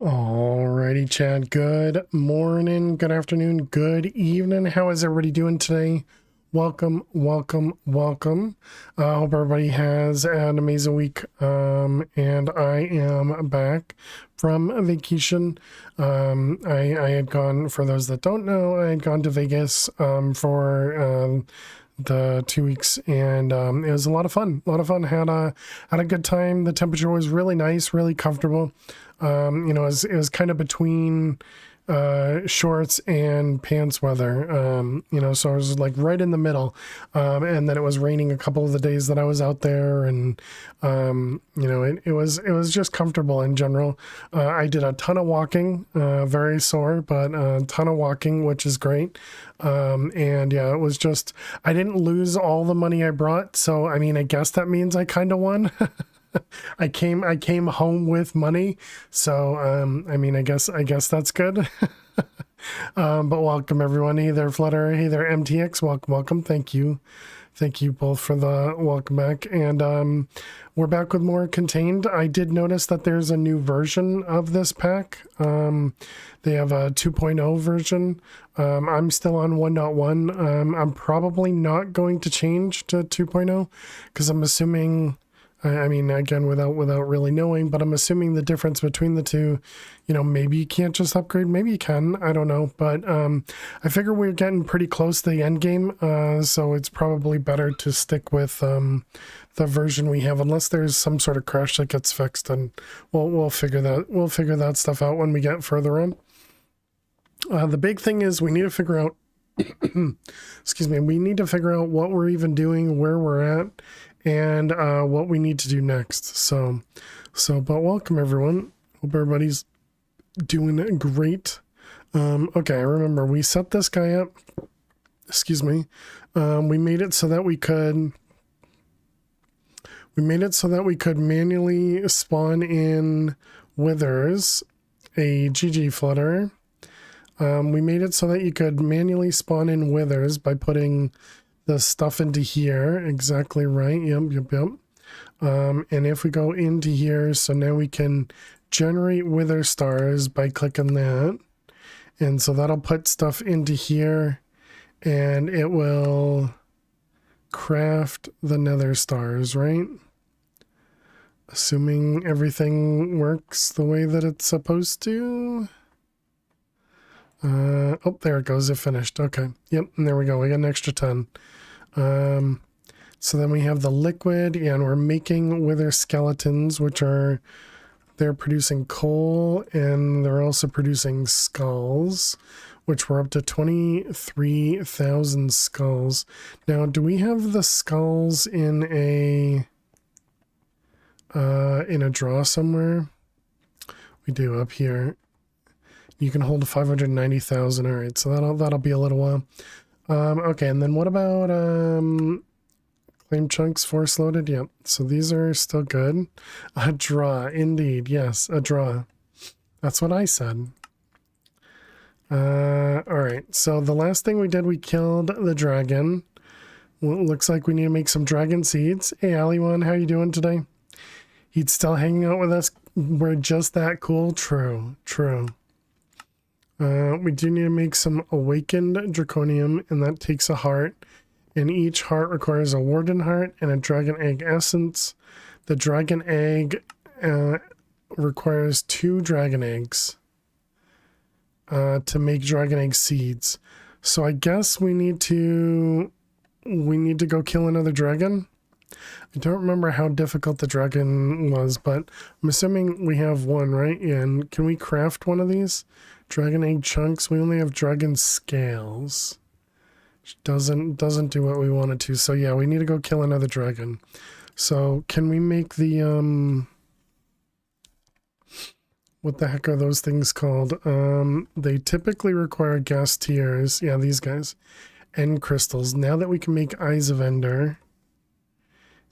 Alrighty, Chad. Good morning, good afternoon, good evening. How is everybody doing today? Welcome, welcome, welcome. I hope everybody has an amazing week. And I am back from vacation. I had gone, for those that don't know, I had gone to Vegas for the 2 weeks, and it was a lot of fun. Had a good time. The temperature was really nice, really comfortable. It was kind of between shorts and pants weather. So I was like right in the middle. And then it was raining a couple of the days that I was out there, and it was just comfortable in general. I did a ton of walking, very sore, but a ton of walking, which is great. And yeah, it was just, I didn't lose all the money I brought, so I mean, I guess that means I kind of won. I came home with money, so I mean, I guess that's good. But welcome everyone. Hey there, Flutter. Hey there, MTX. Welcome. Thank you both for the welcome back. And we're back with more Contained. I did notice that there's a new version of this pack. They have a 2.0 version. I'm still on 1.1. I'm probably not going to change to 2.0 because I'm assuming, I mean, again, without really knowing, but I'm assuming the difference between the two, maybe you can't just upgrade, maybe you can, I don't know. But I figure we're getting pretty close to the end game, so it's probably better to stick with the version we have, unless there's some sort of crash that gets fixed, and we'll figure that stuff out when we get further in. The big thing is we need to figure out, excuse me, we need to figure out what we're even doing, where we're at, and what we need to do next. So but welcome everyone. Hope everybody's doing great. Okay, remember we set this guy up, excuse me. We made it so that we could manually spawn in withers, a GG Flutter. We made it so that you could manually spawn in withers by putting the stuff into here. Exactly right. Yep. And if we go into here, so now we can generate wither stars by clicking that. And so that'll put stuff into here, and it will craft the nether stars, right? Assuming everything works the way that it's supposed to. Oh, there it goes. It finished. Okay. Yep. And there we go. We got an extra 10. So then we have the liquid, and we're making wither skeletons, which they're producing coal, and they're also producing skulls, which we're up to 23,000 skulls. Now, do we have the skulls in a draw somewhere? We do, up here. You can hold 590,000. All right, so that'll be a little while. Okay, and then what about claim chunks force loaded? Yep. So these are still good. A draw, indeed. Yes, a draw. That's what I said. All right. So the last thing we did, we killed the dragon. Well, it looks like we need to make some dragon seeds. Hey, Aliwan, how you doing today? He's still hanging out with us. We're just that cool. True. We do need to make some awakened draconium, and that takes a heart. And each heart requires a warden heart and a dragon egg essence. The dragon egg requires 2 dragon eggs to make dragon egg seeds. So I guess we need to go kill another dragon. I don't remember how difficult the dragon was, but I'm assuming we have one, right? And can we craft one of these? Dragon egg chunks. We only have dragon scales. Which doesn't do what we wanted to. So yeah, we need to go kill another dragon. So can we make the what the heck are those things called? They typically require gas tiers. Yeah, these guys. End crystals. Now that we can make Eyes of Ender.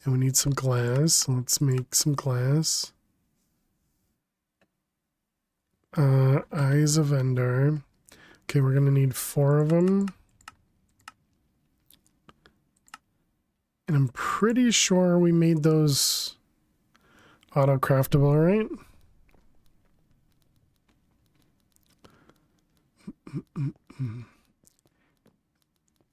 And we need some glass. Let's make some glass. Eyes of Ender. Okay, we're gonna need 4 of them. And I'm pretty sure we made those auto-craftable, right?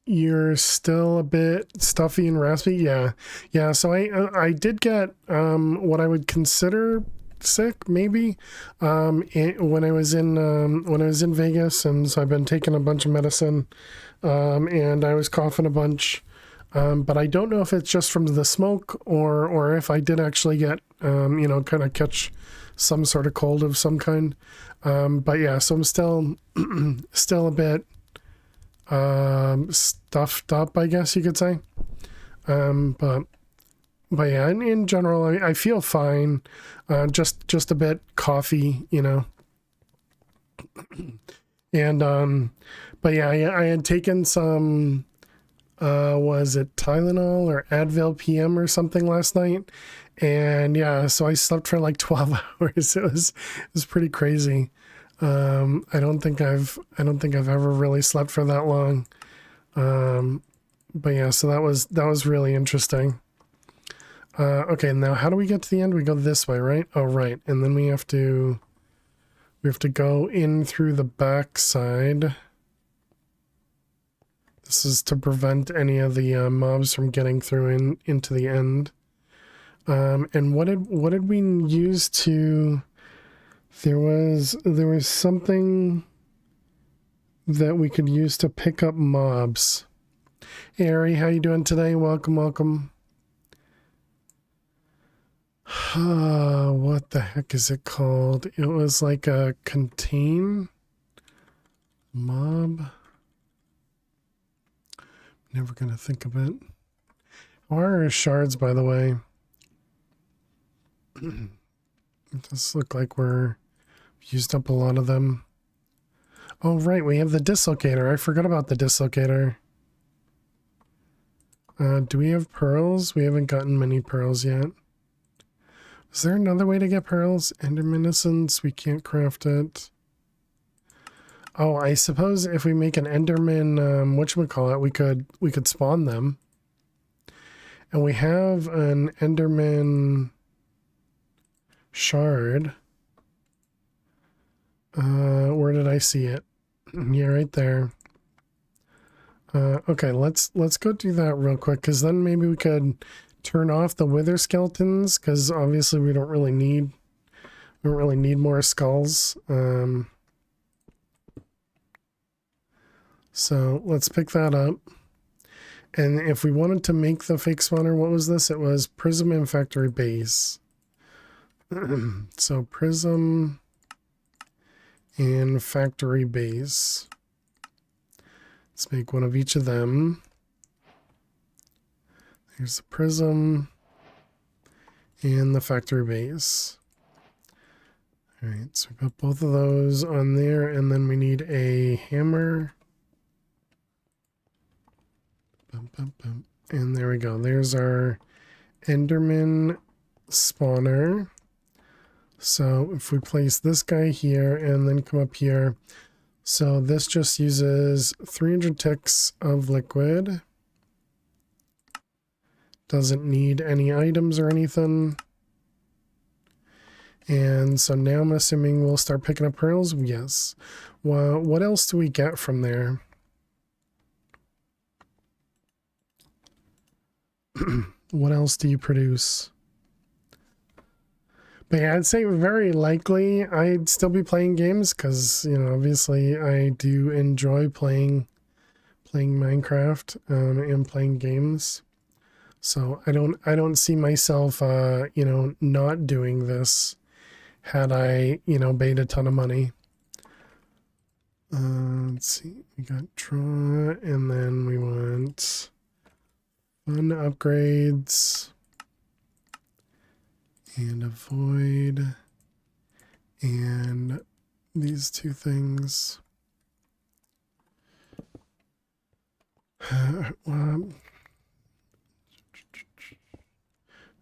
You're still a bit stuffy and raspy. Yeah. Yeah. So I did get what I would consider sick maybe when I was in Vegas, and so I've been taking a bunch of medicine, and I was coughing a bunch. But I don't know if it's just from the smoke or if I did actually get kind of catch some sort of cold of some kind. But yeah, so I'm still still a bit stuffed up, I guess you could say. But yeah, in general, I feel fine. Just a bit coffee, and but yeah, I had taken some was it Tylenol or Advil PM or something last night, and yeah, so I slept for like 12 hours. It was pretty crazy. I don't think I've ever really slept for that long. But yeah, so that was really interesting. Okay, now how do we get to the end? We go this way, right? Oh, right. And then we have to go in through the back side. This is to prevent any of the mobs from getting through into the end. And what did we use to? There was something that we could use to pick up mobs. Hey, Ari, how you doing today? Welcome, welcome. What the heck is it called? It was like a contain mob. Never gonna think of it. How are our shards, by the way? It does look like we're used up a lot of them. Oh, right, we have the dislocator. I forgot about the dislocator. Do we have pearls? We haven't gotten many pearls yet. Is there another way to get pearls? Enderminescence, we can't craft it. Oh, I suppose if we make an Enderman, whatchamacallit, we could spawn them. And we have an Enderman shard. Where did I see it? Yeah, right there. Okay, let's go do that real quick, because then maybe we could turn off the wither skeletons, because obviously we don't really need more skulls. So let's pick that up. And if we wanted to make the fake spawner, what was this? It was prism and factory base. So prism and factory base. Let's make one of each of them. Here's the prism and the factory base. All right, so we put both of those on there, and then we need a hammer. Bum, bum, bum. And there we go. There's our Enderman spawner. So if we place this guy here and then come up here, so this just uses 300 ticks of liquid. Doesn't need any items or anything. And so now I'm assuming we'll start picking up pearls. Yes. Well, what else do we get from there? What else do you produce? But yeah, I'd say very likely I'd still be playing games, because, obviously I do enjoy playing Minecraft and playing games. So I don't see myself not doing this had I paid a ton of money. Let's see, we got draw, and then we want fun upgrades. And avoid, and these two things. All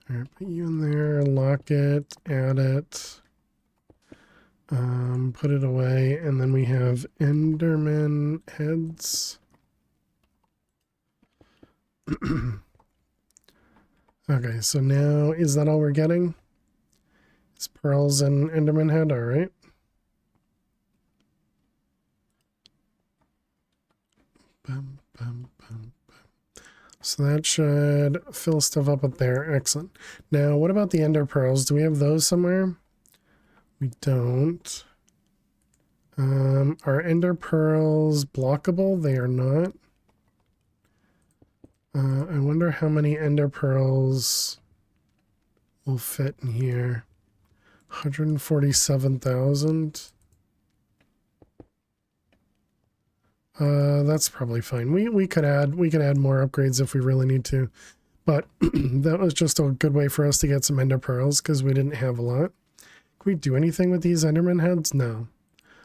right, put you in there, lock it, add it, put it away, and then we have Enderman heads. Okay, so now, is that all we're getting? It's pearls and Enderman head, all right. Bum, bum, bum. So that should fill stuff up there. Excellent. Now, what about the ender pearls? Do we have those somewhere? We don't. Are ender pearls blockable? They are not. I wonder how many ender pearls will fit in here. 147,000. That's probably fine. We could add more upgrades if we really need to. But that was just a good way for us to get some ender pearls because we didn't have a lot. Can we do anything with these enderman heads? No.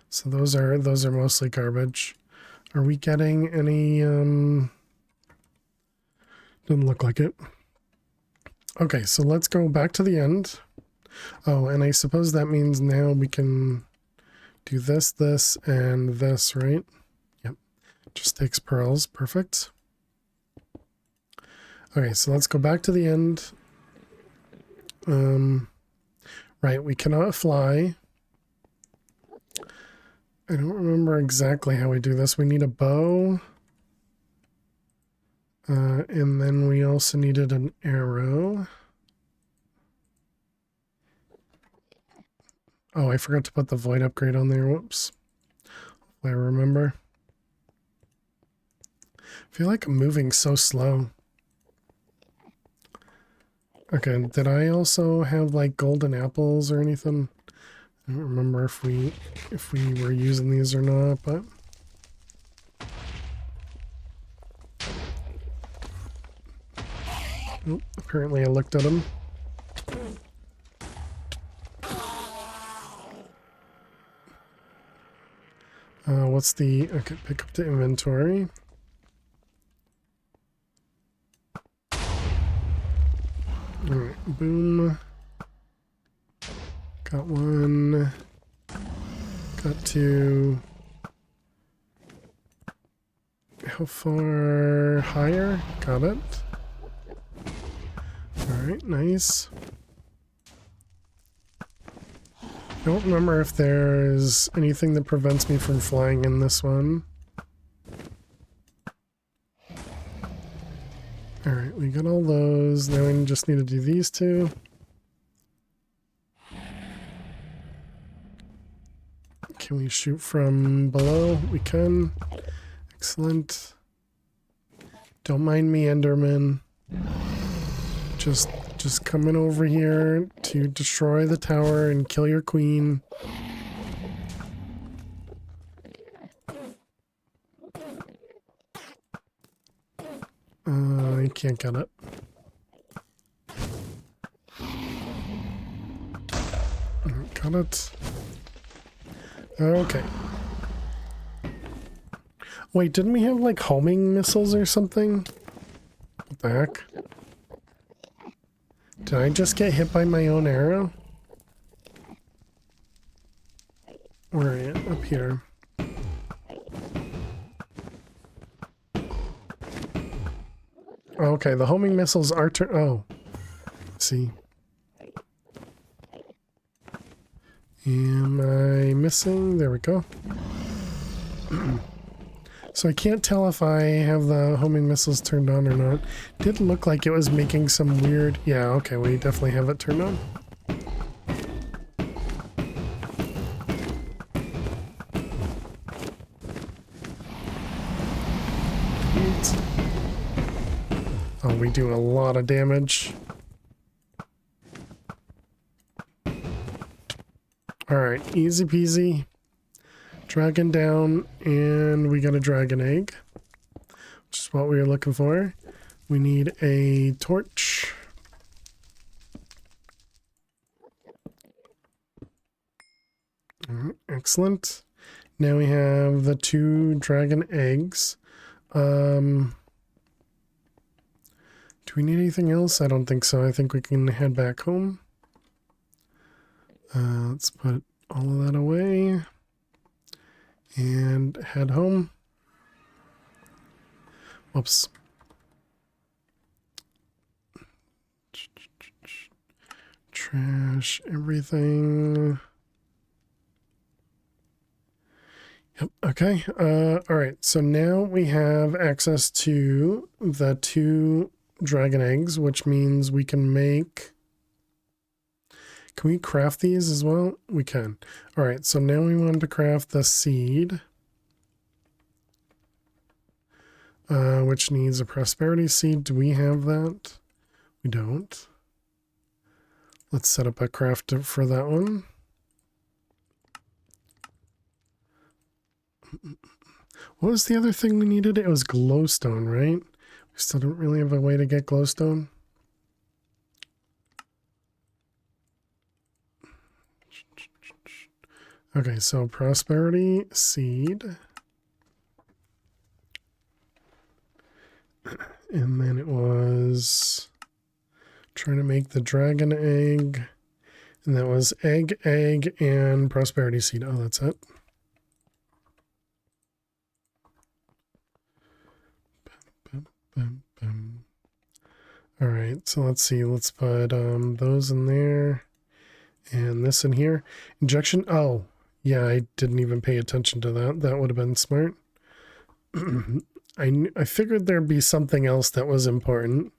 So those are mostly garbage. Are we getting any doesn't look like it. Okay, so let's go back to the end. Oh, and I suppose that means now we can do this, and this, right? Yep. Just takes pearls. Perfect. Okay, so let's go back to the end. Right, we cannot fly. I don't remember exactly how we do this. We need a bow. And then we also needed an arrow. Oh, I forgot to put the void upgrade on there. Whoops. Hopefully I remember. I feel like I'm moving so slow. Okay, did I also have like golden apples or anything? I don't remember if we were using these or not, but oh, apparently I looked at them. What's the okay? Pick up the inventory. All right, boom. Got one. Got two. How far higher? Got it. Alright, nice. I don't remember if there's anything that prevents me from flying in this one. Alright, we got all those. Now we just need to do these two. Can we shoot from below? We can. Excellent. Don't mind me, Enderman. Just coming over here to destroy the tower and kill your queen. I can't get it. Got it. Okay. Wait, didn't we have like homing missiles or something? What the heck? Did I just get hit by my own arrow? Where are you? Up here. Okay, the homing missiles are oh. See. Am I missing? There we go. So I can't tell if I have the homing missiles turned on or not. Did look like it was making some weird... Yeah, okay, we definitely have it turned on. Oh, we do a lot of damage. Alright, easy peasy. Dragon down, and we got a dragon egg, which is what we were looking for. We need a torch. Excellent. Now we have the 2 dragon eggs. Do we need anything else? I don't think so. I think we can head back home. Let's put all of that away. And head home. Whoops. Trash everything. Yep. Okay. All right. So now we have access to the 2 dragon eggs, which means we can make. Can we craft these as well? We can. All right. So now we want to craft the seed, which needs a prosperity seed. Do we have that? We don't. Let's set up a craft for that one. What was the other thing we needed? It was glowstone, right? We still don't really have a way to get glowstone. Okay, so prosperity seed. And then it was trying to make the dragon egg. And that was egg, and prosperity seed. Oh, that's it. All right, so let's see. Let's put those in there and this in here. Injection. Oh, yeah, I didn't even pay attention to that. That would have been smart. I figured there'd be something else that was important.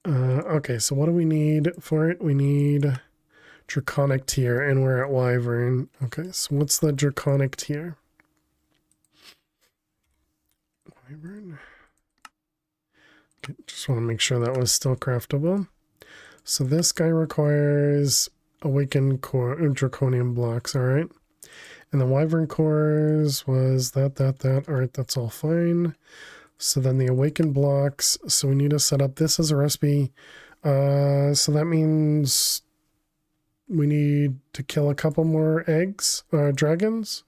Okay, so what do we need for it? We need draconic tier, and we're at wyvern. Okay, so what's the draconic tier? Wyvern. Okay, just want to make sure that was still craftable. So this guy requires awakened core draconium blocks. All right, and the wyvern cores was that. All right, that's all fine. So then the awakened blocks. So we need to set up this as a recipe. So that means we need to kill a couple more dragons.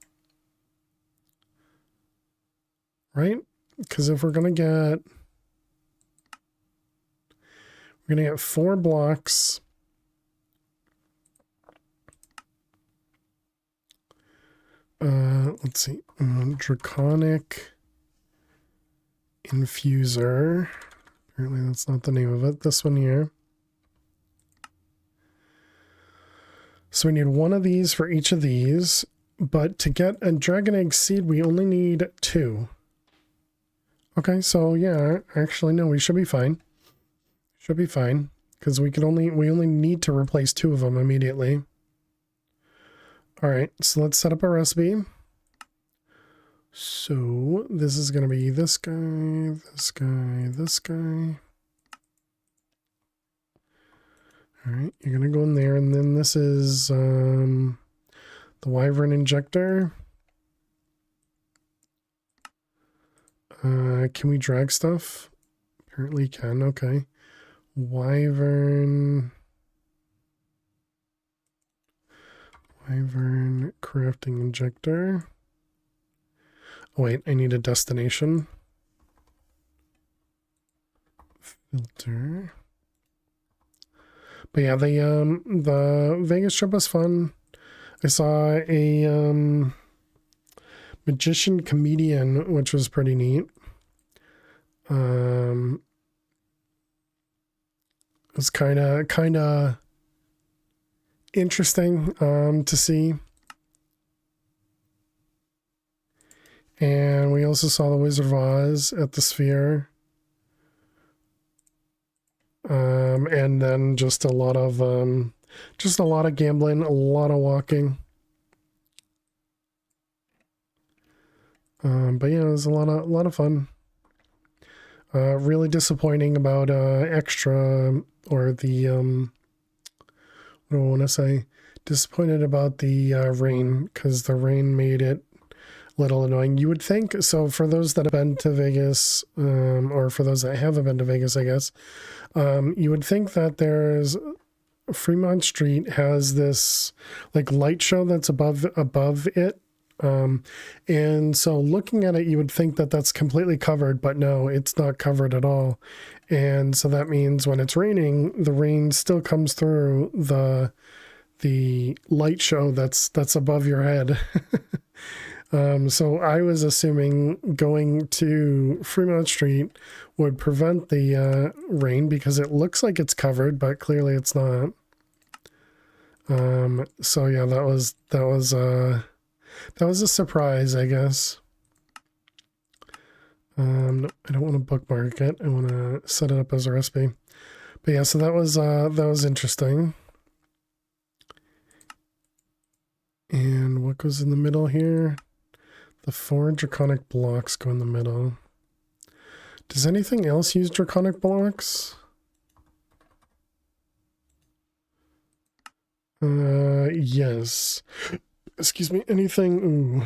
Right? Because if we're going to get 4 blocks. Let's see. Draconic Infuser. Apparently that's not the name of it. This one here. So we need 1 of these for each of these. But to get a dragon egg seed, we only need 2. Okay, so yeah, actually no, we should be fine. Should be fine. Because we only need to replace 2 of them immediately. Alright, so let's set up a recipe. So this is going to be this guy, this guy, this guy. Alright, you're going to go in there, and then this is the wyvern injector. Can we drag stuff? Apparently can, okay. Wyvern crafting injector. Oh wait, I need a destination. Filter. But yeah, the Vegas trip was fun. I saw a magician comedian, which was pretty neat. It was kind of interesting to see. And we also saw the Wizard of Oz at the Sphere. And then just a lot of gambling, a lot of walking. But yeah, it was a lot of fun. Really disappointing about extra, or the what do I want to say? Disappointed about the rain, because the rain made it a little annoying. You would think so. For those that have been to Vegas, or for those that haven't been to Vegas, I guess, you would think that there's Fremont Street has this like light show that's above it. And so looking at it, you would think that that's completely covered, but no, it's not covered at all. And so that means when it's raining, the rain still comes through the light show that's above your head. So I was assuming going to Fremont Street would prevent the rain, because it looks like it's covered, but clearly it's not. So yeah, that was That was a surprise, I guess. No, I don't want to bookmark it. I want to set it up as a recipe. But yeah, so that was interesting. And what goes in the middle here? The 4 draconic blocks go in the middle. Does anything else use draconic blocks? Yes. Excuse me, anything? Ooh.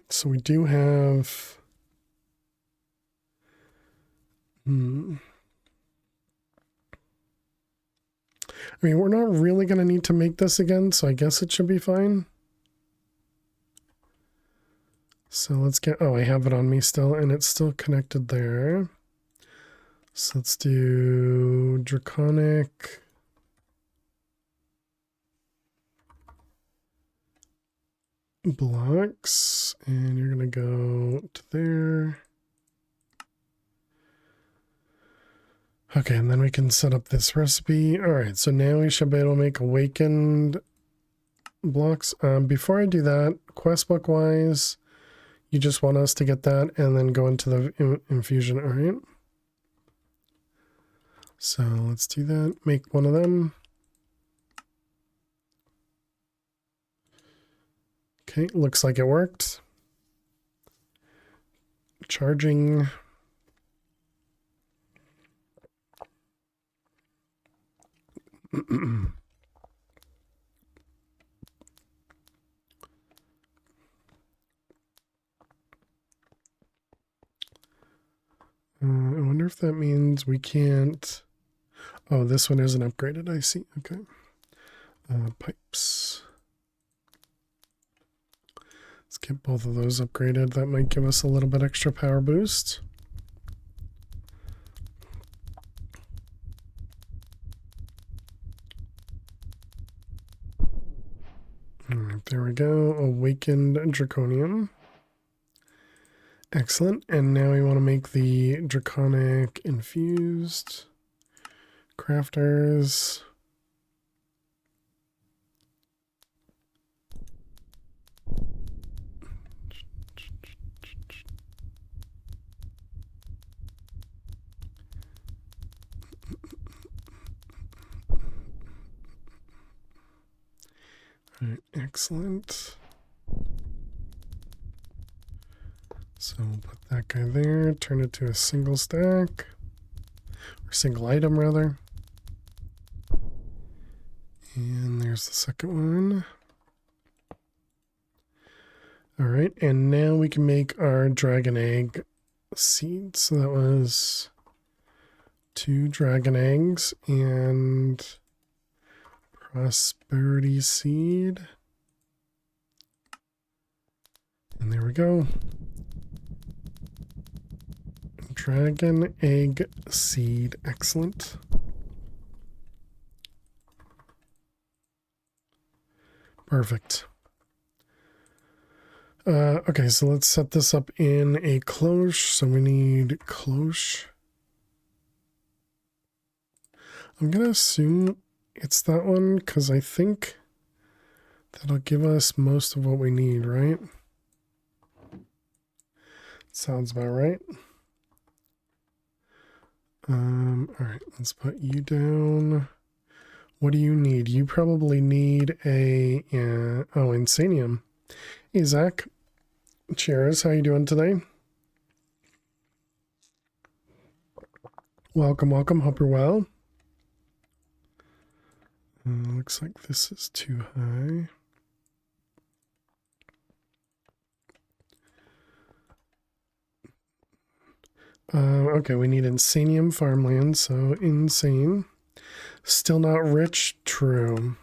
So we do have... I mean, we're not really going to need to make this again, so I guess it should be fine. So let's get... Oh, I have it on me still, and it's still connected there. So let's do draconic... blocks, and you're going to go to there. Okay, and then we can set up this recipe. All right, so now we should be able to make awakened blocks. Before I do that, quest book wise, you just want us to get that and then go into the infusion. All right. So let's do that. Make one of them. Okay, looks like it worked. Charging. I wonder if that means we can't... Oh, this one isn't upgraded, I see. Okay. Pipes. Let's get both of those upgraded. That might give us a little bit extra power boost. All right, there we go. Awakened Draconium. Excellent. And now we want to make the Draconic Infused Crafters. All right, excellent. So we'll put that guy there, turn it to a single stack, or single item rather. And there's the second one. All right, and now we can make our dragon egg seeds. So that was 2 dragon eggs and prosperity seed. And there we go. Dragon egg seed. Excellent. Perfect. Okay, so let's set this up in a cloche. So we need cloche. I'm going to assume it's that one because I think that'll give us most of what we need, right? Sounds about right. All right, let's put you down. What do you need? You probably need a, oh, Insanium. Hey, Zach. Cheers. How you doing today? Welcome, welcome. Hope you're well. Looks like this is too high. Okay, we need Insanium farmland, so insane. Still not rich? True.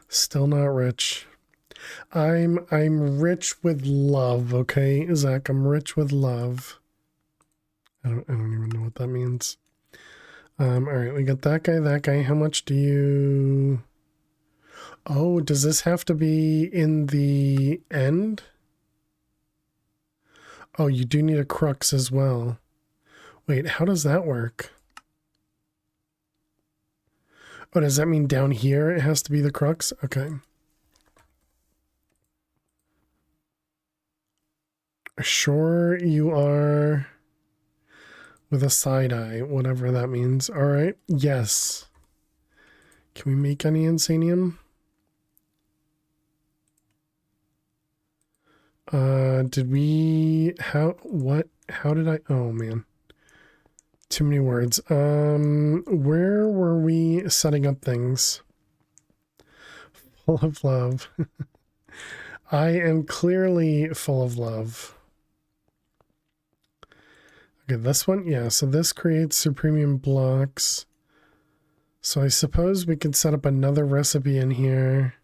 Still not rich. I'm rich with love, okay, Zach? I'm rich with love. I don't even know what that means. All right, we got that guy, that guy. How much do you... Oh, does this have to be in the end? Oh, you do need a crux as well. Wait, how does that work? Oh, does that mean down here it has to be the crux? Okay. Sure you are. With a side eye, whatever that means. All right. Yes. Can we make any insanium? Did we, how did I, oh man. Too many words. Where were we setting up things? Full of love. I am clearly full of love. Okay, this one, yeah, so this creates supremium blocks. So I suppose we could set up another recipe in here.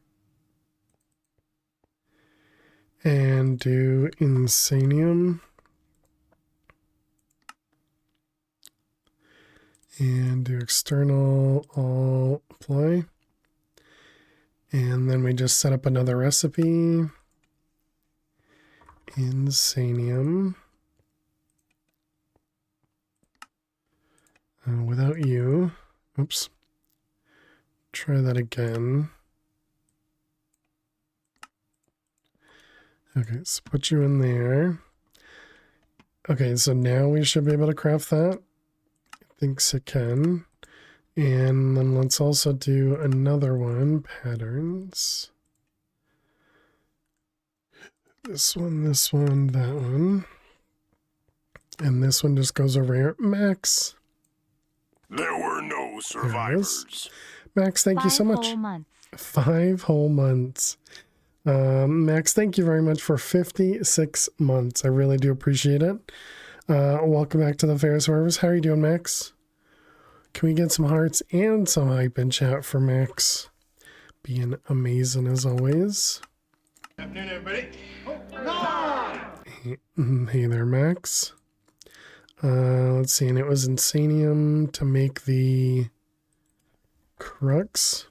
And do insanium. And do external all apply. And then we just set up another recipe. Insanium. Without you. Oops. Try that again. Okay, so put you in there. Okay, so now we should be able to craft that. Thinks it can. And then let's also do another one. Patterns. This one, that one. And this one just goes over here. Max. There were no survivors. Max, thank you so much. 5 whole months. 5 whole months. Max, thank you very much for 56 months. I really do appreciate it. Welcome back to the Fair Survivors. How are you doing, Max? Can we get some hearts and some hype in chat for Max? Being amazing as always. Afternoon, everybody. Hey there, Max. Let's see, and it was insanium to make the crux.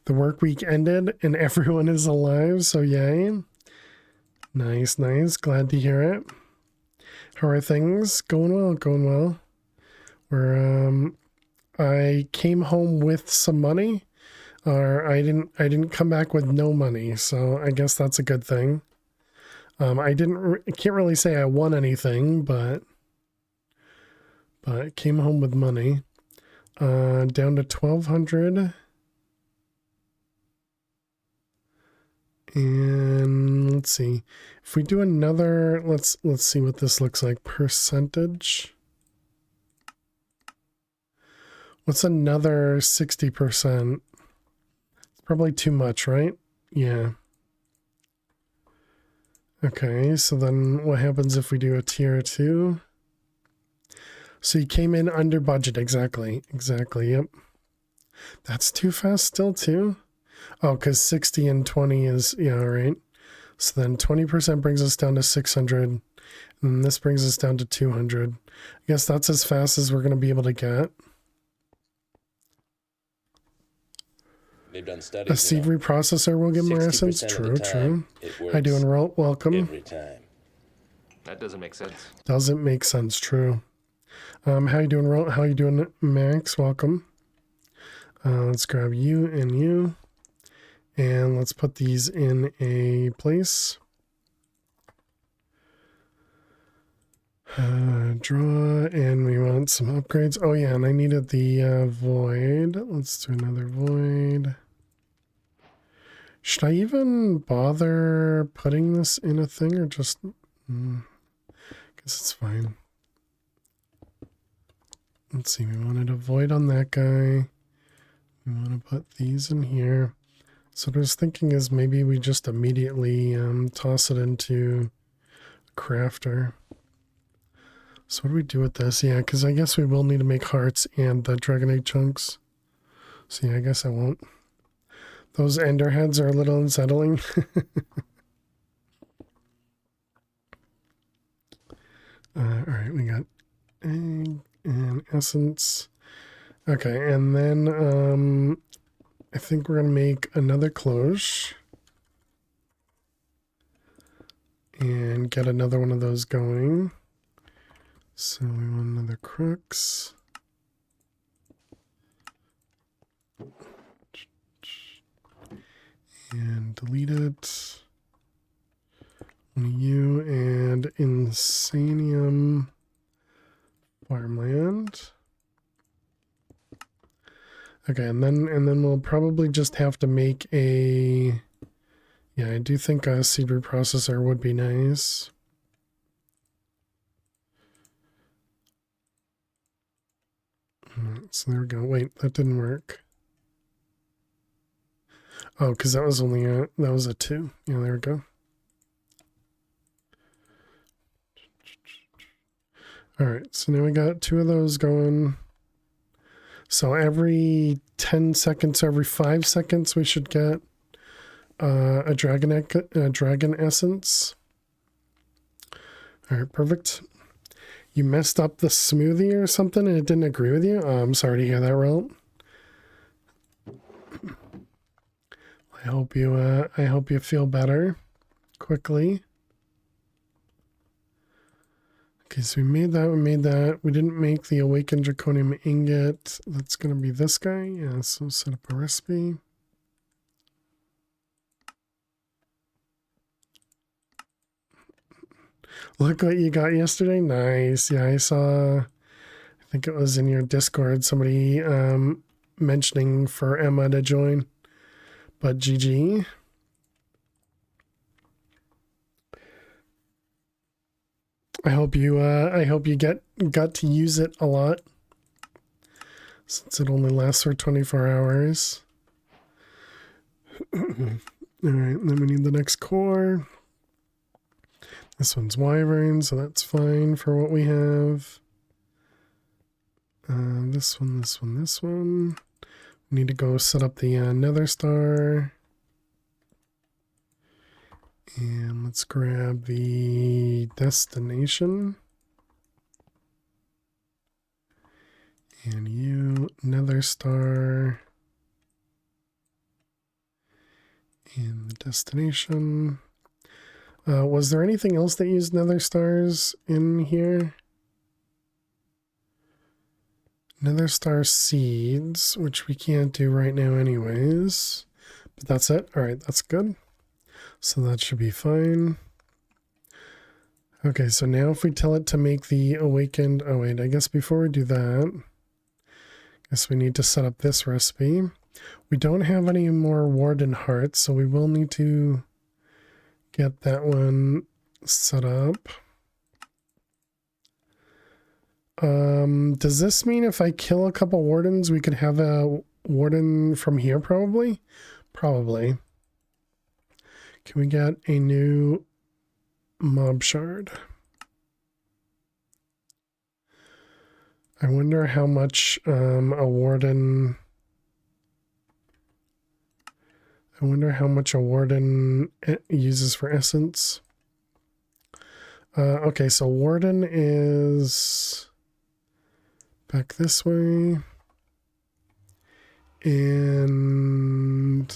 The work week ended and everyone is alive, so yay. Nice, nice. Glad to hear it. How are things? Going well, going well. I came home with some money, or I didn't come back with no money, so I guess that's a good thing. I can't really say I won anything, but came home with money. Down to 1,200. And let's see. If we do another, let's see what this looks like. Percentage. What's another 60%? It's probably too much, right? Yeah. Okay, so then what happens if we do a tier 2? So you came in under budget, exactly, yep. That's too fast still too? Oh, because 60 and 20 is, yeah, right. So then 20% brings us down to 600, and this brings us down to 200. I guess that's as fast as we're going to be able to get. They've done studies. A seed reprocessor will give more essence. True, true. How you doing, Roll? Welcome. Every time. That doesn't make sense. Doesn't make sense. True. How you doing, Roll? How you doing, Max? Welcome. Let's grab you and you, and let's put these in a place. Draw, and we want some upgrades. Oh yeah, and I needed the void. Let's do another void. Should I even bother putting this in a thing, or just... guess it's fine. Let's see, we wanted a void on that guy. We want to put these in here. So what I was thinking is maybe we just immediately toss it into crafter. So what do we do with this? Yeah, because I guess we will need to make hearts and the dragonite chunks. So yeah, I guess I won't. Those ender heads are a little unsettling. Alright, we got egg and essence. Okay, and then I think we're going to make another cloche. And get another one of those going. So we want another crux. And delete it. One of you, Sanium farmland. Okay, and then we'll probably just have to make a... Yeah, I do think a seed reprocessor would be nice. So there we go. Wait, that didn't work. Oh, because that was only a... That was a 2. Yeah, there we go. Alright, so now we got 2 of those going. So every 10 seconds, every 5 seconds, we should get a dragon essence. Alright, perfect. You messed up the smoothie or something and it didn't agree with you? Oh, I'm sorry to hear that, Relt. I hope you feel better quickly. Okay, so we made that. We didn't make the awakened draconium ingot. That's gonna be this guy. Yeah, so set up a recipe. Look what you got yesterday. Nice. Yeah, I saw, I think it was in your Discord, somebody mentioning for Emma to join. But GG. I hope you got to use it a lot, since it only lasts for 24 hours. All right, then we need the next core. This one's wyvern, so that's fine for what we have. This one. We need to go set up the nether star. And let's grab the destination. And you, nether star. And the destination. Was there anything else that used nether stars in here? Nether star seeds, which we can't do right now anyways. But that's it. All right, that's good. So that should be fine. Okay, so now if we tell it to make the awakened... Oh wait, I guess before we do that, I guess we need to set up this recipe. We don't have any more warden hearts, so we will need to get that one set up. Does this mean if I kill a couple wardens, we could have a warden from here probably? Probably. Can we get a new mob shard? I wonder how much a warden uses for essence. Okay, so warden is back this way. And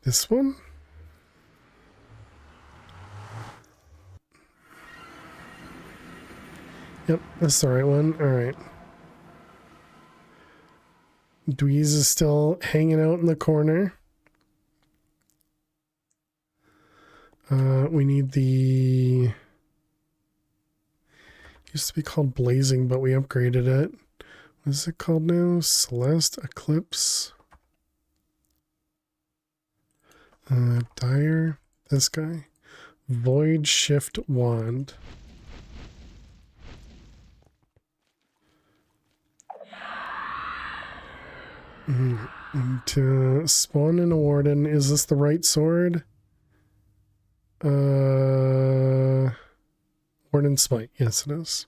this one? Yep, that's the right one. All right. Dweez is still hanging out in the corner. We need the... Used to be called Blazing, but we upgraded it. What is it called now? Celeste Eclipse. Dire. This guy. Void Shift Wand. To spawn in a warden, is this the right sword? Warden Smite, yes it is.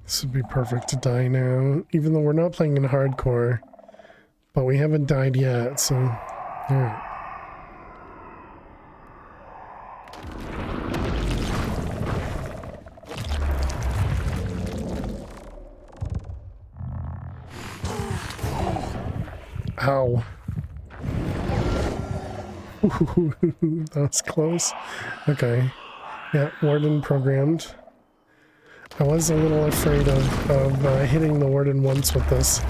This would be perfect to die now, even though we're not playing in hardcore. But we haven't died yet, so... Alright. Ow. That was close. Okay. Yeah, warden programmed. I was a little afraid of hitting the warden once with this.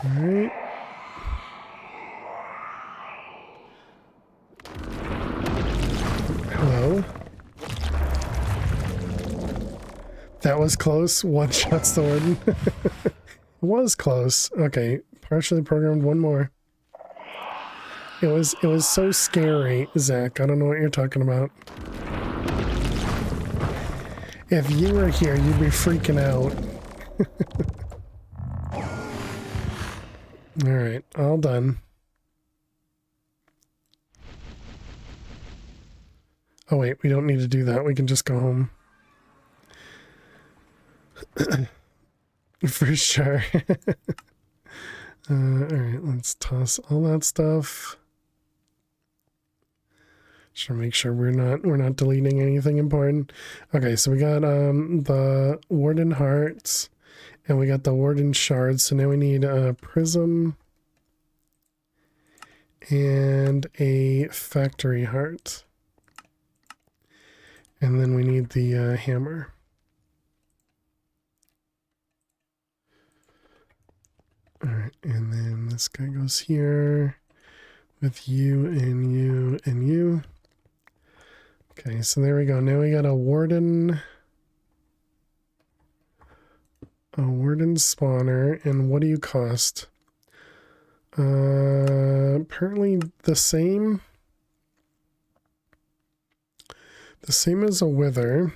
Alright. Hello. That was close. One shot's the warden. It was close. Okay, partially programmed one more. It was so scary, Zach. I don't know what you're talking about. If you were here, you'd be freaking out. Alright, all done. Oh wait, we don't need to do that. We can just go home. For sure. Alright, let's toss all that stuff. Just to make sure we're not deleting anything important. Okay, so we got the warden hearts and we got the warden shards. So now we need a prism and a factory heart. And then we need the hammer. Alright, and then this guy goes here with you and you and you. Okay, so there we go. Now we got a warden spawner, and what do you cost? Apparently the same. The same as a wither.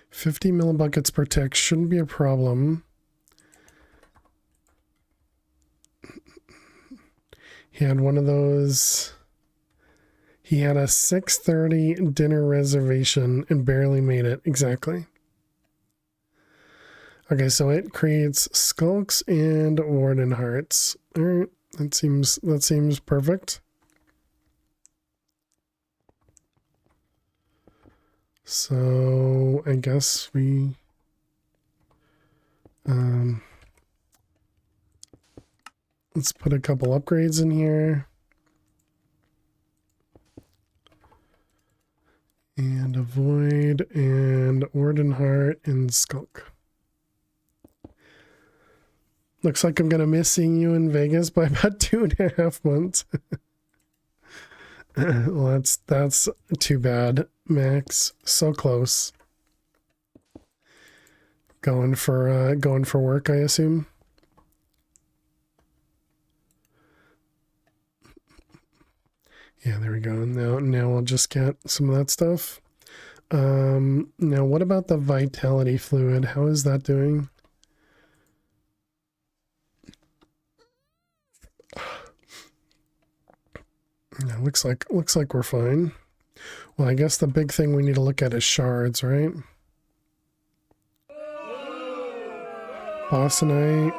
50 millibuckets per tick shouldn't be a problem. He had one of those. He had a 6:30 dinner reservation and barely made it. Exactly. Okay, so it creates skulks and warden hearts. All right, that seems perfect. So I guess we let's put a couple upgrades in here. And a void and warden heart and skulk. Looks like I'm gonna miss seeing you in Vegas by about 2.5 months. Well, that's too bad, Max. So close. Going for work, I assume. Yeah, there we go. Now we'll just get some of that stuff. Now what about the vitality fluid? How is that doing? Yeah, looks like we're fine. Well, I guess the big thing we need to look at is shards, right? Boss and I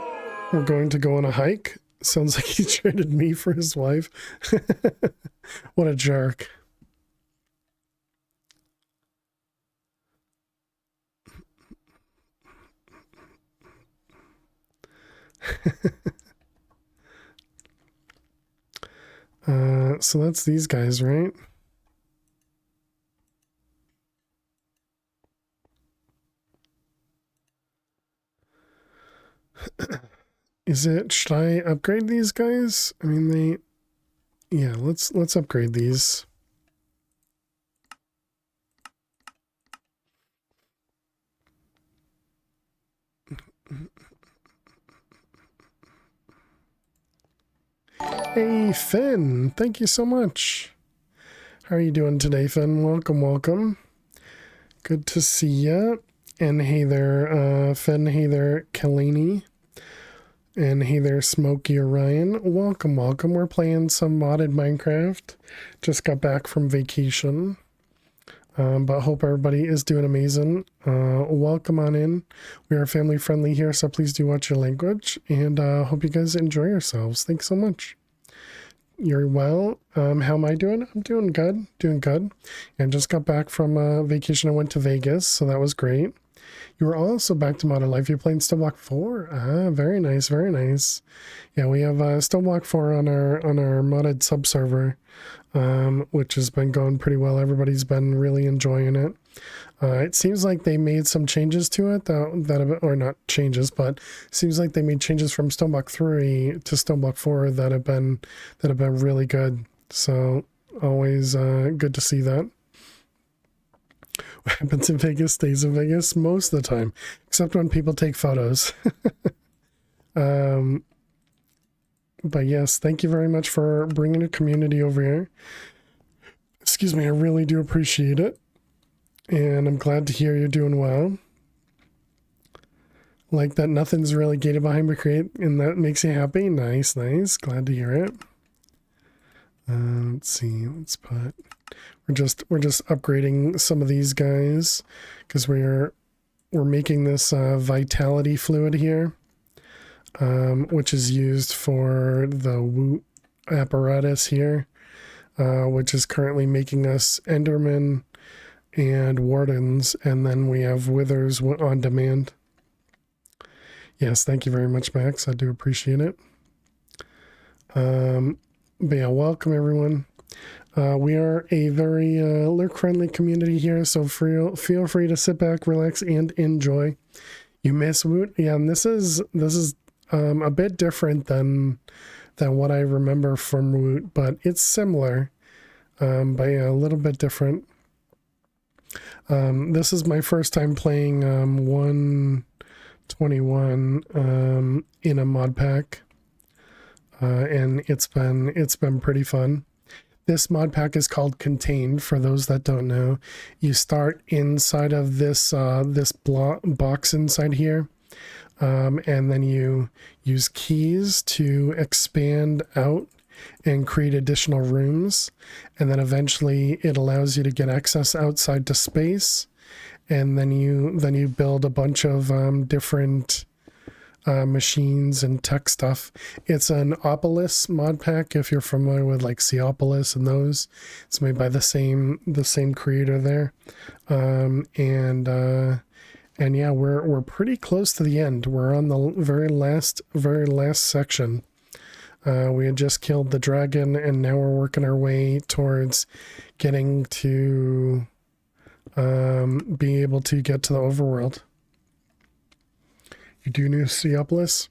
were going to go on a hike. Sounds like he traded me for his wife. What a jerk. So that's these guys, right? Should I upgrade these guys? I mean, yeah, let's upgrade these. Hey, Finn, thank you so much. How are you doing today, Finn? Welcome. Good to see ya. And hey there, Finn. Hey there, Kalani. And hey there, Smokey Orion. Welcome. We're playing some modded Minecraft. Just got back from vacation. But hope everybody is doing amazing. Welcome on in. We are family friendly here, so please do watch your language, and hope you guys enjoy yourselves. Thanks so much. You're well. How am I doing? I'm doing good. Doing good. And just got back from vacation. I went to Vegas, so that was great. You were also back to Modern Life. You're playing Stoneblock 4. Ah, very nice, very nice. Yeah, we have Stoneblock 4 on our modded subserver, which has been going pretty well. Everybody's been really enjoying it. It seems like they made some changes to it, or not changes, but it seems like they made changes from Stoneblock 3 to Stoneblock 4 that have been really good. So always good to see that. What happens in Vegas stays in Vegas most of the time, except when people take photos. But yes, thank you very much for bringing a community over here. Excuse me, I really do appreciate it. And I'm glad to hear you're doing well. Like that nothing's really gated behind me create, and that makes you happy. Nice, nice. Glad to hear it. Let's see, let's put... We're just upgrading some of these guys because we're making this vitality fluid here, which is used for the Woot apparatus here, which is currently making us Enderman and Wardens, and then we have Withers on demand. Yes, thank you very much, Max. I do appreciate it. But yeah, welcome everyone. We are a very lurk-friendly community here, so feel free to sit back, relax, and enjoy. You miss Woot? Yeah, and this is a bit different than what I remember from Woot, but it's similar, but yeah, a little bit different. This is my first time playing 1.21 in a mod pack, and it's been pretty fun. This mod pack is called Contained, for those that don't know. You start inside of this box inside here, and then you use keys to expand out and create additional rooms, and then eventually it allows you to get access outside to space, and then you build a bunch of different machines and tech stuff. It's an Opolis mod pack, if you're familiar with like Seopolis and those. It's made by the same creator there. And yeah, we're pretty close to the end. We're on the very last section. We had just killed the dragon, and now we're working our way towards getting to being able to get to the overworld. You do know Seopolis?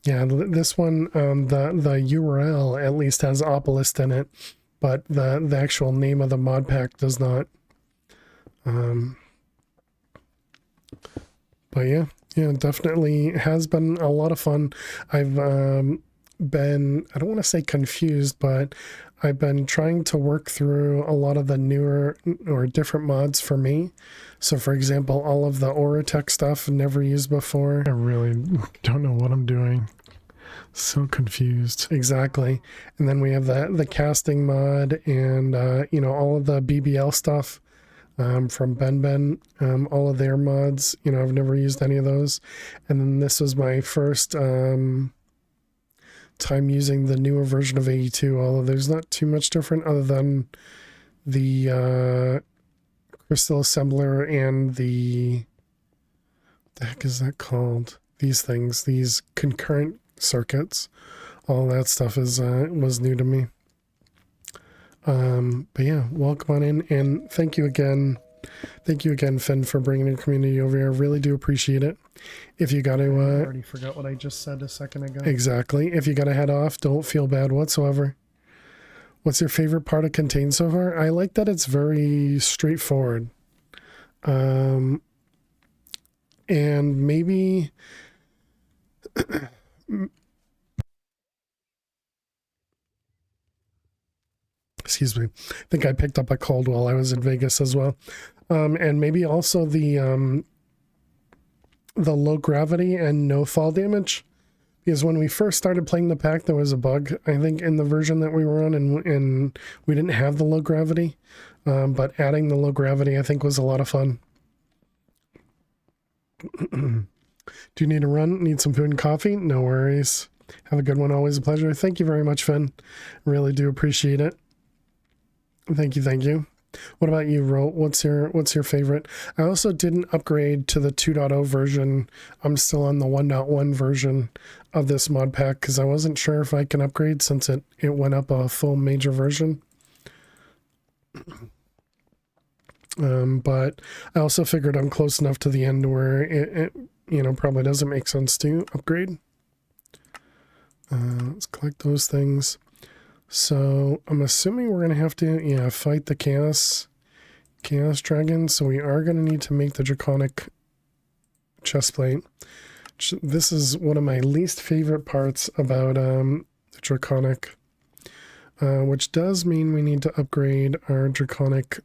Yeah, this one, the URL at least has Opolis in it, but the actual name of the mod pack does not. But yeah, definitely has been a lot of fun. I've been, I don't want to say confused, but I've been trying to work through a lot of the newer or different mods for me. So for example, all of the Auratech stuff never used before. I really don't know what I'm doing. So confused. Exactly. And then we have the casting mod and, all of the BBL stuff from Ben. All of their mods, I've never used any of those. And then this was my first time using the newer version of 82, although there's not too much different other than the crystal assembler and the heck is that called? These things, these concurrent circuits. All that stuff is was new to me. But yeah, welcome on in, and thank you again, Finn, for bringing the community over here. I really do appreciate it. If you got to, I already forgot what I just said a second ago. Exactly. If you got to head off, don't feel bad whatsoever. What's your favorite part of Contain so far? I like that it's very straightforward. And maybe excuse me. I think I picked up a cold while I was in Vegas as well. And maybe also the low gravity and no fall damage. Because when we first started playing the pack, there was a bug, I think, in the version that we were on, and we didn't have the low gravity. But adding the low gravity, I think, was a lot of fun. Do you need a run? Need some food and coffee? No worries. Have a good one. Always a pleasure. Thank you very much, Finn. Really do appreciate it. Thank you. Thank you. What about you, Ro? What's your favorite? I also didn't upgrade to the 2.0 version. I'm still on the 1.1 version of this mod pack because I wasn't sure if I can upgrade since it went up a full major version. But I also figured I'm close enough to the end where it probably doesn't make sense to upgrade. Let's collect those things. So I'm assuming we're going to have to, fight the Chaos Dragon. So we are going to need to make the Draconic chestplate. This is one of my least favorite parts about the Draconic, which does mean we need to upgrade our Draconic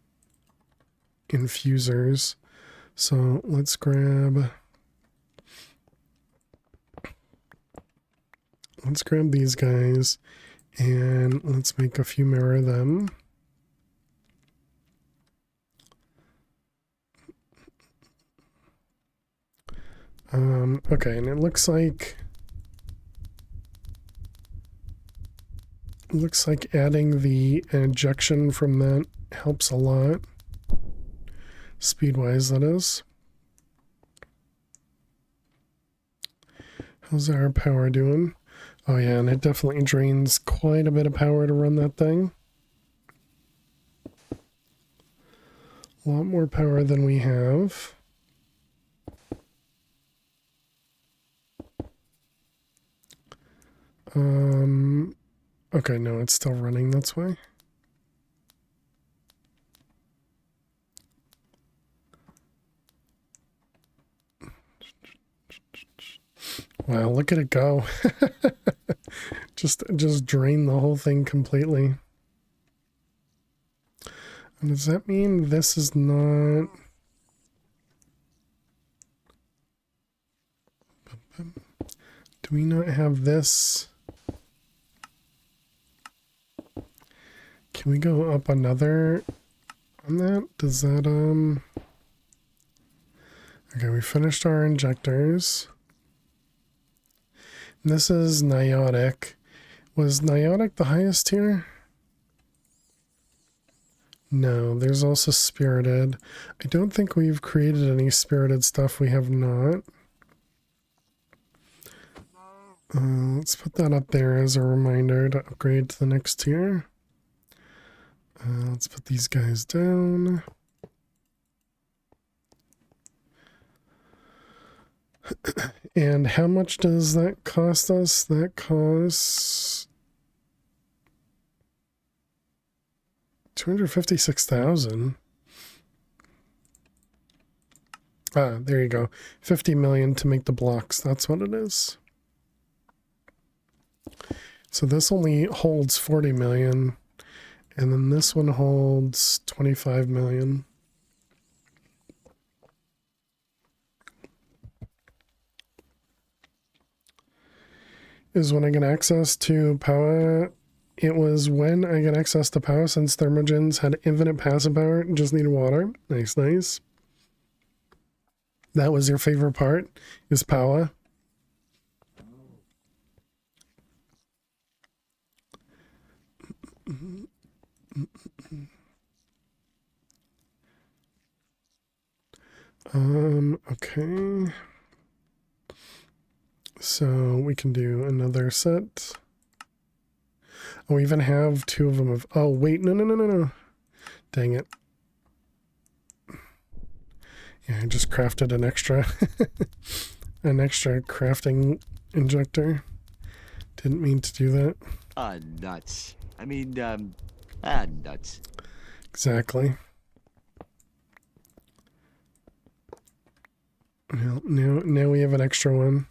infusers. So let's grab these guys. And let's make a few more of them. Okay, and it looks like adding the injection from that helps a lot. Speed-wise, that is. How's our power doing? Oh yeah, and it definitely drains quite a bit of power to run that thing. A lot more power than we have. Okay, no, it's still running, that's why. Wow, look at it go. just drain the whole thing completely. And does that mean this is not... Do we not have this? Can we go up another on that? Does that, Okay, we finished our injectors. This is Niotic. Was Niotic the highest here? No, there's also Spirited. I don't think we've created any Spirited stuff. We have not. Let's put that up there as a reminder to upgrade to the next tier. Let's put these guys down. And how much does that cost us? That costs 256,000. Ah, there you go. 50 million to make the blocks. That's what it is. So this only holds 40 million. And then this one holds 25 million. Is when I get access to power. It was when I get access to power since Thermogens had infinite passive power and just needed water. Nice, nice. That was your favorite part, is power. Okay. So we can do another set. Oh, we even have two of them of, oh wait, no. Dang it. Yeah, I just crafted an extra crafting injector. Didn't mean to do that. Nuts. I mean, nuts. Exactly. Well, now we have an extra one.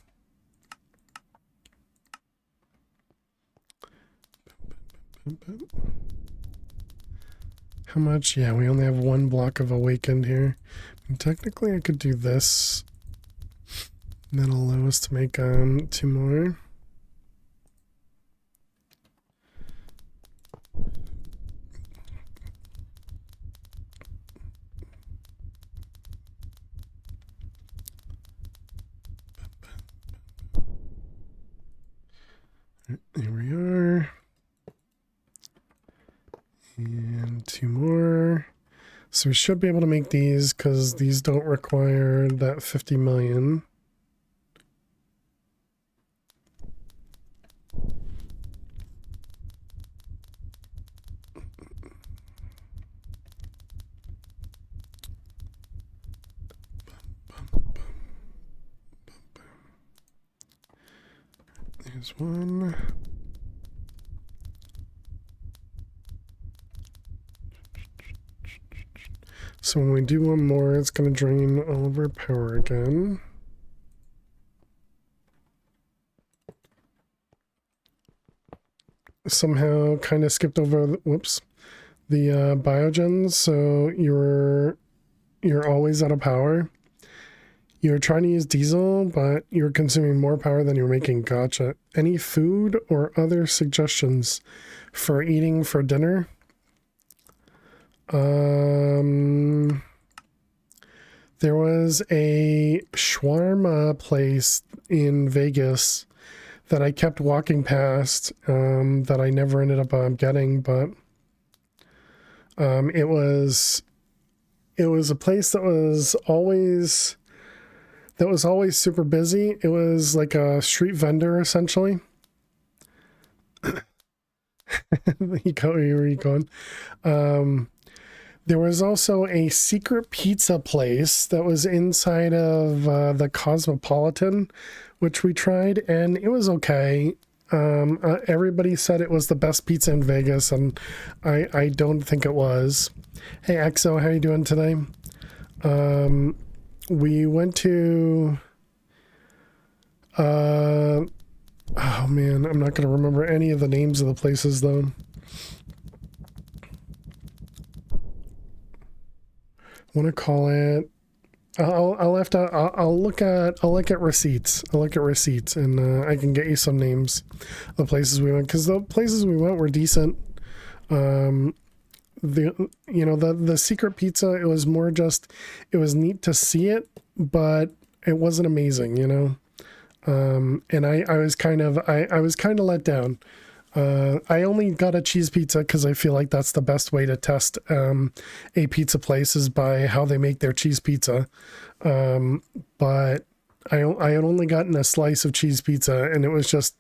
How much? Yeah, we only have one block of awakened here. And technically I could do this. That'll allow us to make two more. Here we are. And 2 more. So we should be able to make these because these don't require that 50 million. There's one. So when we do one more, it's going to drain all of our power again. Somehow kind of skipped over, whoops, the biogens, so you're always out of power. You're trying to use diesel, but you're consuming more power than you're making. Gotcha. Any food or other suggestions for eating for dinner? There was a shawarma place in Vegas that I kept walking past, that I never ended up getting, but it was a place that was always super busy. It was like a street vendor essentially. Where are you going? There was also a secret pizza place that was inside of the Cosmopolitan, which we tried, and it was okay. Everybody said it was the best pizza in Vegas, and I don't think it was. Hey, Exo, how you doing today? We went to... oh man, I'm not going to remember any of the names of the places, though. Want to call it? I'll have to. I'll look at receipts. I'll look at receipts, and I can get you some names of the places we went, because the places we went were decent. The secret pizza, it was more just, it was neat to see it, but it wasn't amazing, and I was kind of let down. I only got a cheese pizza because I feel like that's the best way to test a pizza place, is by how they make their cheese pizza. But I had only gotten a slice of cheese pizza, and it was just,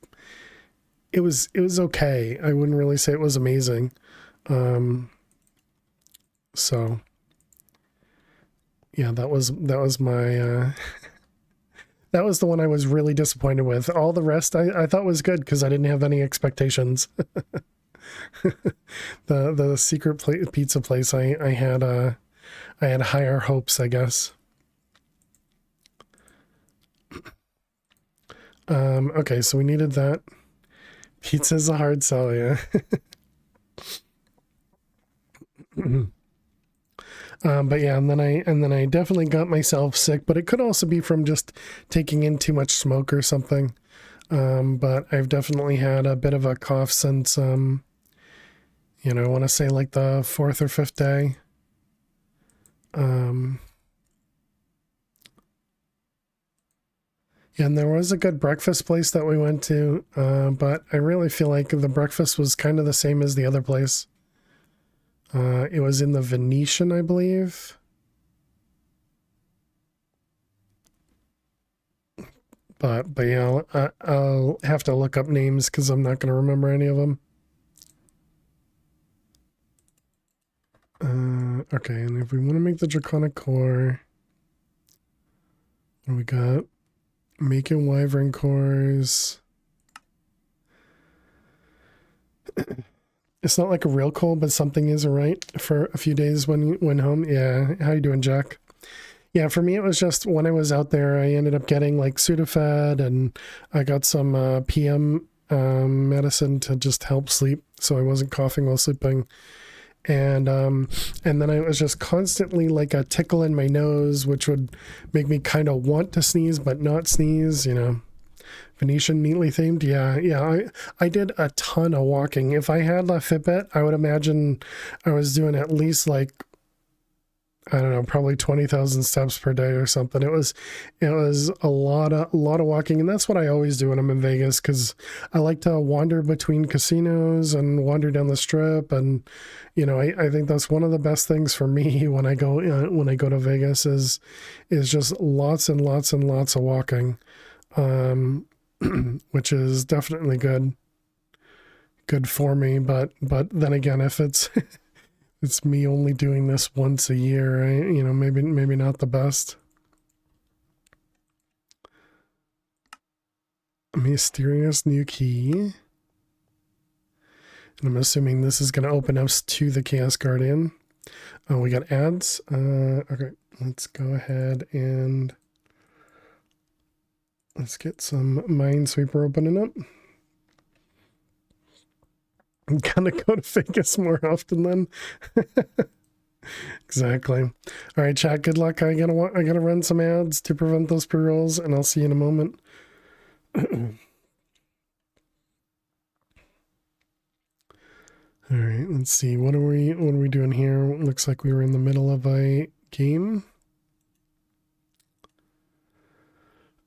it was okay. I wouldn't really say it was amazing. So yeah, that was my that was the one I was really disappointed with. All the rest I thought was good because I didn't have any expectations. The secret pizza place, I had higher hopes, I guess. Okay, so we needed that. Pizza's a hard sell, yeah. But yeah, and then I definitely got myself sick, but it could also be from just taking in too much smoke or something. But I've definitely had a bit of a cough since, I want to say like the 4th or 5th day. Yeah, and there was a good breakfast place that we went to, but I really feel like the breakfast was kind of the same as the other place. It was in the Venetian, I believe. But yeah, I'll have to look up names because I'm not going to remember any of them. Okay, and if we want to make the Draconic Core, what do we got? Making Wyvern Cores. It's not like a real cold, but something is alright for a few days when home. Yeah, how you doing, Jack? Yeah, for me it was just when I was out there, I ended up getting like Sudafed, and I got some PM medicine to just help sleep, so I wasn't coughing while sleeping. And then I was just constantly like a tickle in my nose, which would make me kind of want to sneeze but not sneeze, Venetian, neatly themed. Yeah. I did a ton of walking. If I had a Fitbit, I would imagine I was doing at least like I don't know, probably 20,000 steps per day or something. It was a lot of walking. And that's what I always do when I'm in Vegas, because I like to wander between casinos and wander down the strip. And, I think that's one of the best things for me when I go to Vegas is just lots and lots and lots of walking, which is definitely good for me. But then again, if it's, it's me only doing this once a year, maybe not the best. Mysterious new key. And I'm assuming this is going to open us to the Chaos Guardian. Oh, we got ads. Okay, let's go ahead and let's get some Minesweeper opening up. I'm gonna go to Vegas more often then. Exactly. All right, chat. Good luck. I gotta run some ads to prevent those pre-rolls, and I'll see you in a moment. All right. Let's see. What are we doing here? Looks like we were in the middle of a game.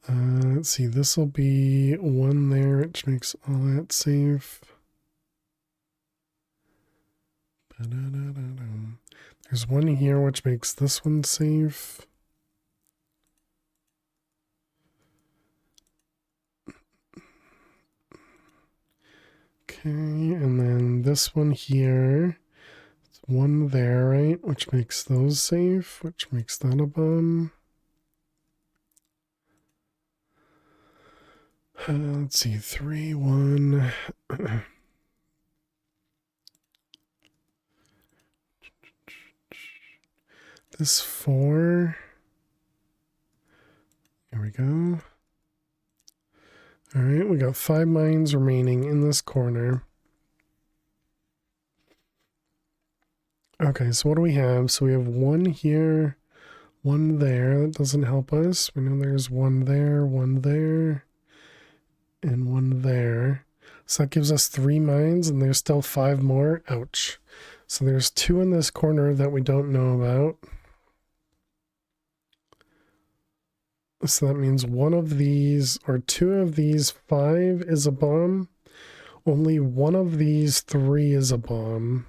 Let's see. This will be one there, which makes all that safe. There's one here which makes this one safe. Okay, and then this one here. It's one there, right? Which makes those safe, which makes that a bomb. Let's see, 3, 1. This 4. Here we go. All right, we got 5 mines remaining in this corner. Okay, so what do we have? So we have one here, one there. That doesn't help us. We know there's one there, and one there. So that gives us 3 mines, and there's still 5 more. Ouch. So there's 2 in this corner that we don't know about. So that means one of these, or 2 of these 5 is a bomb. Only one of these 3 is a bomb.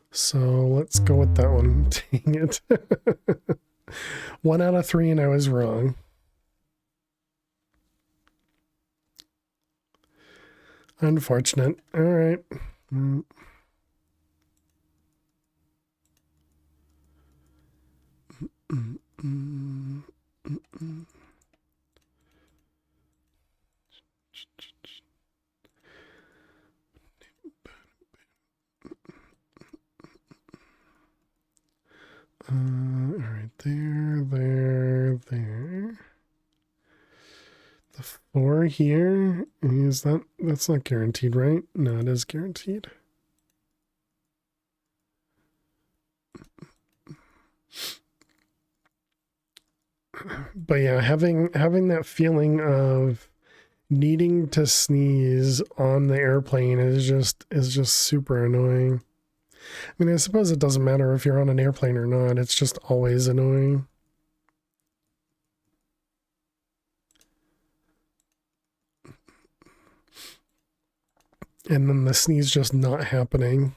So let's go with that one. Dang it. 1 out of 3 and I was wrong. Unfortunate. All right. All right, there. The 4 here, that's not guaranteed, right? No, it is guaranteed. But yeah, having that feeling of needing to sneeze on the airplane is just super annoying. I mean, I suppose it doesn't matter if you're on an airplane or not. It's just always annoying. And then the sneeze just not happening.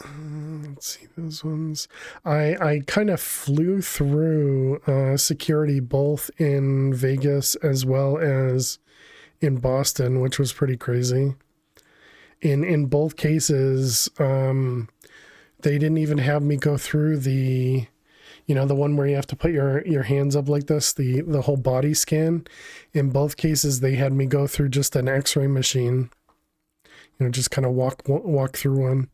Let's see those ones. I kind of flew through security both in Vegas as well as in Boston, which was pretty crazy. In both cases, they didn't even have me go through the one where you have to put your hands up like this, the whole body scan. In both cases, they had me go through just an X-ray machine. Just kind of walk through one.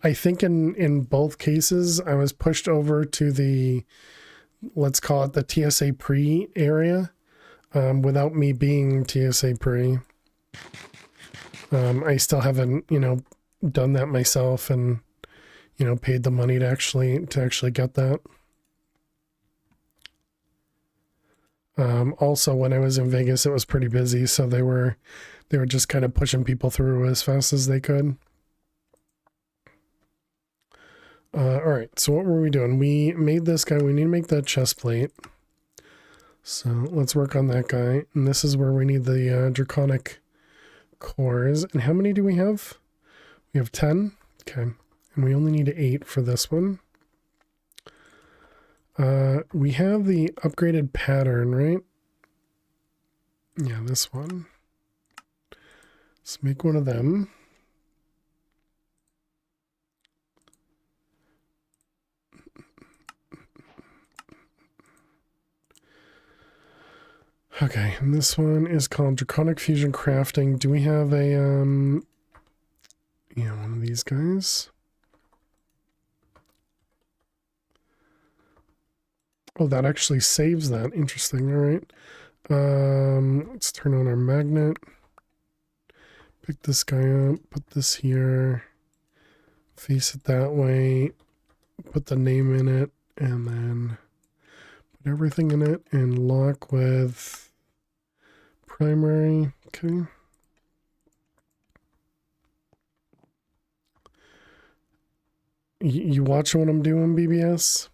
I think in both cases, I was pushed over to the, let's call it the TSA pre area, without me being TSA pre. I still haven't, done that myself and, paid the money to actually get that. Also, when I was in Vegas, it was pretty busy, so they were they were just kind of pushing people through as fast as they could. All right, so what were we doing? We made this guy. We need to make that chest plate. So let's work on that guy. And this is where we need the draconic cores. And how many do we have? We have 10. Okay. And we only need 8 for this one. We have the upgraded pattern, right? Yeah, this one. Let's make one of them. Okay, and this one is called Draconic Fusion Crafting. Do we have a, yeah, one of these guys? Oh, that actually saves that. Interesting. All right. Let's turn on our magnet. Pick this guy up, put this here, face it that way, put the name in it, and then put everything in it and lock with primary. Okay. You watch what I'm doing, BBS?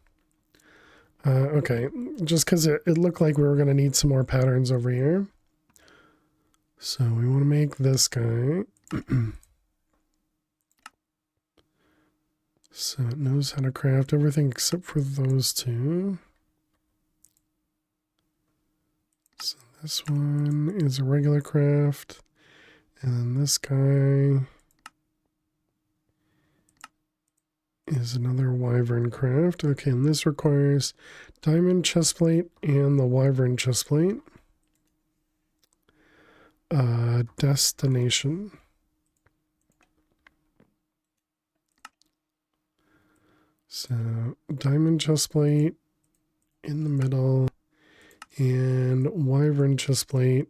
Okay, just because it looked like we were going to need some more patterns over here. So we want to make this guy. So it knows how to craft everything except for those two. So this one is a regular craft. And then this guy is another wyvern craft. Okay, and this requires diamond chestplate and the wyvern chestplate. Destination. So diamond chestplate in the middle and wyvern chestplate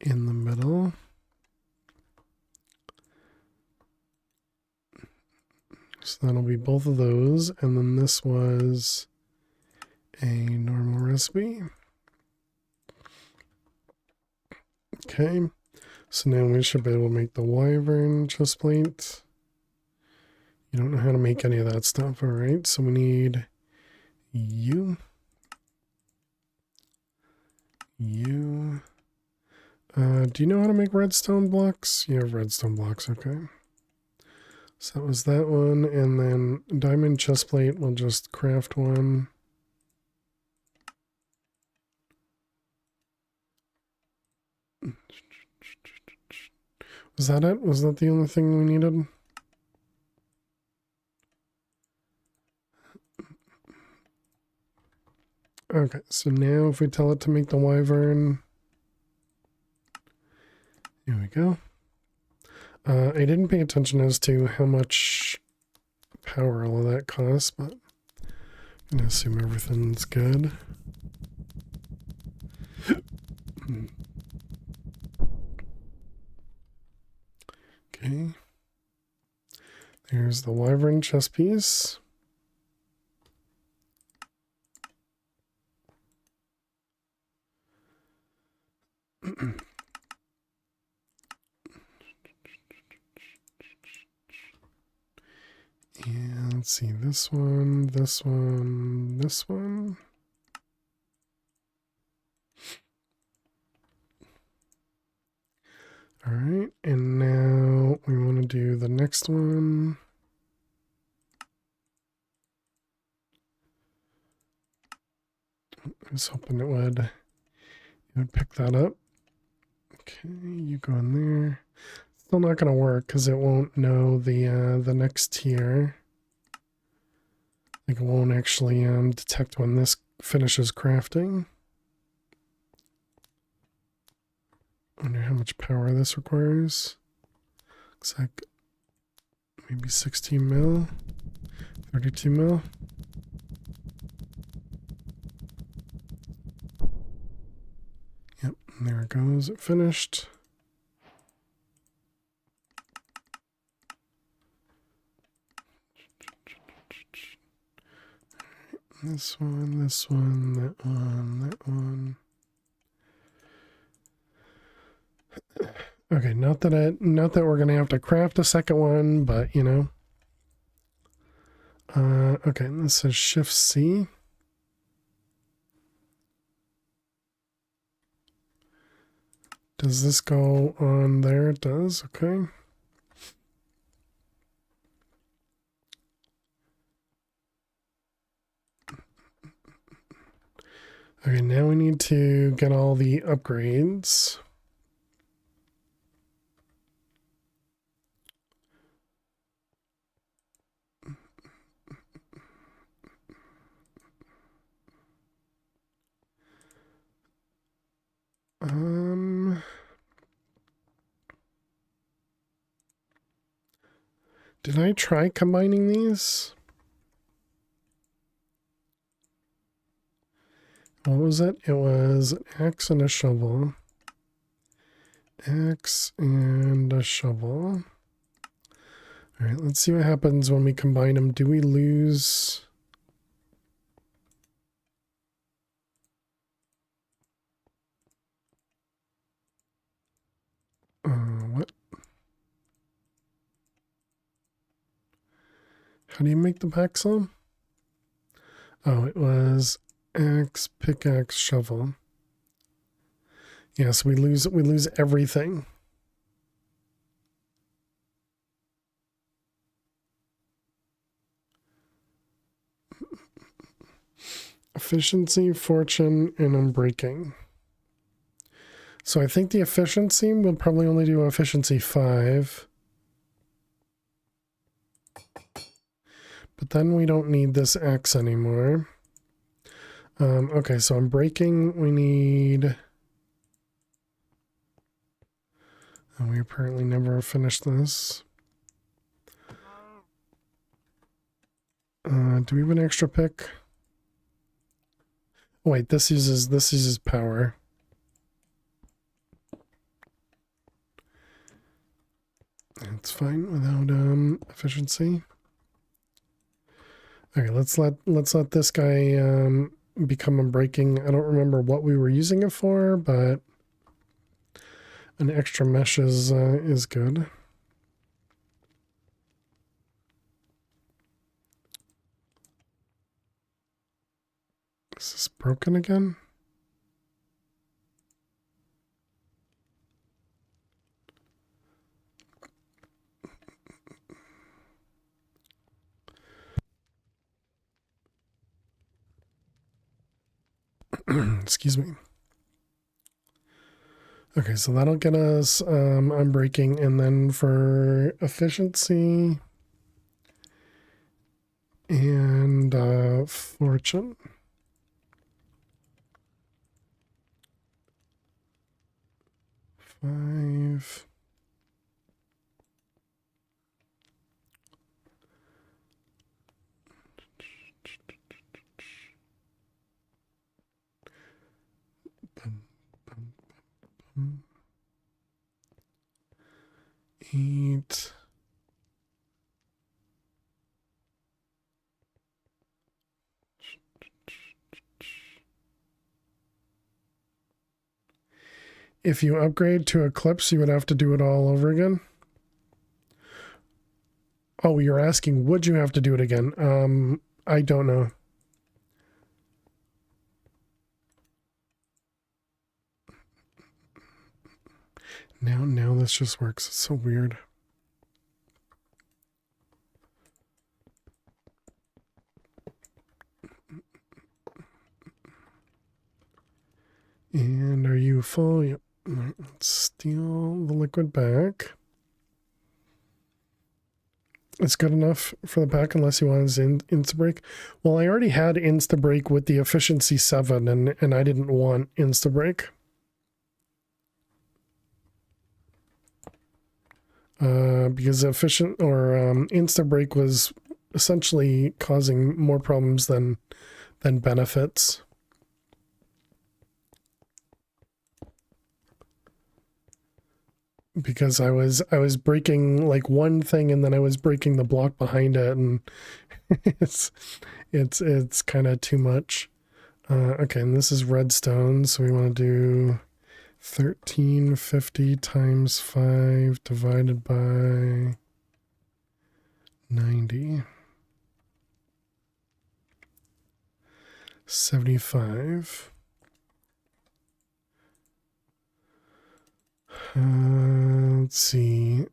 in the middle. So that'll be both of those. And then this was a normal recipe. Okay. So now we should be able to make the wyvern chestplate. You don't know how to make any of that stuff. All right. So we need you. You. Do you know how to make redstone blocks? You have redstone blocks. Okay. So that was that one, and then diamond chestplate, we'll just craft one. Was that it? Was that the only thing we needed? Okay, so now if we tell it to make the wyvern, here we go. I didn't pay attention as to how much power all of that costs, but I'm gonna assume everything's good. Okay. There's the wyvern chest piece. And let's see, this one, this one, this one. All right, and now we want to do the next one. I was hoping it would pick that up. Okay, you go in there. Still not going to work because it won't know the next tier. Like it won't actually detect when this finishes crafting. Wonder how much power this requires. Looks like maybe 16 mil, 32 mil. Yep, and there it goes. It finished. This one, that one, that one. Okay, not that we're gonna have to craft a second one, but you know. Okay, this says Shift C. Does this go on there? It does, okay. Okay, now we need to get all the upgrades. Did I try combining these? What was it? It was an axe and a shovel. Axe and a shovel. All right, let's see what happens when we combine them. Do we lose? What? How do you make the paxil? Oh, it was axe, pickaxe, shovel. Yes, we lose everything. Efficiency, fortune, and unbreaking. So I think the efficiency, we'll probably only do efficiency 5. But then we don't need this axe anymore. Okay, so unbreaking, we need... And we apparently never finished this. Do we have an extra pick? Oh, wait, this uses power. It's fine without efficiency. Okay, let's let this guy become unbreaking. I don't remember what we were using it for, but an extra mesh is good. Is this broken again? Excuse me. Okay, so that'll get us unbreaking, and then for efficiency and fortune. Five. Eight. If you upgrade to Eclipse, you would have to do it all over again. Oh, you're asking, would you have to do it again? I don't know. Now this just works. It's so weird. And are you full? Yep. All right, let's steal the liquid back. It's good enough for the pack unless you want Instabreak. Well, I already had Instabreak with the efficiency 7 and I didn't want Instabreak. Because Instabreak was essentially causing more problems than benefits. Because I was breaking like one thing and then I was breaking the block behind it, and it's kind of too much. Okay, and this is redstone, so we want to do 1350 times 5 divided by 90. 75. Let's see.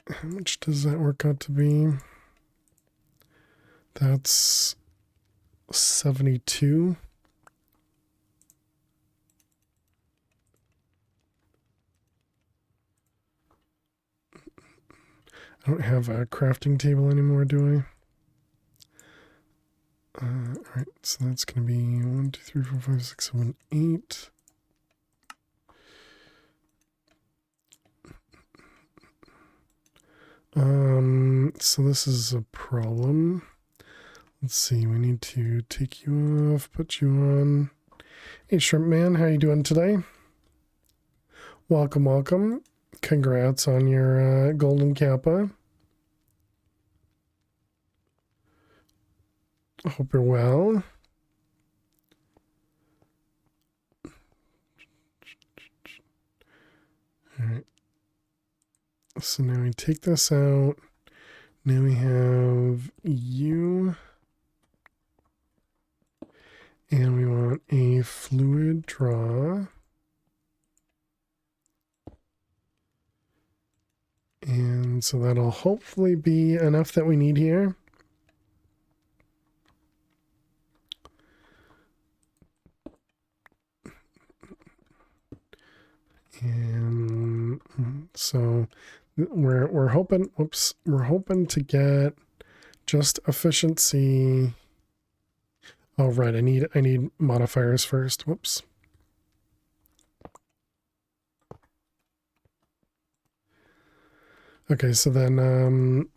How much does that work out to be? That's 72. I don't have a crafting table anymore, do I? Alright, so that's going to be 1, 2, 3, 4, 5, 6, 7, 8. So this is a problem. Let's see, we need to take you off, put you on. Hey, Shrimp Man, how you doing today? Welcome, welcome. Congrats on your golden kappa. Hope you're well. All right. So now we take this out. Now we have you. And we want a fluid draw. And so that'll hopefully be enough that we need here. And so we're hoping, we're hoping to get just efficiency. Oh, right. I need modifiers first. Whoops. Okay, so then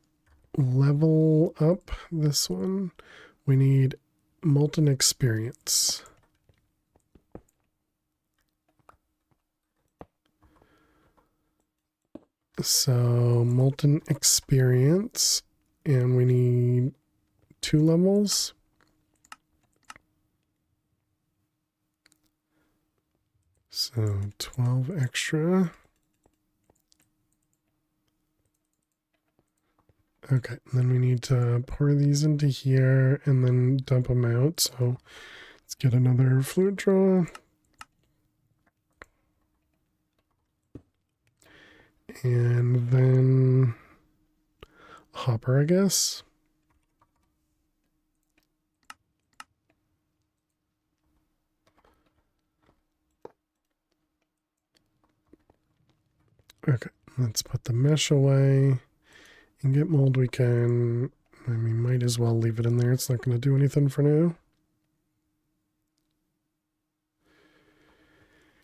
level up this one. We need molten experience. So molten experience, and we need 2 levels. So 12 extra. Okay, then we need to pour these into here and then dump them out. So let's get another fluid draw. And then hopper, I guess. Okay, let's put the mesh away and get mold. We can, I mean, might as well leave it in there. It's not going to do anything for now.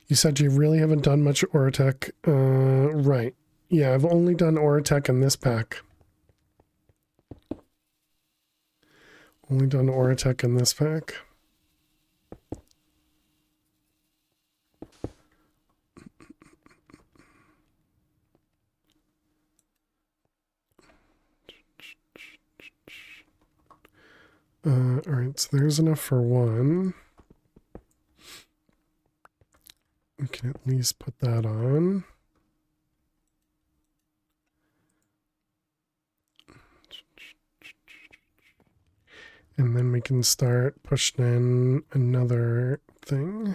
You said you really haven't done much Oratech. Right. Yeah, I've only done Oratech in this pack. Only done Oratech in this pack. Alright, so there's enough for one. We can at least put that on. And then we can start pushing in another thing.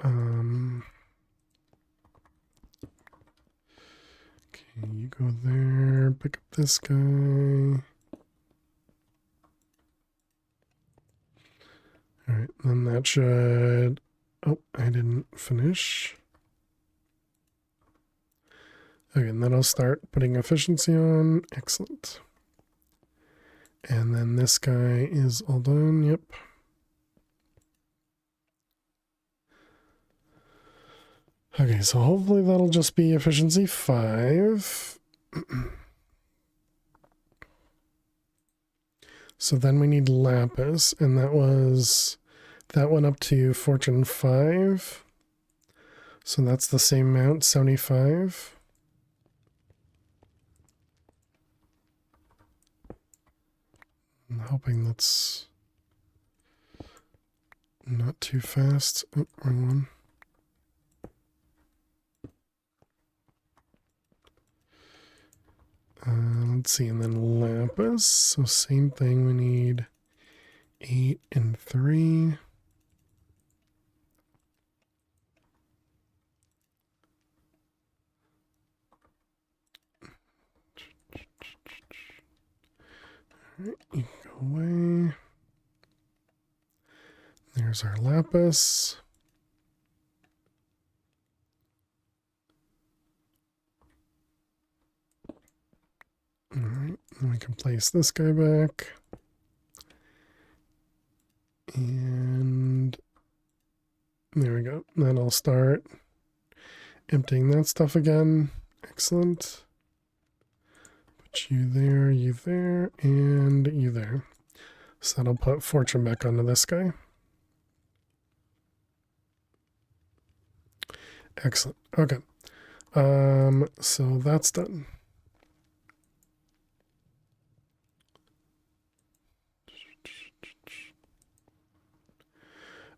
Okay, you go there, pick up this guy. Alright, then that should... Oh, I didn't finish. Okay, and then I'll start putting efficiency on. Excellent. And then this guy is all done. Yep. Okay, so hopefully that'll just be efficiency 5. So then we need lapis, and that went up to fortune 5. So that's the same amount, 75. I'm hoping that's not too fast. Oh, wrong one. Let's see, and then lapis. So same thing, we need 8 and 3. Alright, you can go away. There's our lapis. Alright, then we can place this guy back. And there we go. Then I'll start emptying that stuff again. Excellent. Put you there, and you there. So that'll put fortune back onto this guy. Excellent. Okay. So that's done.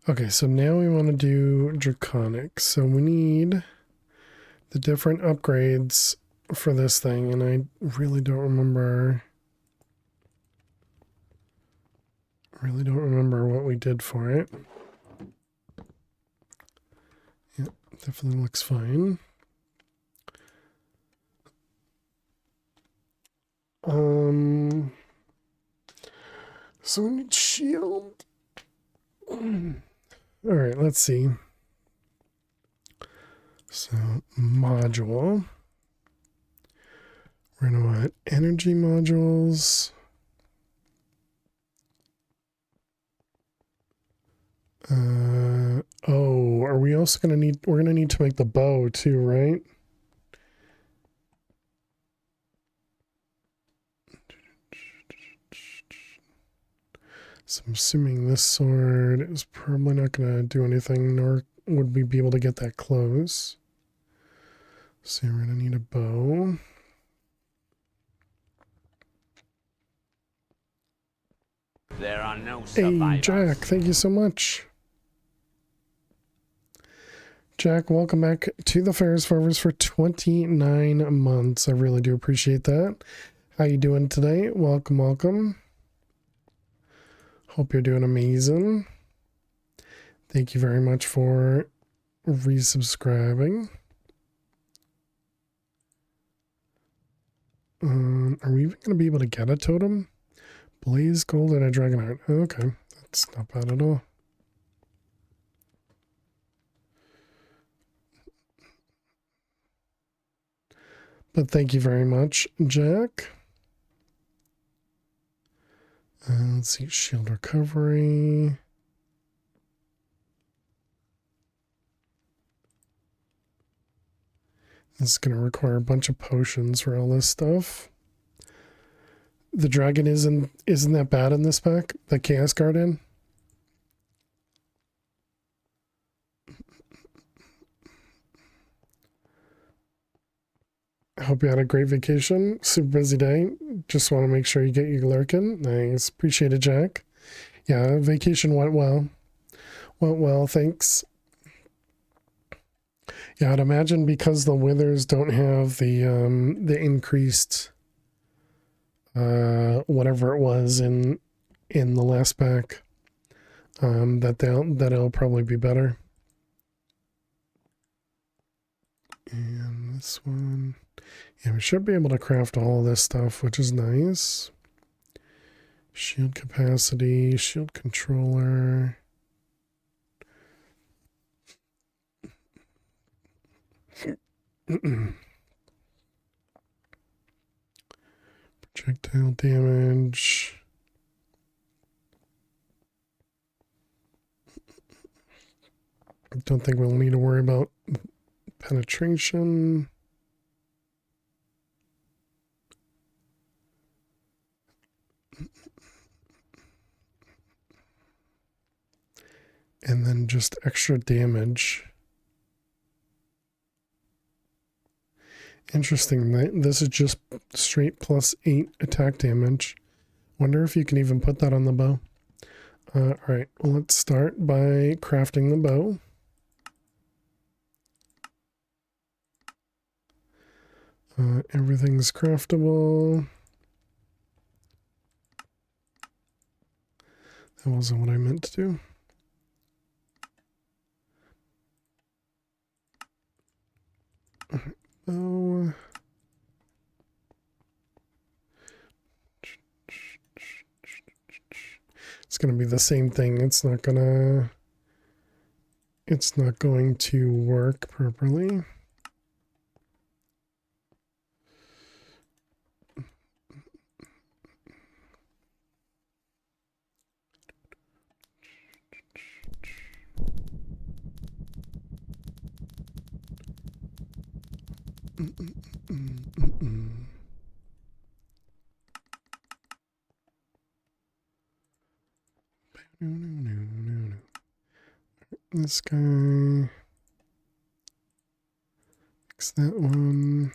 Okay, so now we want to do Draconic. So we need the different upgrades for this thing, and I really don't remember what we did for it. Yeah, definitely looks fine. So we need shield. All right, let's see. So module. We're gonna want energy modules. Oh, are we also gonna need? We're gonna need to make the bow too, right? So I'm assuming this sword is probably not going to do anything, nor would we be able to get that close. So we're going to need a bow. There are no survivors. Hey, Jack, thank you so much. Jack, welcome back to the Ferris Farmers for 29 months. I really do appreciate that. How you doing today? Welcome, welcome. Hope you're doing amazing. Thank you very much for resubscribing. Are we even going to be able to get a totem? Blaze gold and a dragon heart. Okay, that's not bad at all. But thank you very much, Jack. Let's see, shield recovery. This is going to require a bunch of potions for all this stuff. The dragon isn't that bad in this pack? The Chaos Guardian? I hope you had a great vacation. Super busy day. Just want to make sure you get your lurkin. Nice. Appreciate it, Jack. Yeah, vacation went well. Went well, thanks. Yeah, I'd imagine because the withers don't have the increased whatever it was in the last pack, that'll probably be better. And this one. Yeah, we should be able to craft all of this stuff, which is nice. Shield capacity, shield controller. Projectile damage. I don't think we'll need to worry about penetration. And then just extra damage. Interesting. This is just straight +8 attack damage. Wonder if you can even put that on the bow. All right, well, let's start by crafting the bow. Everything's craftable. That wasn't what I meant to do. Oh. It's going to be the same thing. It's not going to work properly. This guy. Fix that one.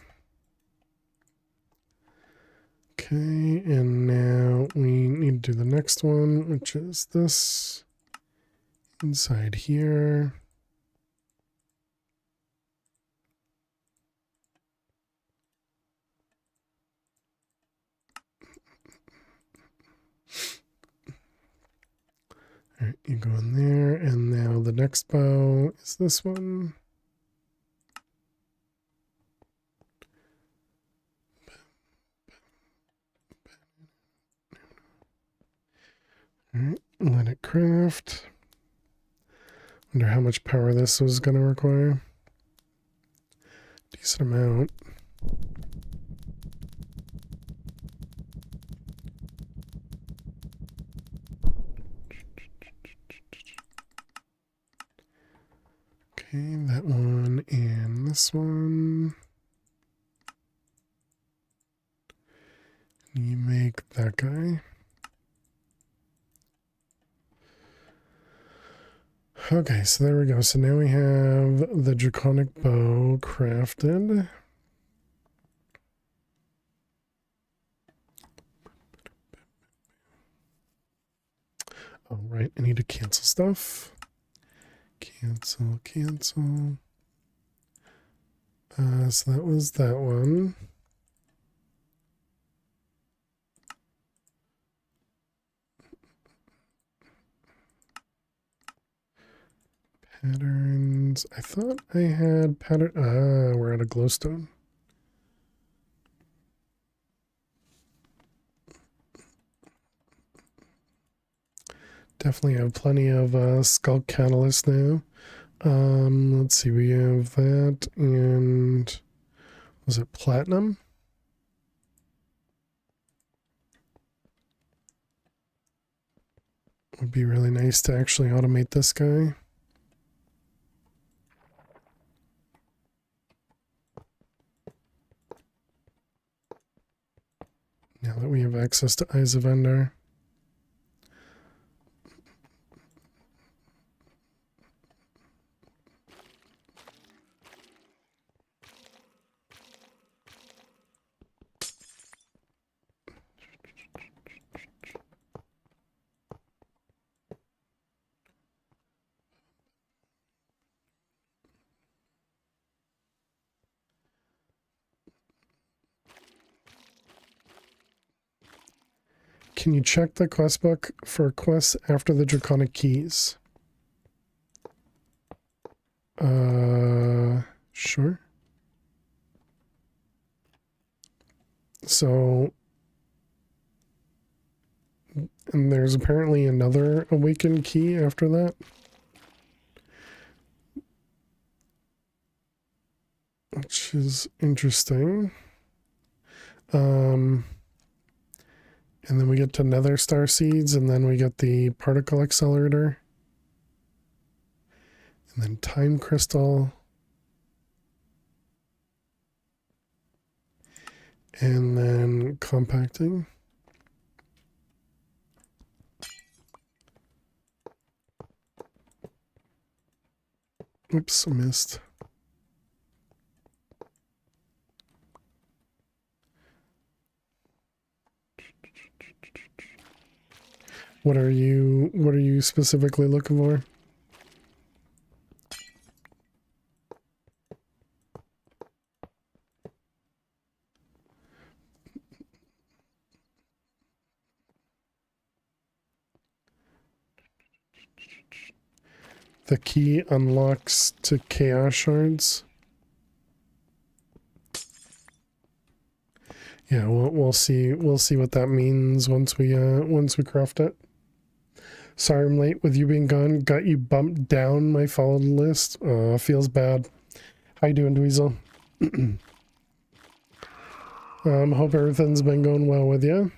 Okay, and now we need to do the next one, which is this inside here. All right, you go in there, and now the next bow is this one. All right, let it craft. Wonder how much power this was going to require. Decent amount. Okay, that one and this one. You make that guy. Okay, so there we go. So now we have the draconic bow crafted. Oh, right. I need to cancel stuff. Cancel. So that was that one. Patterns. I thought I had pattern. We're at a glowstone. Definitely have plenty of skull catalyst now. Let's see. We have that, and was it platinum? Would be really nice to actually automate this guy. Now that we have access to Eyes of Ender. Can you check the quest book for quests after the Draconic Keys? Sure. So, and there's apparently another awakened key after that. Which is interesting. And then we get to Nether Star Seeds, and then we get the Particle Accelerator. And then Time Crystal. And then Compacting. Oops, I missed. What are you specifically looking for? The key unlocks to chaos shards. Yeah, we'll see what that means once we craft it. Sorry I'm late with you being gone. Got you bumped down my followed list. Feels bad. How you doing, Dweezil? Hope everything's been going well with you.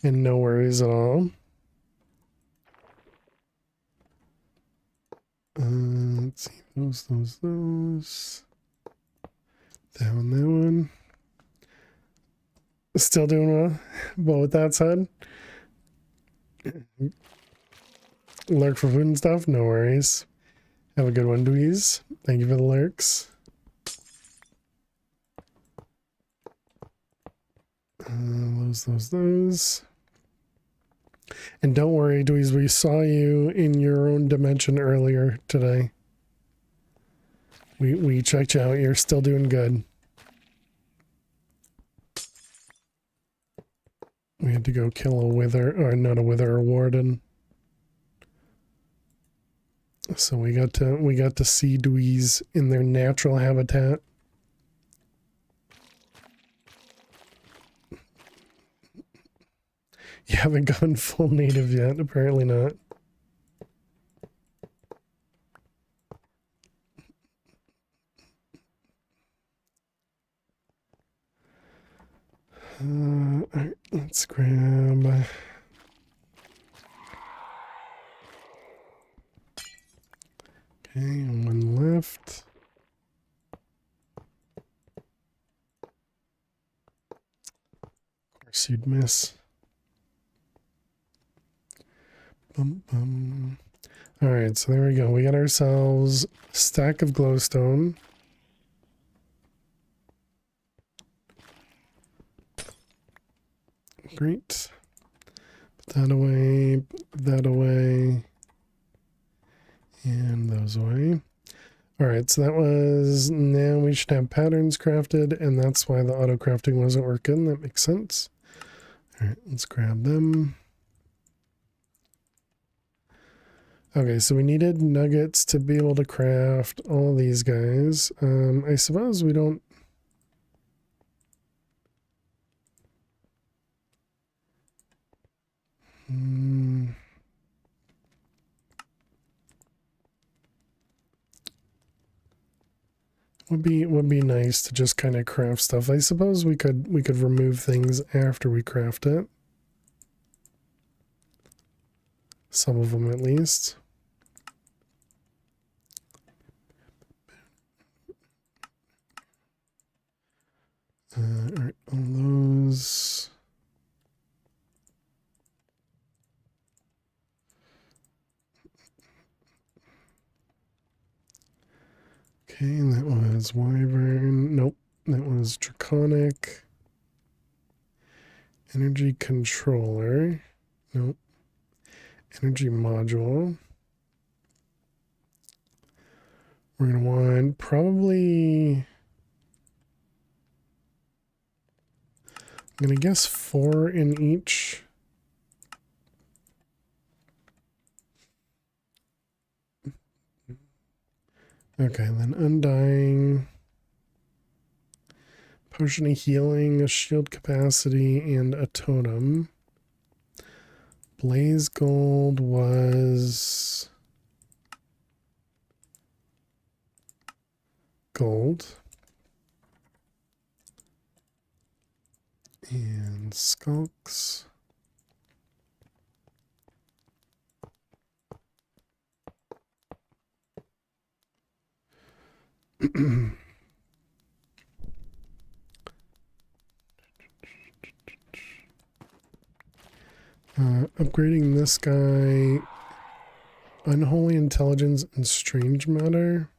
And no worries at all. Let's see. Those. That one. Still doing well. But with that said, lurk for food and stuff. No worries. Have a good one, Dweez. Thank you for the lurks. Those. And don't worry, Dweez, we saw you in your own dimension earlier today. We checked you out. You're still doing good. We had to go kill a wither, or not a wither, a warden. So we got to see Dweez in their natural habitat. You haven't gone full native yet, apparently not. Alright, let's grab... Okay, one left. Of course you'd miss. Alright, so there we go. We got ourselves a stack of glowstone. Great. Put that away, and those away. Alright, so that was... Now we should have patterns crafted, and that's why the auto crafting wasn't working. That makes sense. Alright, let's grab them. Okay, so we needed nuggets to be able to craft all these guys. I suppose we don't... Would be nice to just kind of craft stuff. I suppose we could remove things after we craft it. Some of them at least. Alright, all those. Okay, and that was Wyvern. Nope, that was Draconic. Energy Controller. Nope. Energy Module. We're going to want probably... I'm going to guess 4 in each. Okay, then Undying, Potion of Healing, a Shield Capacity, and a Totem. Blaze Gold was gold. And Skulks. Upgrading this guy, Unholy Intelligence and Strange Matter.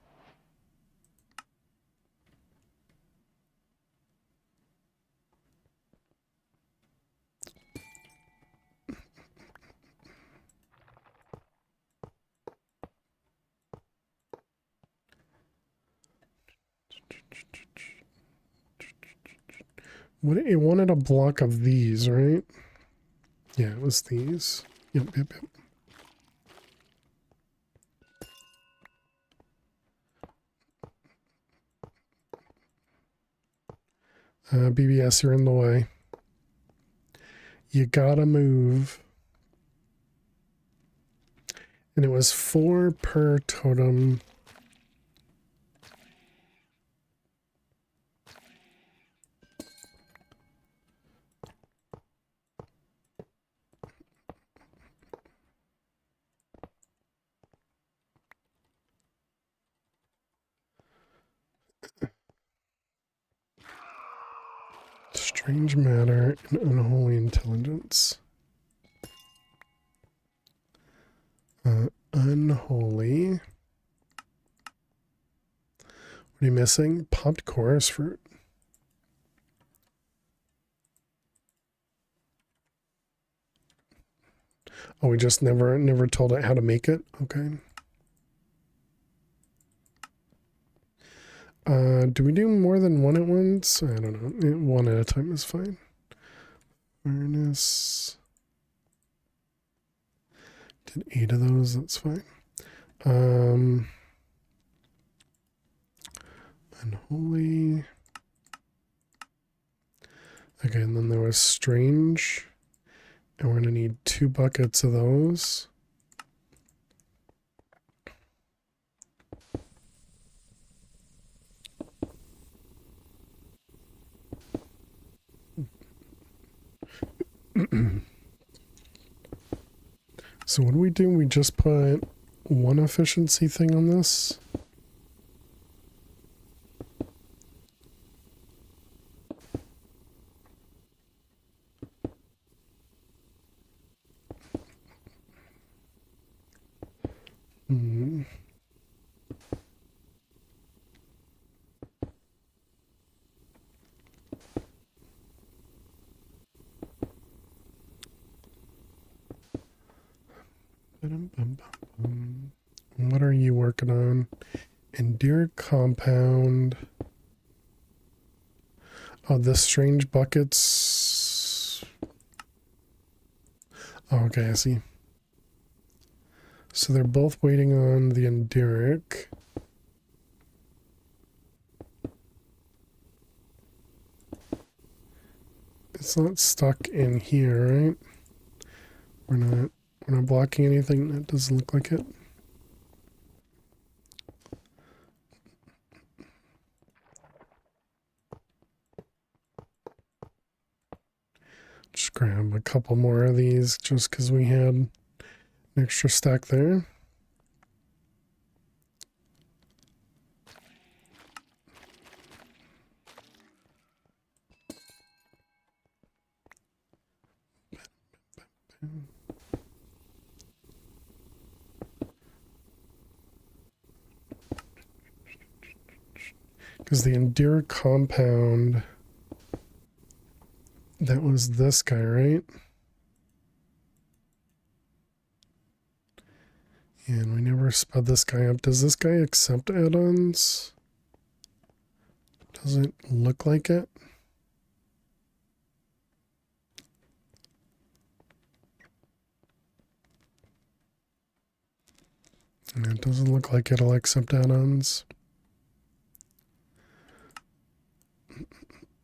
What it wanted a block of these, right? Yeah, it was these. Yep. BBS, you're in the way. You gotta move. And it was 4 per totem. Strange matter and unholy intelligence. Unholy. What are you missing? Popped chorus fruit. Oh, we just never told it how to make it? Okay. Do we do more than one at once? I don't know. One at a time is fine. Furnace. Did 8 of those, that's fine. Unholy. Okay, and then there was strange. And we're gonna need 2 buckets of those. So what do? We just put 1 efficiency thing on this? Hmm. What are you working on? Endure compound. Oh, the strange buckets. Oh, okay, I see. So they're both waiting on the Enduric. It's not stuck in here, right? We're not blocking anything. That doesn't look like it. Just grab a couple more of these just because we had an extra stack there. Because the Endure compound, that was this guy, right? And we never sped this guy up. Does this guy accept add-ons? Doesn't look like it. And it doesn't look like it'll accept add-ons.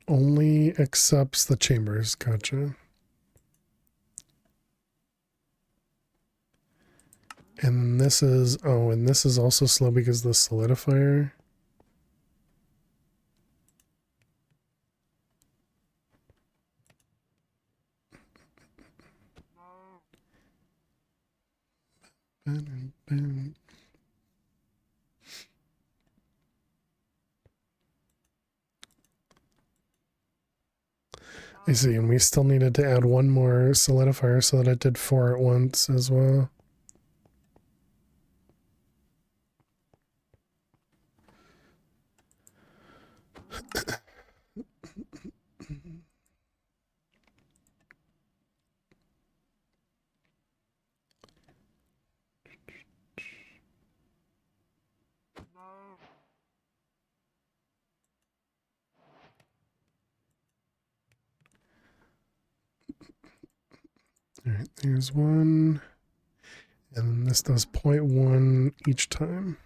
Only accepts the chambers. Gotcha. And this is, oh, and this is also slow because the solidifier. I see, and we still needed to add 1 more solidifier so that it did 4 at once as well. There's one. And this does 0.1 each time.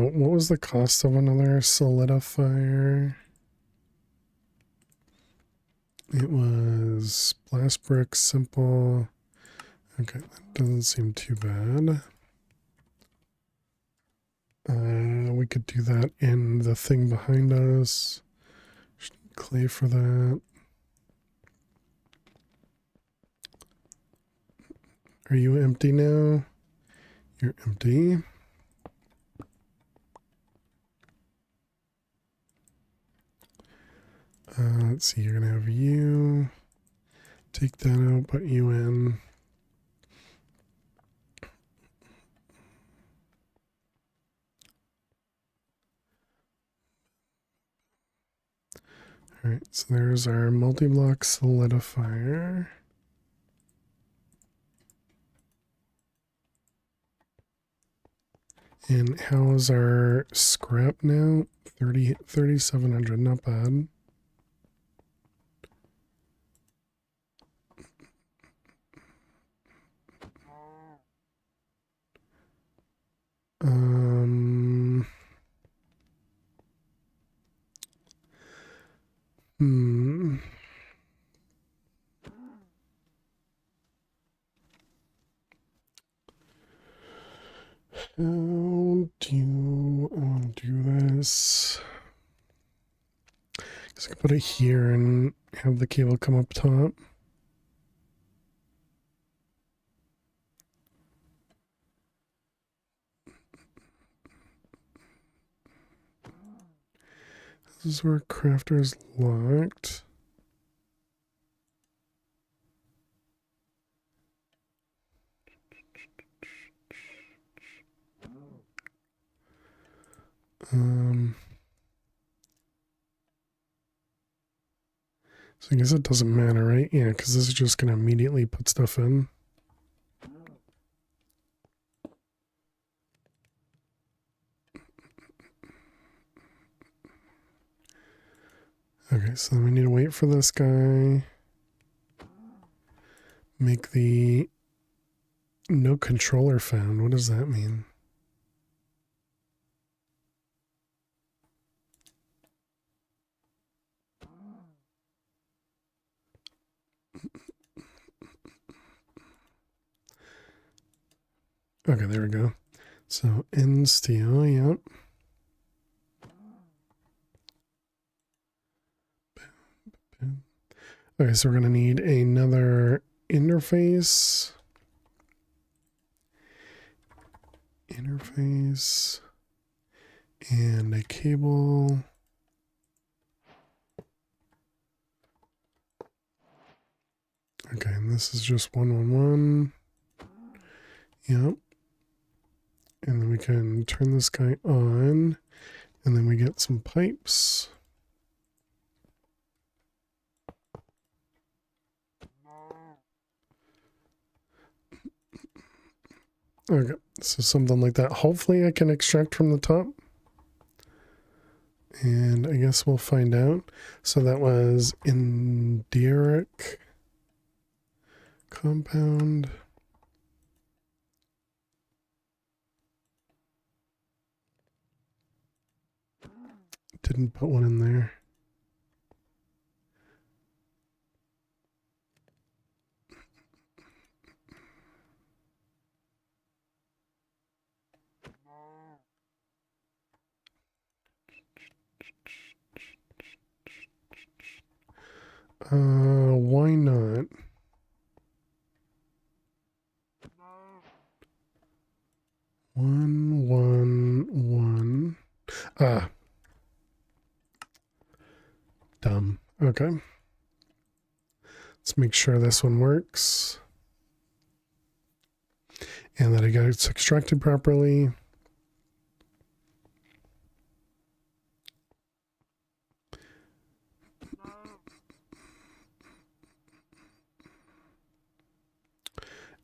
What was the cost of another solidifier? It was blast brick, simple. Okay, that doesn't seem too bad. We could do that in the thing behind us. Clay for that. Are you empty now? You're empty. Let's see, you're gonna have you. Take that out, put you in. Alright, so there's our multi-block solidifier. And how is our scrap now? 3,700, not bad. Hmm. How do you want to do this? Just put it here and have the cable come up top. This is where crafter's locked. So I guess it doesn't matter, right? Yeah, because this is just going to immediately put stuff in. Okay, so then we need to wait for this guy. Make the no controller found. What does that mean? Okay, there we go. So in steel, yep. Okay, so we're gonna need another interface. And a cable. Okay, and this is just 111. Yep. And then we can turn this guy on, and then we get some pipes. Okay, so something like that. Hopefully I can extract from the top. And I guess we'll find out. So that was inderic compound. Didn't put one in there. Why not? One. Ah. Dumb. Okay. Let's make sure this one works. And that it gets extracted properly.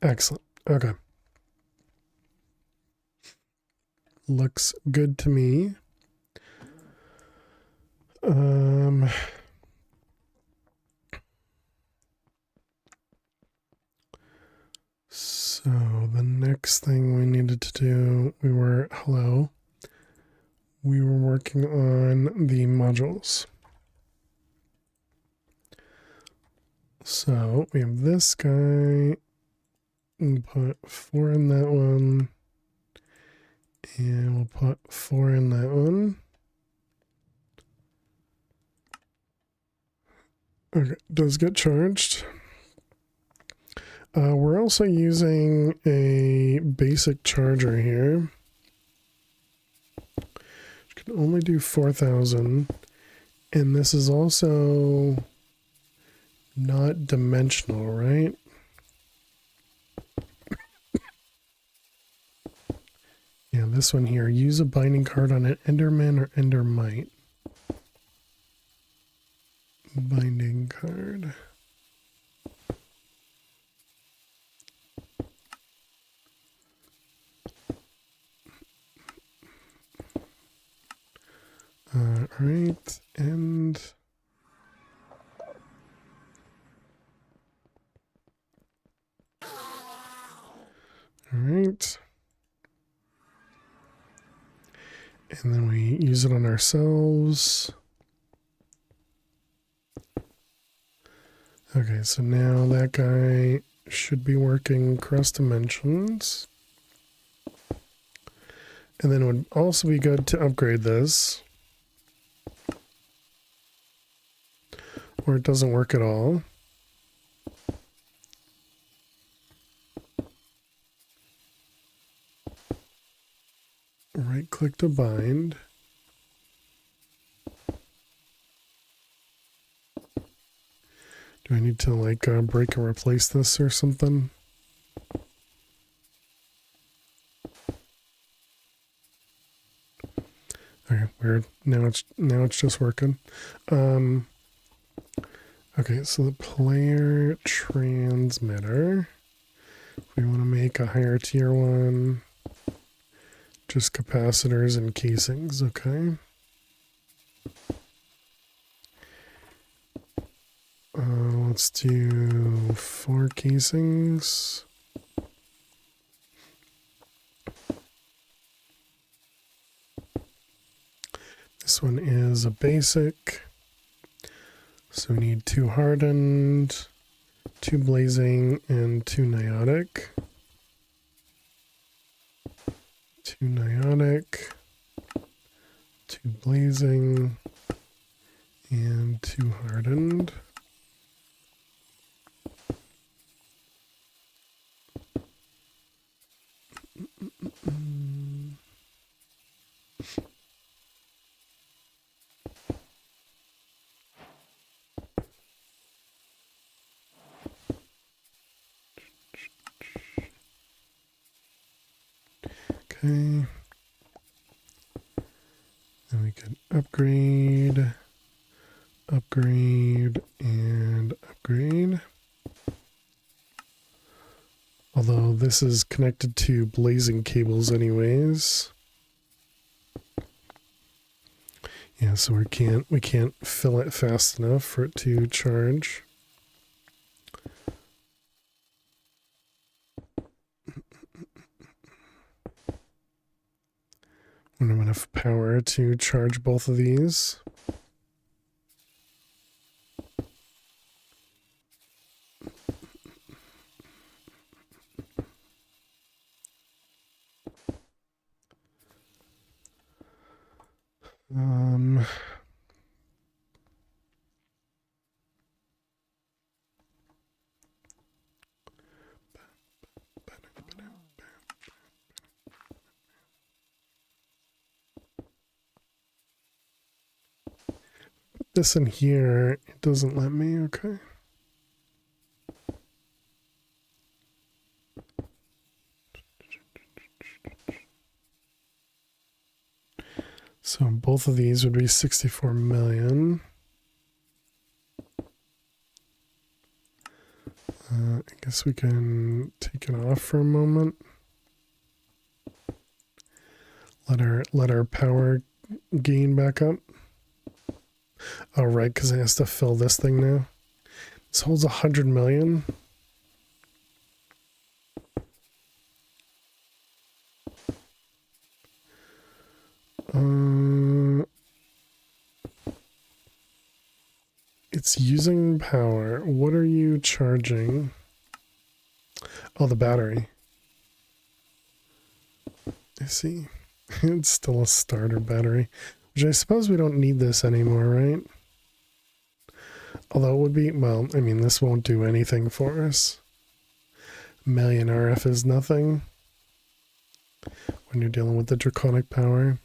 Excellent. Okay. Looks good to me. So the next thing we needed to do, we were working on the modules. So we have this guy, we'll put 4 in that one, and we'll put 4 in that one. Okay, does get charged. We're also using a basic charger here. Which can only do 4,000. And this is also not dimensional, right? Yeah, this one here. Use a binding card on an Enderman or Endermite. Binding card. Alright, and alright. And then we use it on ourselves. Okay, so now that guy should be working cross dimensions. And then it would also be good to upgrade this. Or it doesn't work at all. Right click to bind. Do I need to like break and replace this or something? Okay, weird. Now it's just working. Okay, so the player transmitter. We want to make a higher tier one. Just capacitors and casings, okay. Let's do 4 casings. This one is a basic. So we need 2 hardened, 2 blazing, and 2 niotic. 2 niotic, 2 blazing, and 2 hardened. Okay. Then we can upgrade, and upgrade. Although this is connected to blazing cables anyways. Yeah, so we can't fill it fast enough for it to charge. We don't have enough power to charge both of these. This in here, it doesn't let me, okay. So both of these would be 64 million. I guess we can take it off for a moment. Let our power gain back up. Oh, right, because it has to fill this thing now. This holds 100 million. It's using power. What are you charging? Oh, the battery. I see. It's still a starter battery, which I suppose we don't need this anymore, right? Although it would be, well, I mean, this won't do anything for us. Million RF is nothing when you're dealing with the draconic power.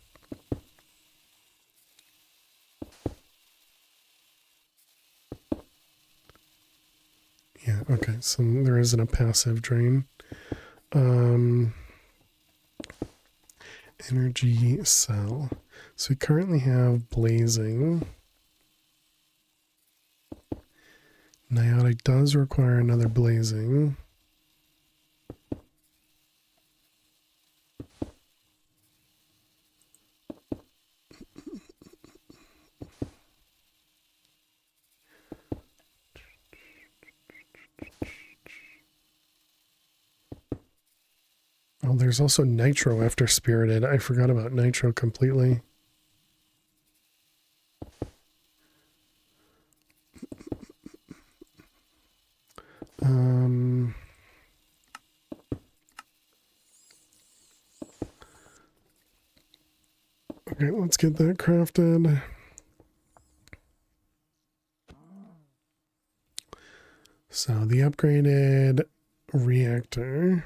Yeah, okay, so there isn't a passive drain. Energy cell. So we currently have blazing. Niotic does require another blazing. Oh, there's also nitro after spirited. I forgot about nitro completely. Okay, let's get that crafted. So the upgraded reactor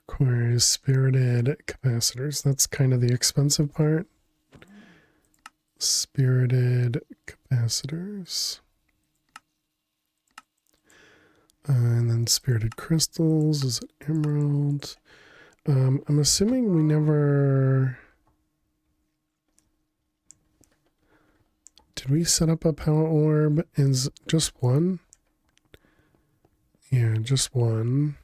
requires spirited capacitors. That's kind of the expensive part. Spirited capacitors. And then spirited crystals. Is it emerald? I'm assuming we never... Did we set up a power orb? Is just one? Yeah, just one.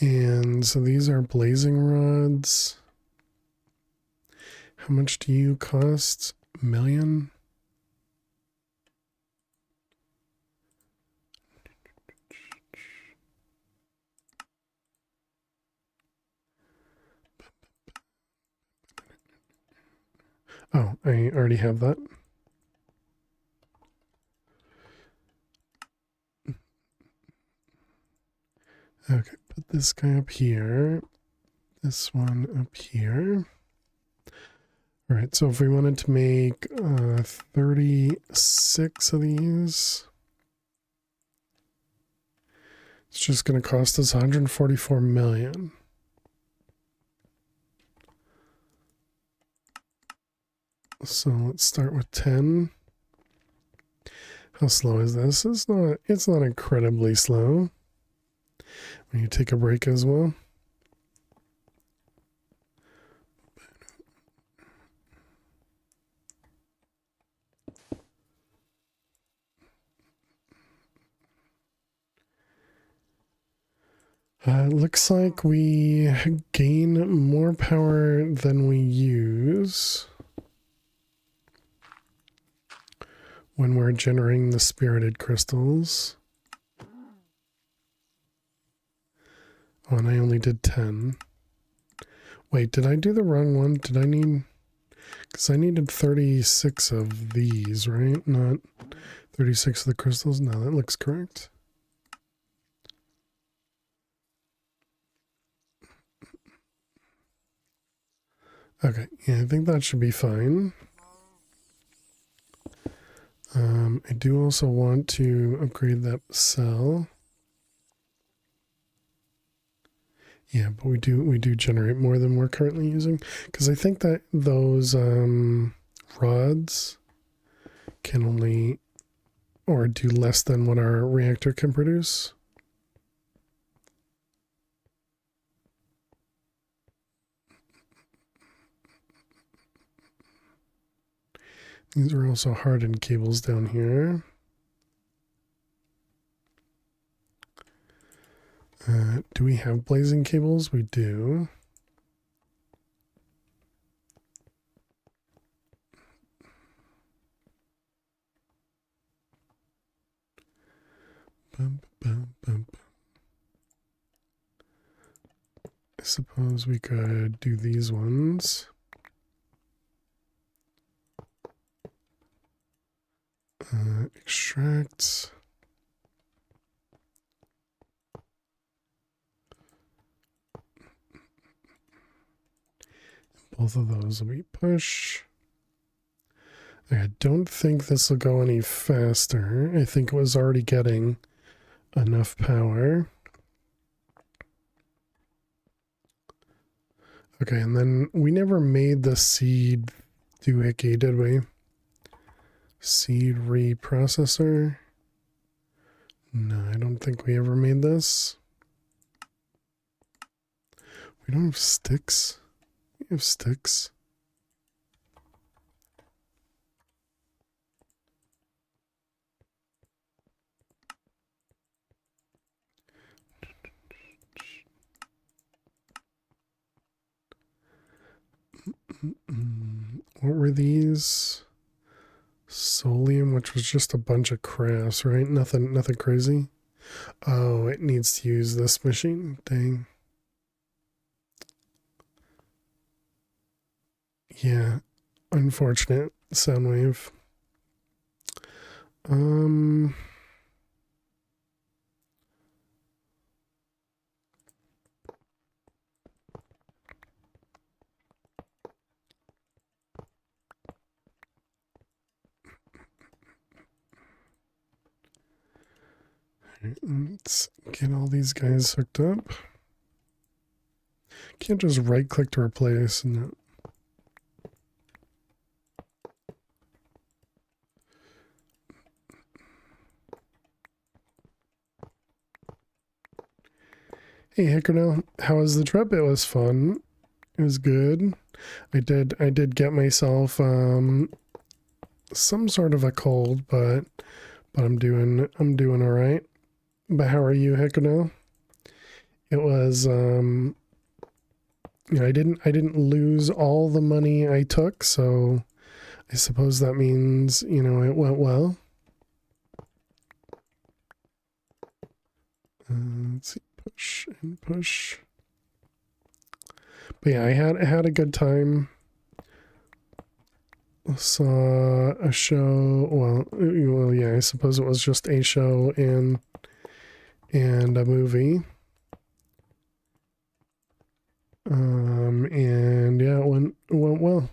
And so these are blazing rods. How much do you cost? $1 million? Oh, I already have that. Okay, put this guy up here. This one up here. All right, so if we wanted to make 36 of these, it's just going to cost us 144 million. So let's start with 10. How slow is this? It's not incredibly slow. When you take a break as well. Looks like we gain more power than we use when we're generating the spirited crystals. Oh, and I only did 10. Wait, did I do the wrong one? Did I need... Because I needed 36 of these, right? Not 36 of the crystals? No, that looks correct. Okay, yeah, I think that should be fine. I do also want to upgrade that cell. Yeah, but we do generate more than we're currently using, because I think that those rods can only or do less than what our reactor can produce. These are also hardened cables down here. Do we have blazing cables? We do. Bump, bump, bump. I suppose we could do these ones. Extract. Both of those will be push. I don't think this will go any faster. I think it was already getting enough power. Okay, and then we never made the seed doohickey, did we? Seed reprocessor. No, I don't think we ever made this. We don't have sticks. We have sticks. What were these? Solium, which was just a bunch of crafts, right? Nothing crazy. Oh, it needs to use this machine. Dang. Yeah. Unfortunate. Soundwave. Let's get all these guys hooked up. Can't just right click to replace and Hey Hickernell, how was the trip? It was fun. It was good. I did get myself some sort of a cold, but I'm doing all right. But how are you, Hickernell? It was I didn't lose all the money I took, so I suppose that means, it went well. Let's see, push and push. But yeah, I had a good time. Saw a show. Well, yeah, I suppose it was just a show and a movie. And yeah, it went well.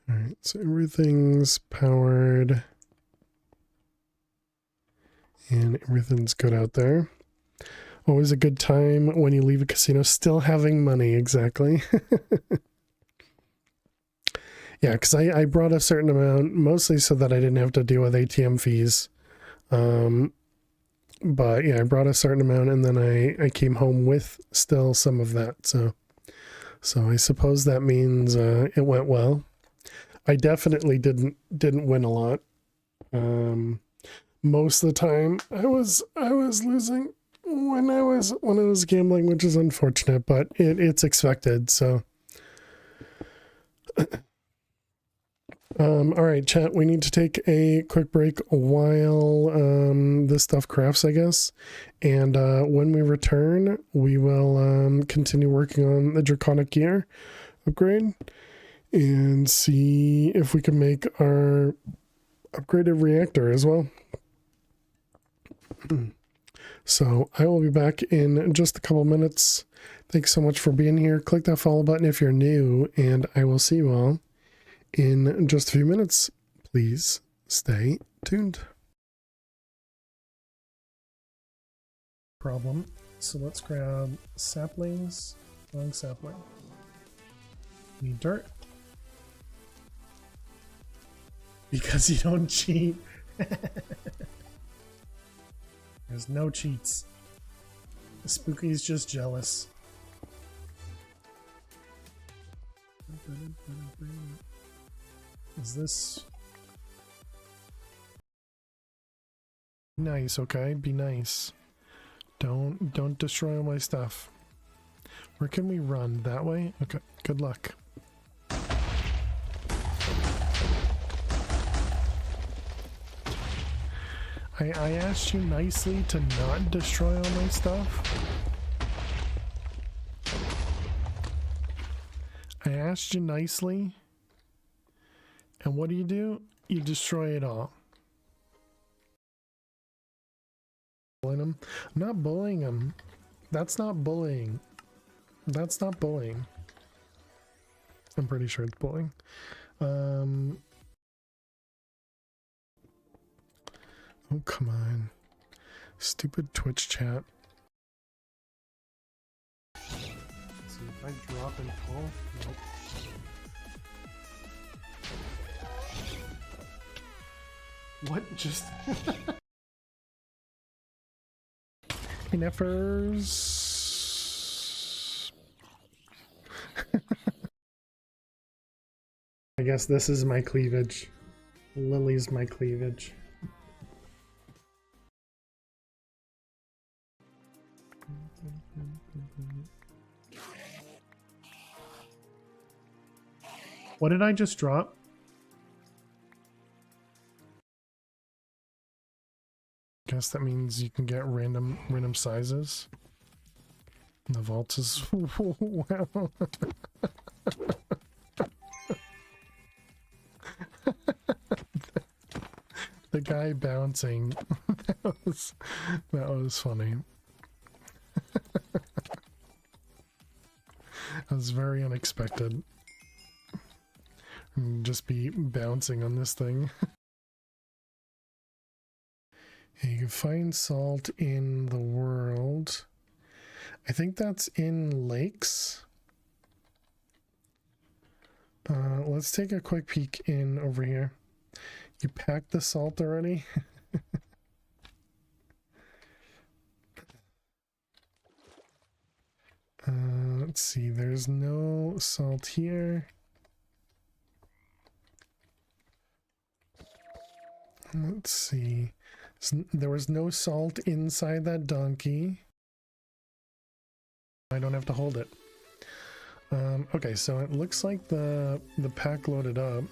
All right, so everything's powered. And everything's good out there. Always a good time when you leave a casino still having money, exactly. Yeah, because I brought a certain amount, mostly so that I didn't have to deal with ATM fees. But yeah, I brought a certain amount and then I came home with still some of that. So I suppose that means it went well. I definitely didn't win a lot. Most of the time I was losing when I was gambling, which is unfortunate, but it's expected. So all right, chat, we need to take a quick break while this stuff crafts, I guess. And when we return, we will continue working on the Draconic Gear upgrade and see if we can make our upgraded reactor as well. So I will be back in just a couple minutes. Thanks so much for being here. Click that follow button if you're new, and I will see you all in just a few minutes. Please stay tuned. Problem. So let's grab saplings. Wrong sapling. Need dirt. Because you don't cheat. There's no cheats. Spooky's just jealous. Is this nice? Okay, be nice. Don't destroy all my stuff. Where can we run? That way? Okay, good luck. I asked you nicely to not destroy all my stuff. I asked you nicely. And what do? You destroy it all. Bullying him? I'm not bullying him. That's not bullying. That's not bullying. I'm pretty sure it's bullying. Oh, come on. Stupid Twitch chat. Let's see if I drop and pull. Nope. What just... Neffers. I guess this is my cleavage. Lily's my cleavage. What did I just drop? Guess that means you can get random sizes. The vault is wow. The guy bouncing. that was funny. That was very unexpected. Just be bouncing on this thing. You can find salt in the world. I think that's in lakes. Let's take a quick peek in over here. You packed the salt already? Let's see, there's no salt here. Let's see. There was no salt inside that donkey. I don't have to hold it. Okay, so it looks like the pack loaded up.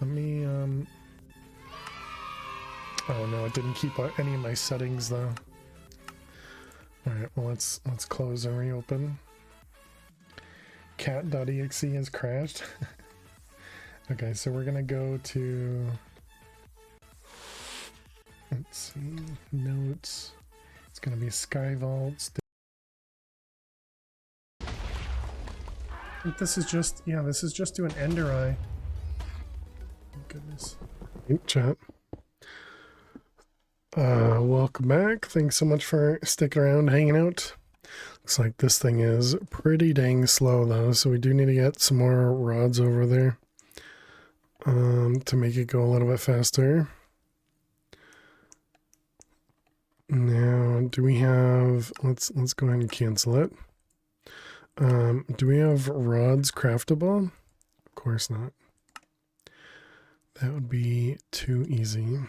Let me oh no, it didn't keep any of my settings though. Alright, well let's close and reopen. Cat.exe has crashed. Okay, so we're gonna go to, let's see, notes. It's gonna be Sky Vaults. I think this is just, yeah, this is just to an Ender Eye. Oh, goodness. Hey, chat. Welcome back. Thanks so much for sticking around, hanging out. Looks like this thing is pretty dang slow though, so we do need to get some more rods over there to make it go a little bit faster. Now, do we have, let's go ahead and cancel it. Do we have rods craftable? Of course not. That would be too easy.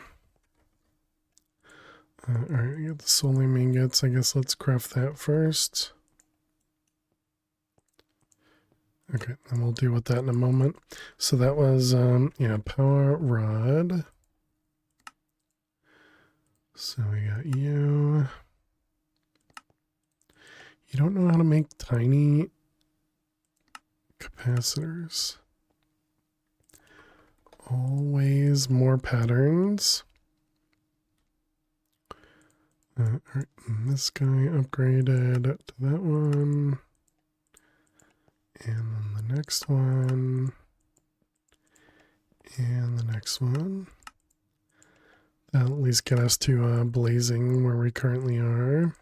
Alright, we got the solar ingots. I guess let's craft that first. Okay, then we'll deal with that in a moment. So that was, yeah, power rod. So we got you. You don't know how to make tiny capacitors. Always more patterns. Alright, this guy upgraded to that one. And then the next one. And the next one. That'll at least get us to blazing where we currently are.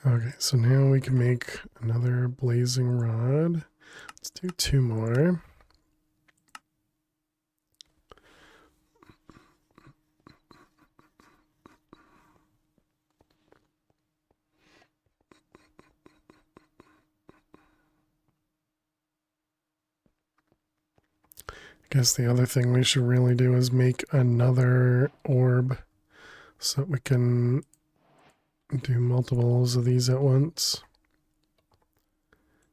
Okay, so now we can make another blazing rod. Let's do 2 more. Guess the other thing we should really do is make another orb so that we can do multiples of these at once,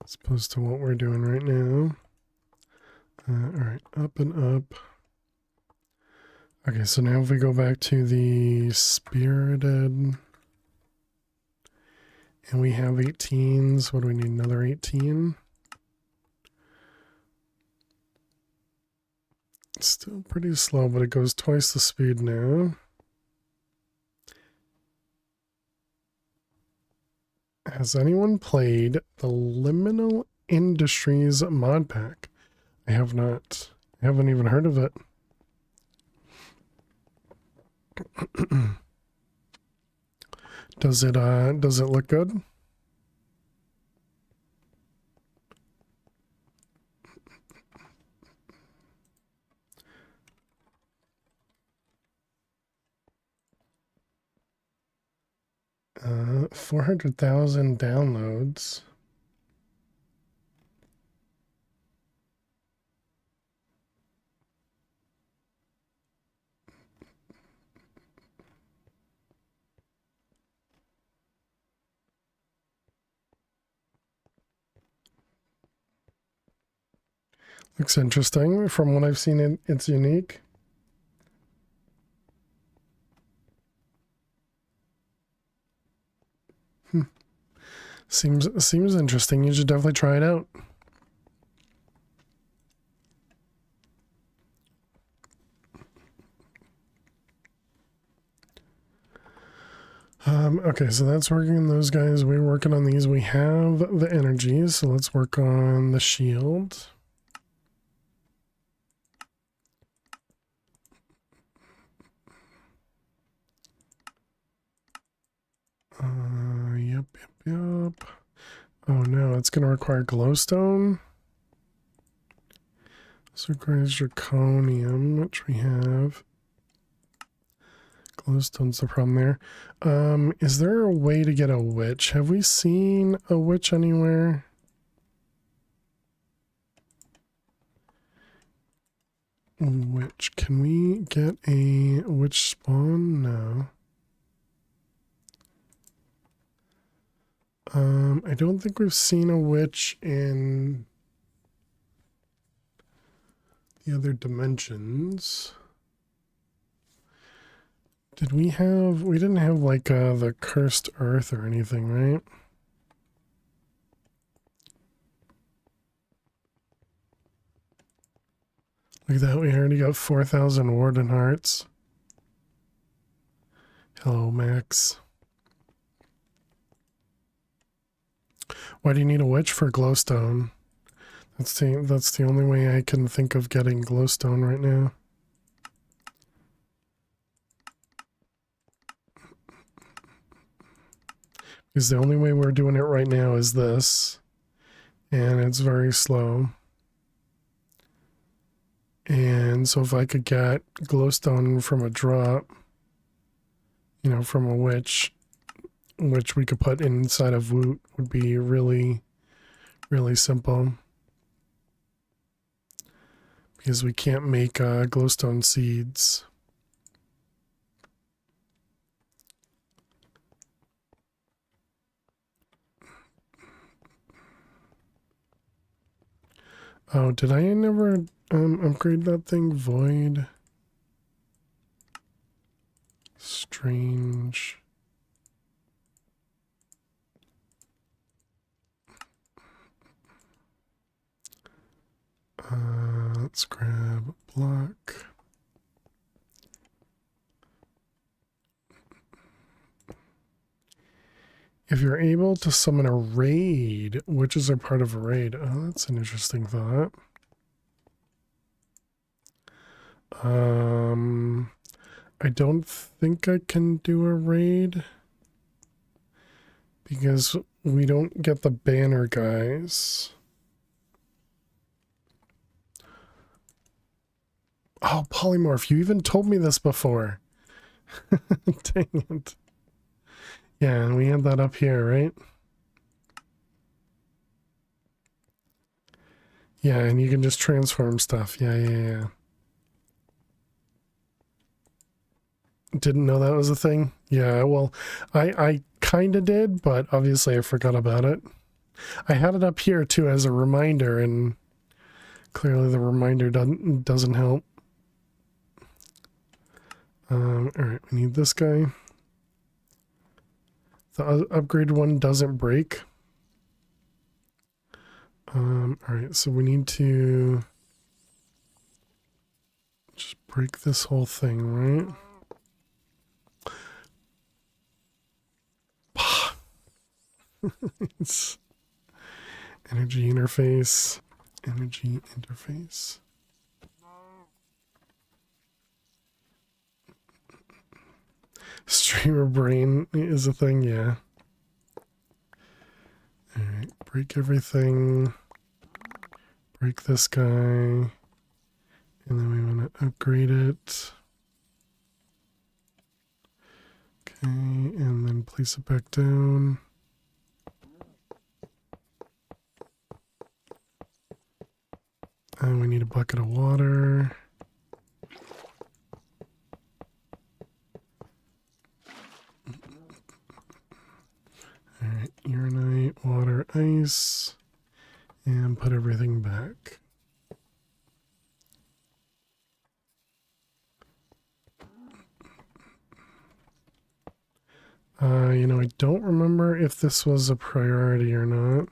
as opposed to what we're doing right now. Alright, up and up. Okay, so now if we go back to the Spirited, and we have 18s, what do we need, another 18? It's still pretty slow, but it goes twice the speed now. Has anyone played the Liminal Industries mod pack? I have not. I haven't even heard of it. Does it look good? Uh, 400,000 downloads. Looks interesting. From what I've seen, it's unique. Seems interesting. You should definitely try it out. Okay, so that's working on those guys. We're working on these. We have the energies, so let's work on the shield. Yep. Oh no, it's going to require glowstone. This requires zirconium, which we have. Glowstone's the problem there. Is there a way to get a witch? Have we seen a witch anywhere? Witch. Can we get a witch spawn? No. I don't think we've seen a witch in the other dimensions. Did we have, we didn't have like the cursed earth or anything, right? Look at that, we already got 4,000 warden hearts. Hello, Max. Why do you need a witch for glowstone? That's the only way I can think of getting glowstone right now. Because the only way we're doing it right now is this. And it's very slow. And so if I could get glowstone from a drop, you know, from a witch, which we could put inside of Woot, would be really, really simple. Because we can't make glowstone seeds. Oh, did I never upgrade that thing? Void. Strange. Let's grab a block. If you're able to summon a raid, which is a part of a raid? Oh, that's an interesting thought. I don't think I can do a raid because we don't get the banner guys. Oh, polymorph, you even told me this before. Dang it. Yeah, and we had that up here, right? Yeah, and you can just transform stuff. Yeah. Didn't know that was a thing. Yeah, well, I kind of did, but obviously I forgot about it. I had it up here too as a reminder, and clearly the reminder doesn't help. All right, we need this guy. The upgrade one doesn't break. All right, so we need to just break this whole thing, right? It's energy interface. Energy interface. Streamer brain is a thing, yeah. Alright, break everything. Break this guy. And then we want to upgrade it. Okay, and then place it back down. And we need a bucket of water. Alright, urinite, water, ice, and put everything back. You know, I don't remember if this was a priority or not.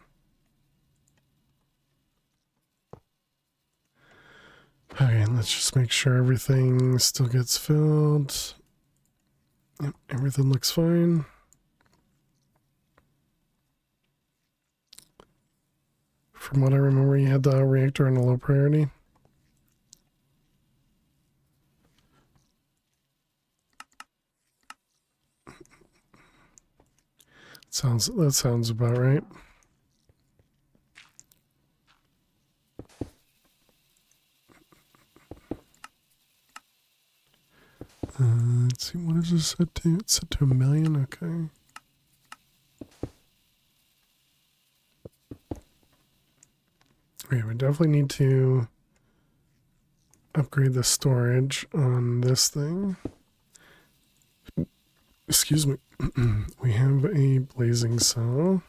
Okay, let's just make sure everything still gets filled. Yep, everything looks fine. From what I remember, you had the reactor on a low priority. That sounds about right. Let's see, what is this set to? It's set to 1 million, okay. Okay, we definitely need to upgrade the storage on this thing. Excuse me. We have a blazing cell.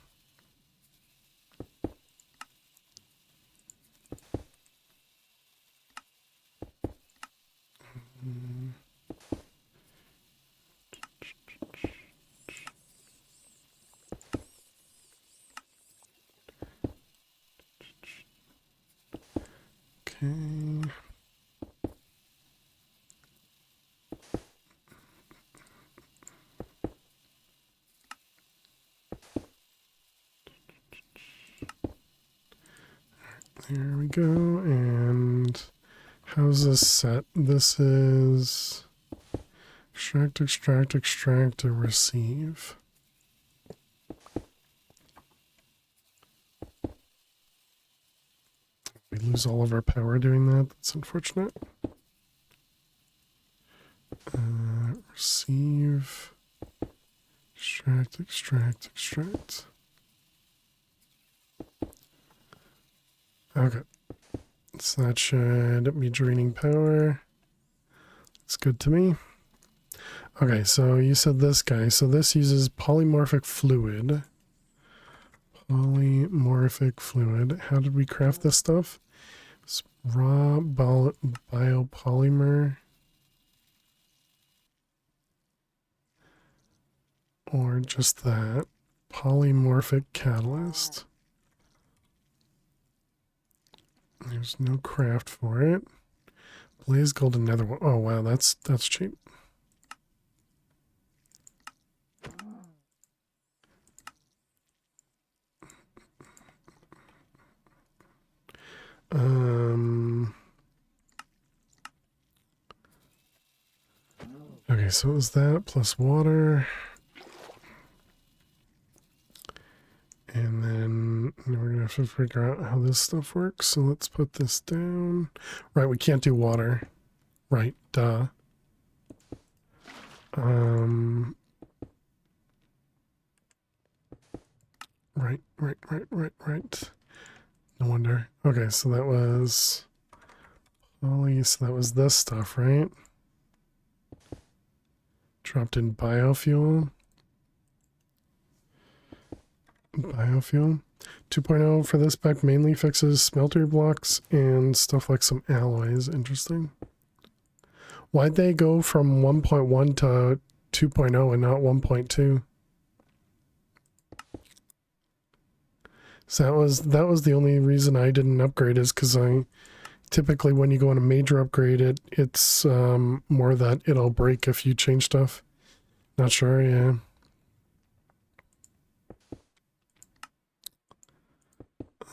Okay. There we go. And how's this set? This is extract to receive. We lose all of our power doing that. That's unfortunate. Receive. Extract. Okay. So that should be draining power. It's good to me. Okay, so you said this guy. So this uses polymorphic fluid. Polymorphic fluid. How did we craft this stuff? It's raw biopolymer. Or just that. Polymorphic catalyst. There's no craft for it. Blaze gold, another one. Oh wow, that's cheap. Okay, so it was that plus water. And then we're gonna have to figure out how this stuff works. So let's put this down. Right, we can't do water. Right, duh. Right. No wonder. Okay, so that was poly, so that was this stuff, right? Dropped in biofuel. Biofuel. 2.0 for this spec mainly fixes smelter blocks and stuff like some alloys. Interesting. Why'd they go from 1.1 to 2.0 and not 1.2? So that was the only reason I didn't upgrade, is because I typically, when you go on a major upgrade, it's more that it'll break if you change stuff. Not sure, yeah.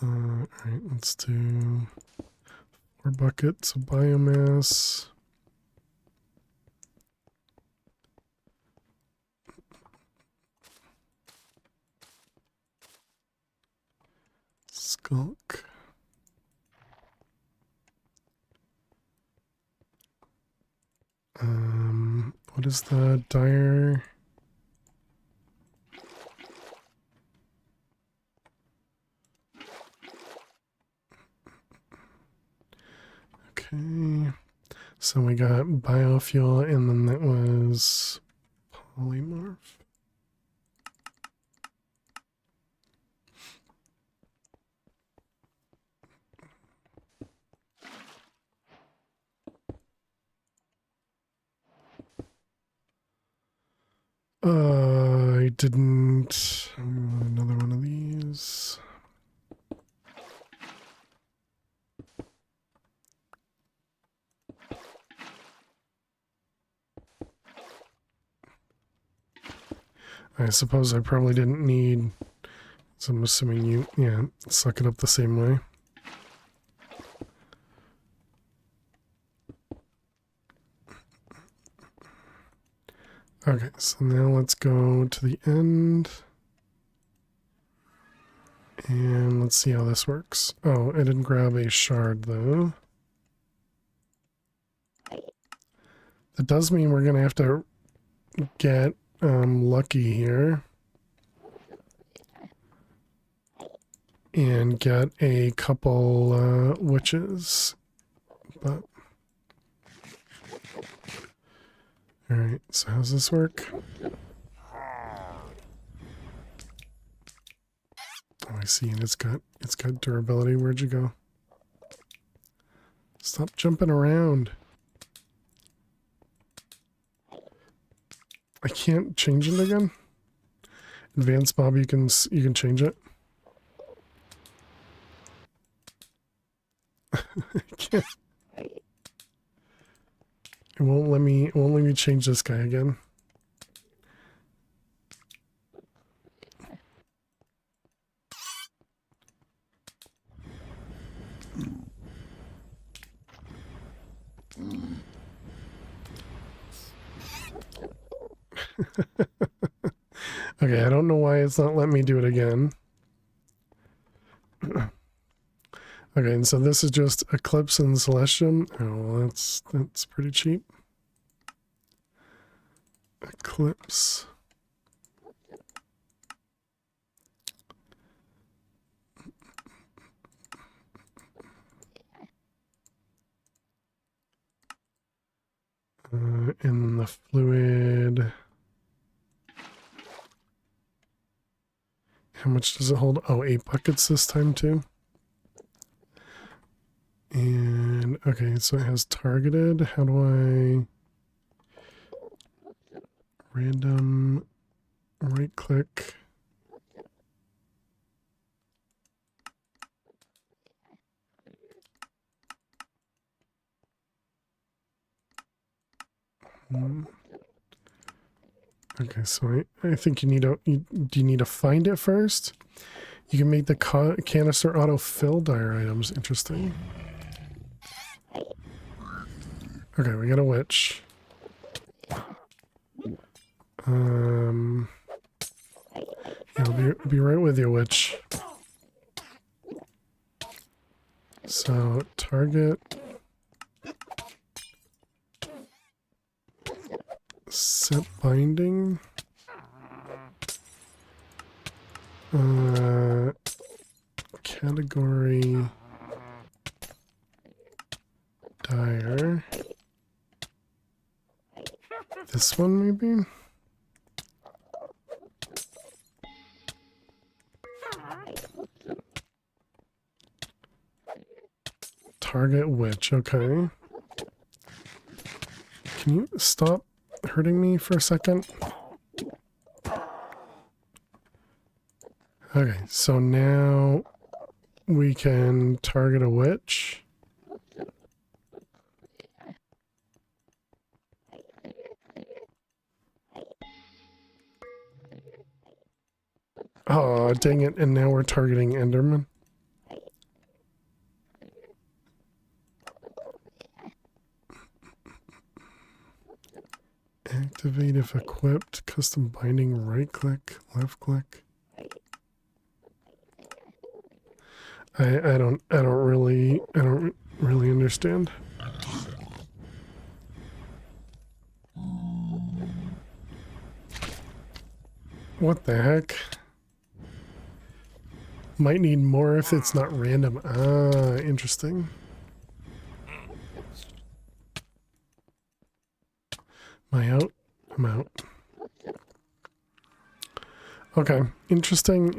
Alright, let's do 4 buckets of biomass. Skulk. What is the dire? Okay. So we got biofuel, and then that was polymorph. I didn't. Another one of these. I suppose I probably didn't need. So I'm assuming you, yeah, suck it up the same way. Okay, so now let's go to the end. And let's see how this works. Oh, I didn't grab a shard though. That does mean we're gonna have to get lucky here. And get a couple witches. But alright, so how's this work? Oh, I see, and it's got durability. Where'd you go? Stop jumping around. I can't change it again. Advanced mob, you can change it. I can't. It won't let me change this guy again. Okay, I don't know why it's not letting me do it again. Okay, and so this is just Eclipse and Celestium. Oh, well, that's pretty cheap. Eclipse. And then the fluid. How much does it hold? Oh, 8 buckets this time too. And okay, so it has targeted. How do I random right click? Okay, so I think you need do you need to find it first? You can make the canister auto-fill dire items. Interesting. Okay, we got a witch. Yeah, I'll be right with you, witch. So, target. Set binding. category dire. This one maybe? Target witch, okay. Can you stop hurting me for a second? Okay, so now we can target a witch. Oh, dang it, and now we're targeting Enderman. Activate if equipped, custom binding, right click, left click. I don't really understand. What the heck? Might need more if it's not random. Ah, interesting. Am I out? I'm out. Okay, interesting.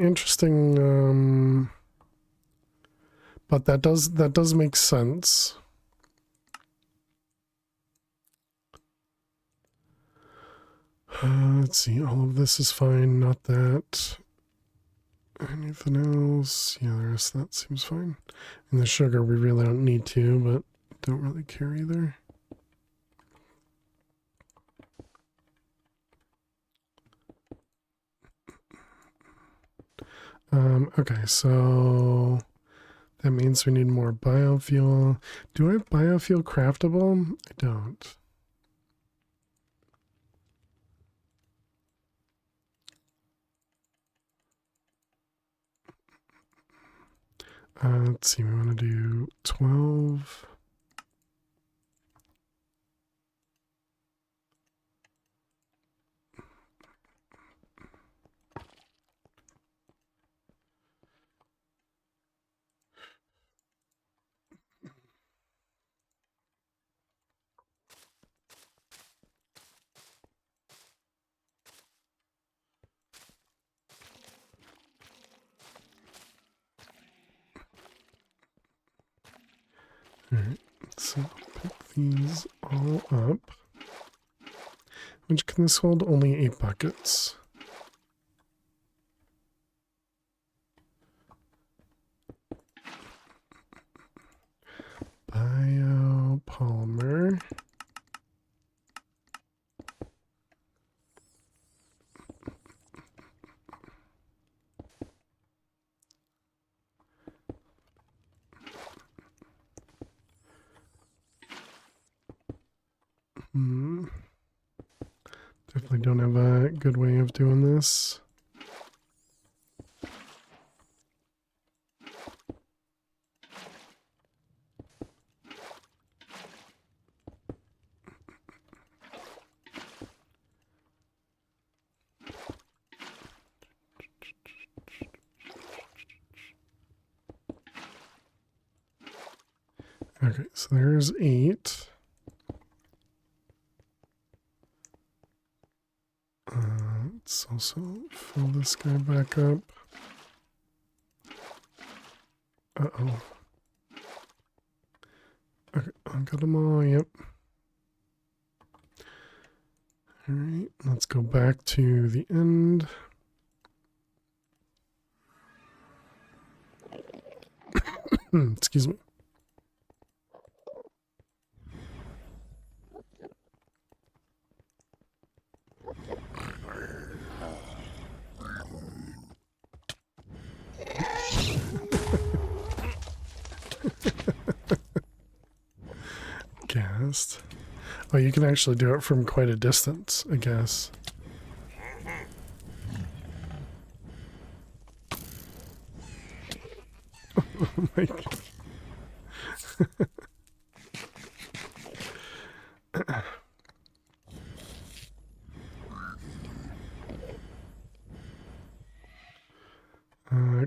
But that does make sense. Let's see. All of this is fine. Not that. Anything else? Yeah, the rest of that seems fine. And the sugar we really don't need to, but don't really care either. Okay, so that means we need more biofuel. Do I have biofuel craftable? I don't. Let's see, we want to do 12. Alright, so pick these all up. Which can this hold? Only 8 buckets. Biopolymer. Definitely don't have a good way of doing this. Okay, so there's 8. Let's also fill this guy back up. Uh-oh. Okay, I got them all, yep. Alright, let's go back to the end. Excuse me. Cast. Oh, you can actually do it from quite a distance, I guess. Oh my god.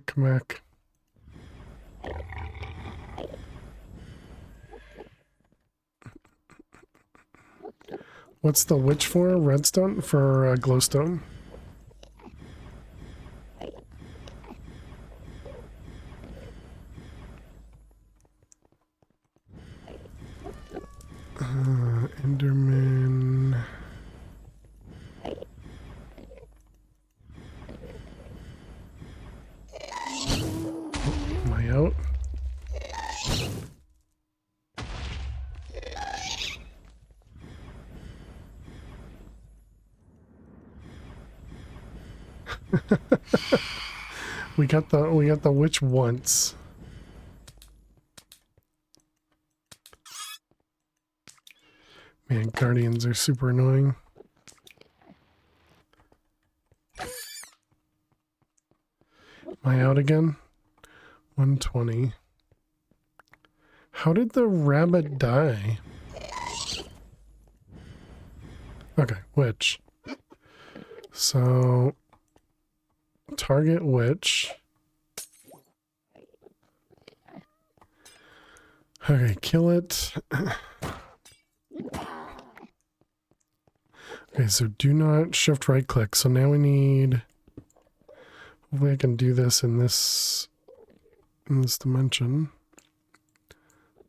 Come back. What's the witch for? Redstone? For glowstone. Enderman. Am I out? we got the witch once. Man, guardians are super annoying. Am I out again? 120. How did the rabbit die? Okay, witch. So, target witch. Okay, kill it. Okay, so do not shift right click. So now we need, hopefully I can do this in this dimension.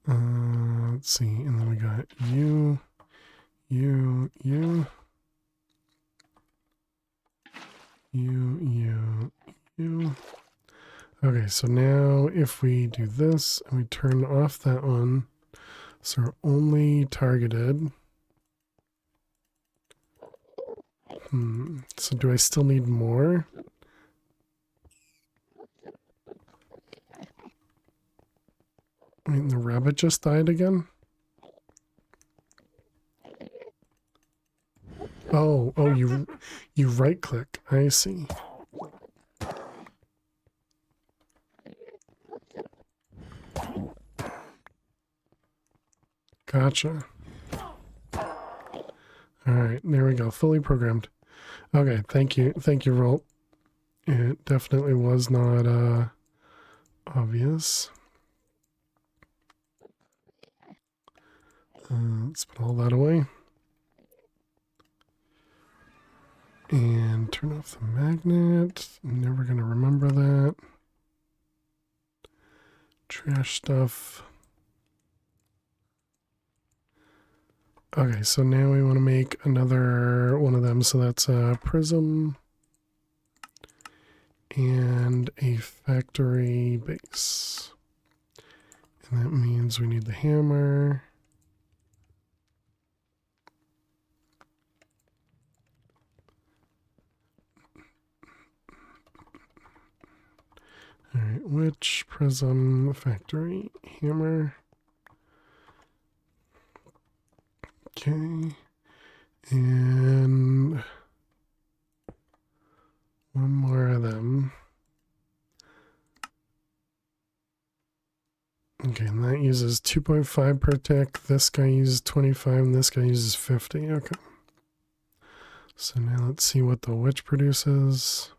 Let's see, and then we got you. Okay, so now if we do this and we turn off that one, so we're only targeted. So do I still need more? I mean, the rabbit just died again? Oh, you right click. I see. Gotcha. Alright, there we go. Fully programmed. Okay, thank you, Rolt. It definitely was not obvious. Let's put all that away. And turn off the magnet. I'm never going to remember that. Trash stuff. Okay, so now we want to make another one of them. So that's a prism and a factory base. And that means we need the hammer. All right, witch, prism, factory, hammer. Okay, and one more of them. Okay, and that uses 2.5 per tick. This guy uses 25, and this guy uses 50. Okay. So now let's see what the witch produces.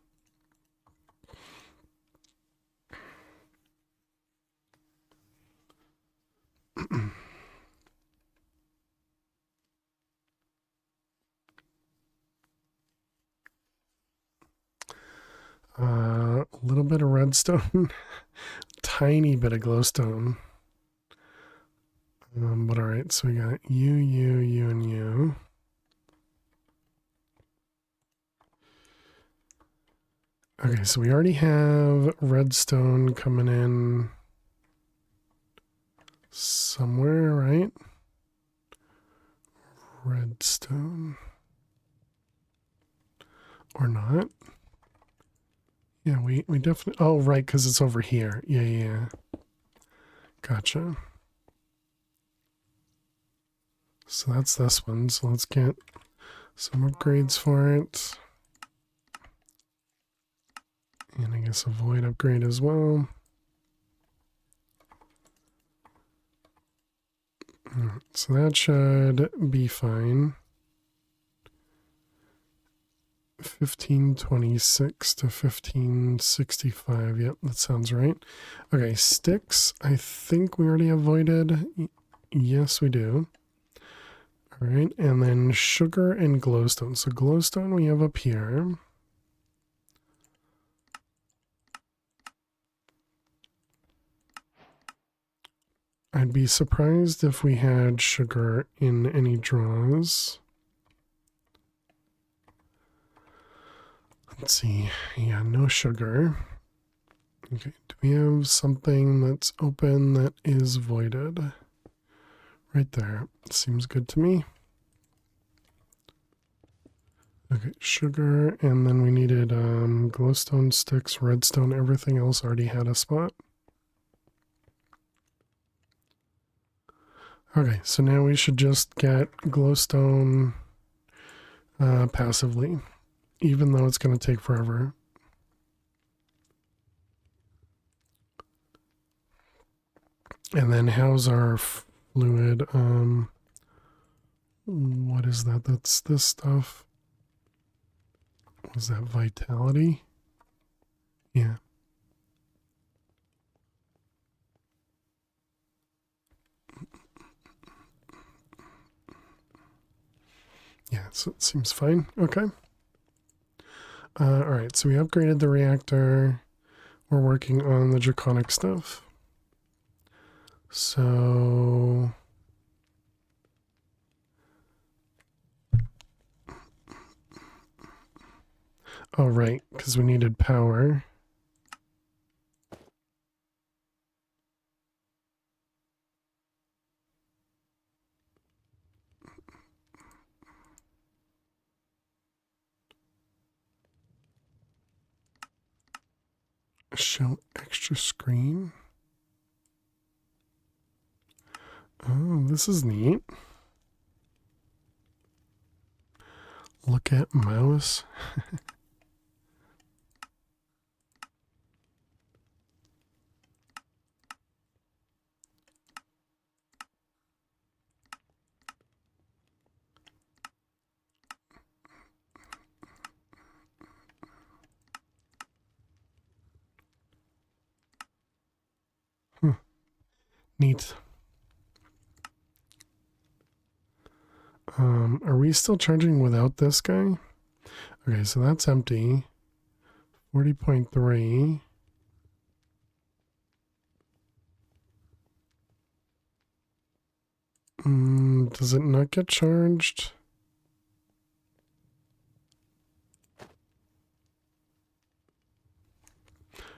A little bit of redstone, tiny bit of glowstone. But all right, so we got you, and you. Okay, so we already have redstone coming in somewhere, right? Redstone. Or not. Yeah, we definitely... Oh, right, because it's over here. Yeah. Gotcha. So that's this one. So let's get some upgrades for it. And I guess a void upgrade as well. So that should be fine. 1526 to 1565. Yep, that sounds right. Okay, sticks. I think we already have voided. Yes, we do. All right, and then sugar and glowstone. So glowstone we have up here. I'd be surprised if we had sugar in any draws. Let's see. Yeah, no sugar. Okay, do we have something that's open that is voided? Right there. Seems good to me. Okay, sugar, and then we needed glowstone sticks, redstone, everything else already had a spot. Okay, so now we should just get glowstone passively, even though it's going to take forever. And then how's our fluid? What is that? That's this stuff. Was that vitality? Yeah. Yeah, so it seems fine. Okay. All right, so we upgraded the reactor. We're working on the draconic stuff. So... oh, right, because we needed power. Show extra screen. Oh, this is neat. Look at mouse. Neat. Are we still charging without this guy? Okay, so that's empty. 40.3. Does it not get charged?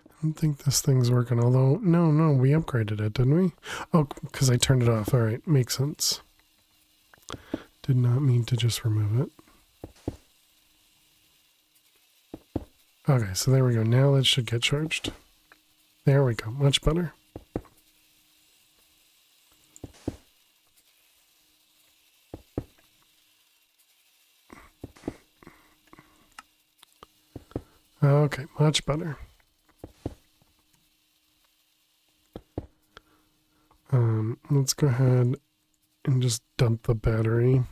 I don't think this thing's working, although, no, we upgraded it, didn't we? Oh, because I turned it off. All right, makes sense. Did not mean to just remove it. Okay, so there we go. Now that should get charged. There we go. Much better. Okay, much better. Let's go ahead and just dump the battery.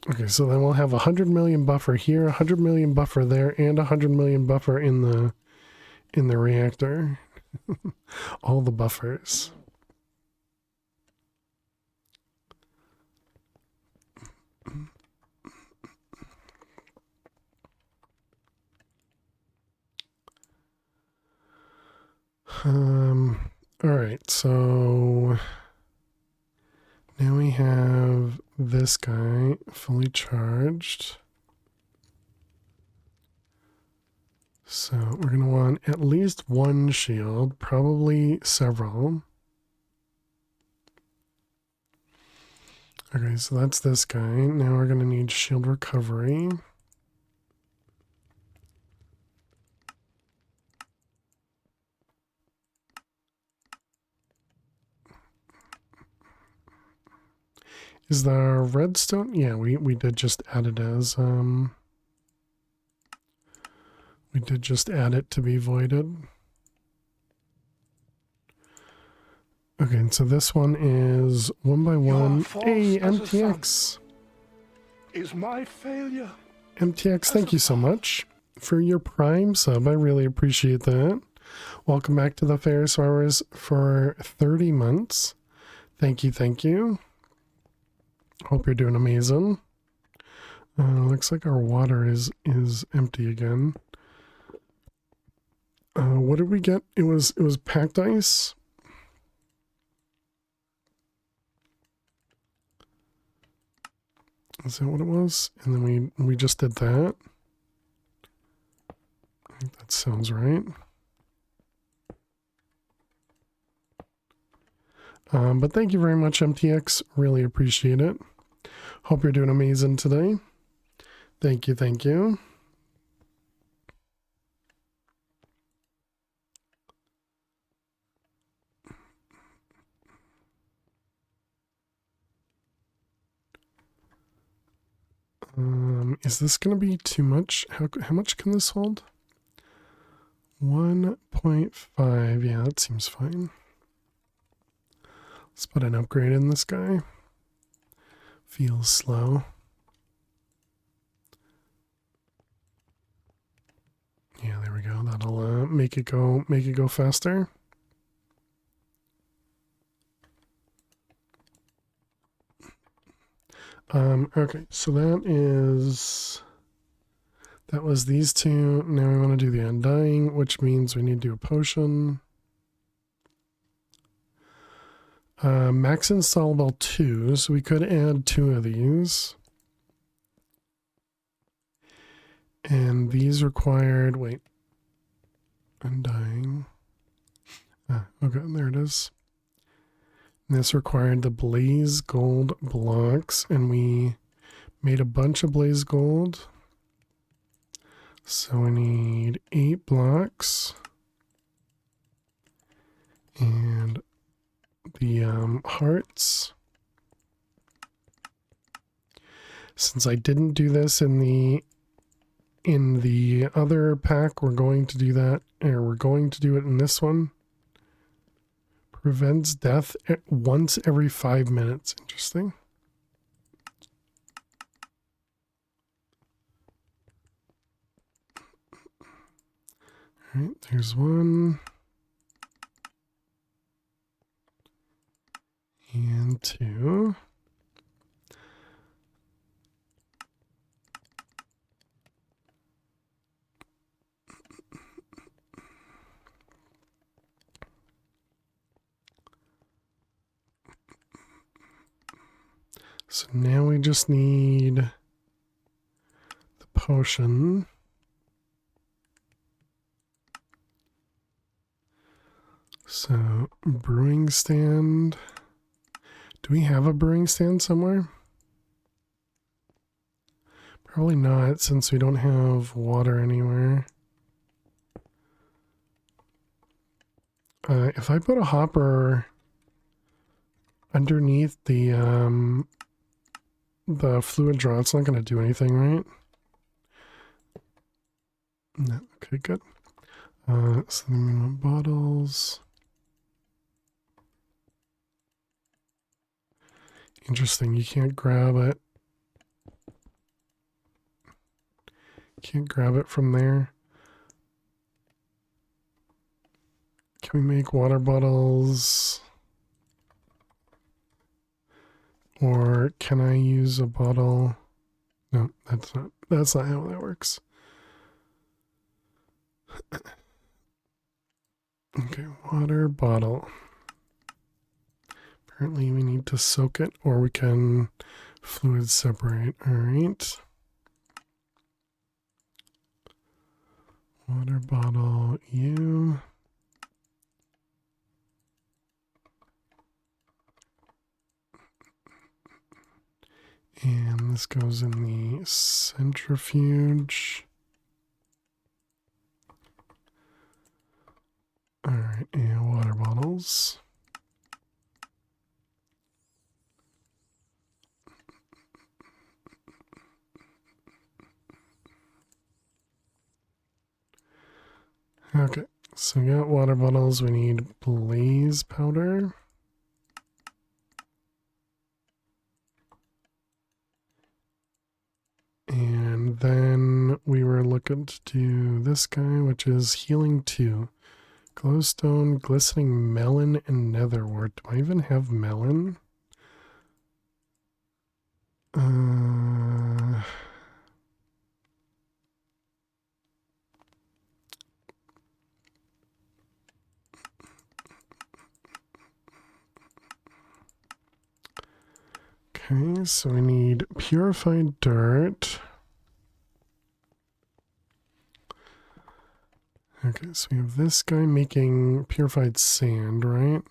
Okay, so then we'll have 100 million buffer here, 100 million buffer there, and 100 million buffer in the reactor. All the buffers. All right, so now we have this guy fully charged. So we're going to want at least one shield, probably several. Okay, so that's this guy. Now we're going to need shield recovery. Is the redstone? Yeah, we did just add it as we did just add it to be voided. Okay, so this one is 1 by 1. Hey, MTX. Is my failure. MTX, thank you so much for your Prime sub. I really appreciate that. Welcome back to the Fair Swarmers for 30 months. Thank you, thank you. Hope you're doing amazing. Looks like our water is empty again. What did we get? It was packed ice. Is that what it was? And then we just did that. I think that sounds right. But thank you very much, MTX. Really appreciate it. Hope you're doing amazing today. Thank you, thank you. Is this going to be too much? How much can this hold? 1.5. Yeah, that seems fine. Let's put an upgrade in this guy. Feels slow. Yeah, there we go. That'll make it go faster. Okay, so that was these two. Now we want to do the Undying, which means we need to do a potion. Max installable 2, so we could add 2 of these. And these required, wait, Undying. Okay, there it is. This required the blaze gold blocks, and we made a bunch of blaze gold. So we need 8 blocks. And the hearts. Since I didn't do this in the other pack, we're going to do that, or we're going to do it in this one. Prevents death once every 5 minutes. Interesting. All right, there's one. And 2. So now we just need the potion. So, brewing stand. Do we have a brewing stand somewhere? Probably not, since we don't have water anywhere. If I put a hopper underneath the fluid draw, it's not going to do anything, right? No. Okay, good. So then we want bottles. Interesting, you can't grab it. Can't grab it from there. Can we make water bottles? Or can I use a bottle? No, that's not how that works. Okay, water bottle. Apparently we need to soak it, or we can fluid separate. All right. Water bottle, you. And this goes in the centrifuge. All right, and water bottles. Okay, so we got water bottles. We need blaze powder. And then we were looking to do this guy, which is healing 2. glowstone, glistening melon, and netherwort. Do I even have melon? Okay, so we need purified dirt. Okay, so we have this guy making purified sand, right?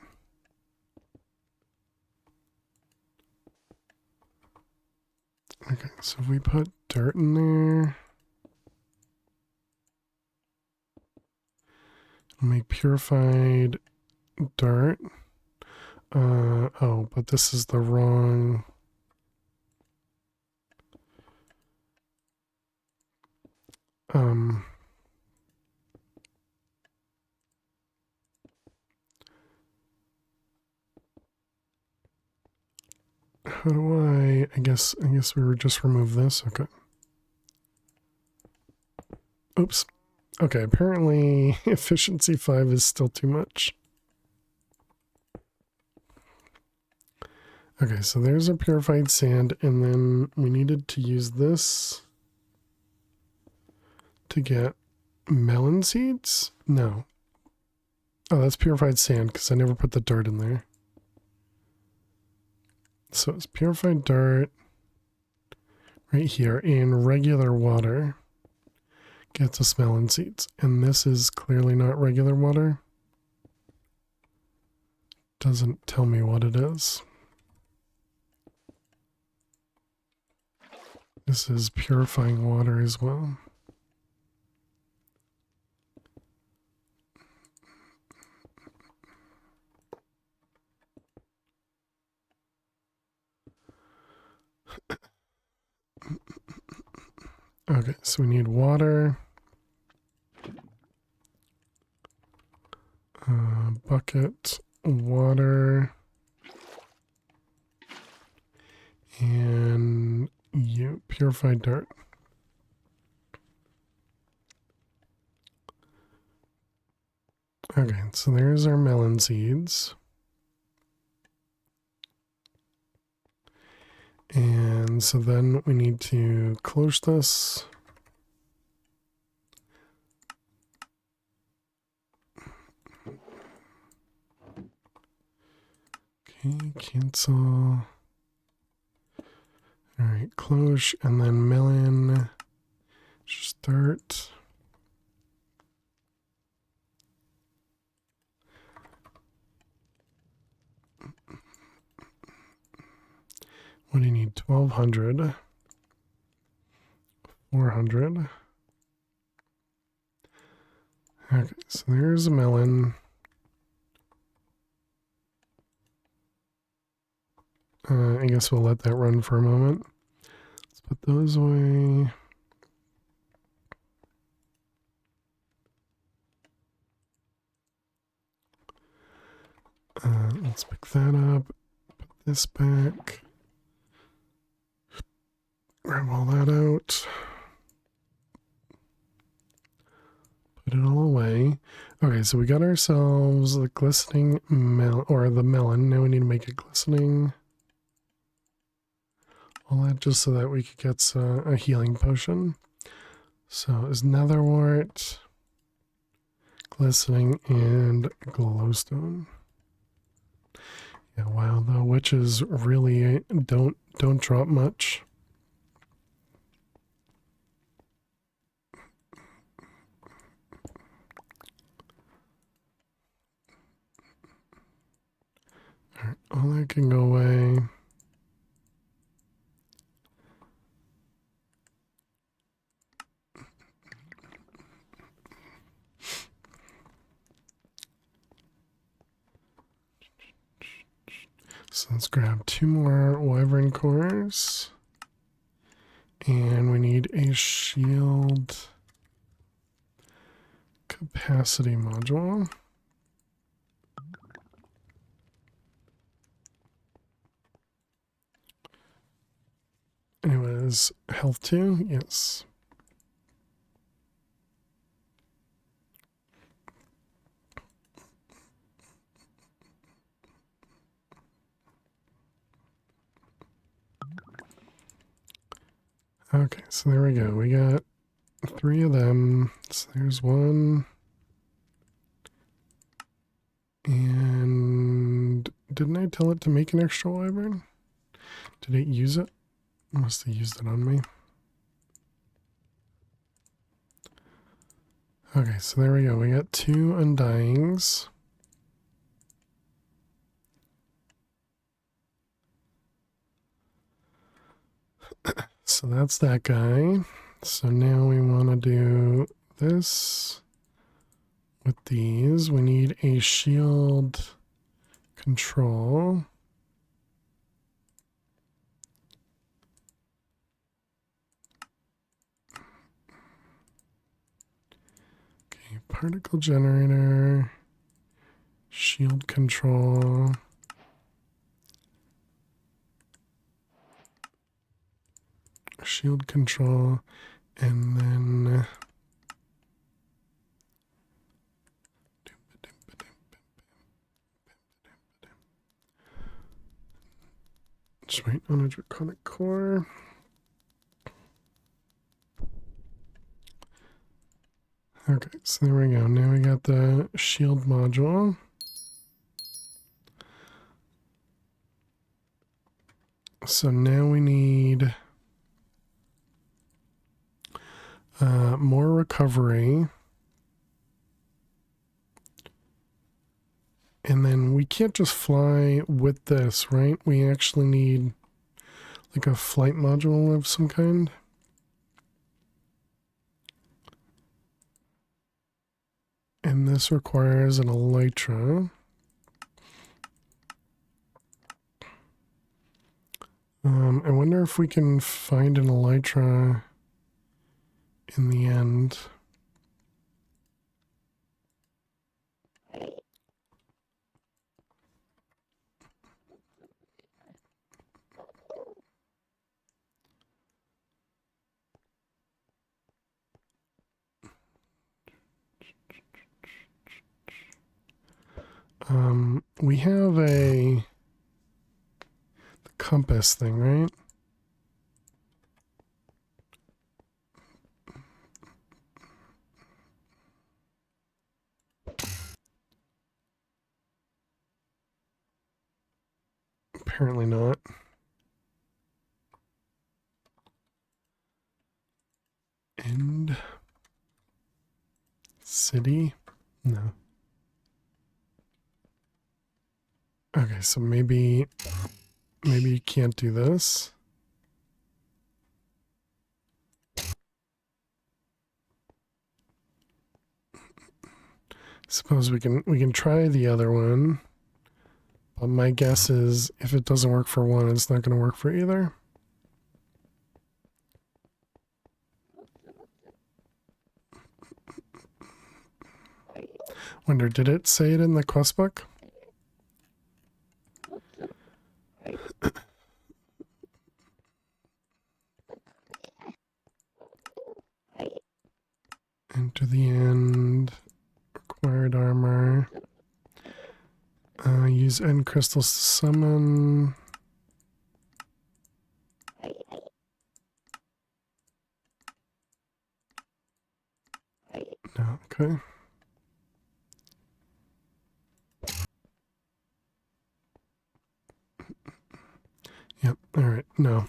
Okay, so if we put dirt in there, it'll make purified dirt. Oh, but this is the wrong... How do I guess we would just remove this. Okay. Oops. Okay, apparently efficiency 5 is still too much. Okay, so there's our purified sand, and then we needed to use this to get melon seeds? No. Oh, that's purified sand because I never put the dirt in there. So it's purified dirt right here in regular water. Gets us melon seeds. And this is clearly not regular water. Doesn't tell me what it is. This is purifying water as well. Okay, so we need water. Bucket, water, and purified dirt. Okay, so there's our melon seeds. And so then we need to close this. Okay, cancel. All right, close, and then melon, start. What do you need? 1200. 400. Okay, so there's a melon. I guess we'll let that run for a moment. Let's put those away. Let's pick that up. Put this back. Grab all that out. Put it all away. Okay, so we got ourselves the glistening the melon. Now we need to make it glistening. All that just so that we could get a healing potion. So is netherwort, glistening, and glowstone. Yeah, wow, the witches really don't drop much. Alright, all that can go away. So let's grab 2 more wyvern cores. And we need a shield capacity module. Anyways, health 2, yes. Okay, so there we go. We got 3 of them. So there's one. And didn't I tell it to make an extra wyvern? Did it use it? Must have used it on me. Okay, so there we go. We got 2 undyings. So that's that guy. So now we want to do this with these. We need a shield control. Okay, particle generator, shield control. Shield control, and then just wait on a draconic core. Okay, so there we go. Now we got the shield module. So now we need more recovery. And then we can't just fly with this, right? We actually need like a flight module of some kind. And this requires an elytra. I wonder if we can find an elytra in the end. We have a compass thing, right? Apparently not. End city? No. Okay, so maybe you can't do this. Suppose we can try the other one. But my guess is if it doesn't work for one, it's not going to work for either. Wonder, did it say it in the quest book? Enter the end. Required armor. Use end crystals to summon. No, okay. Yep, alright, no.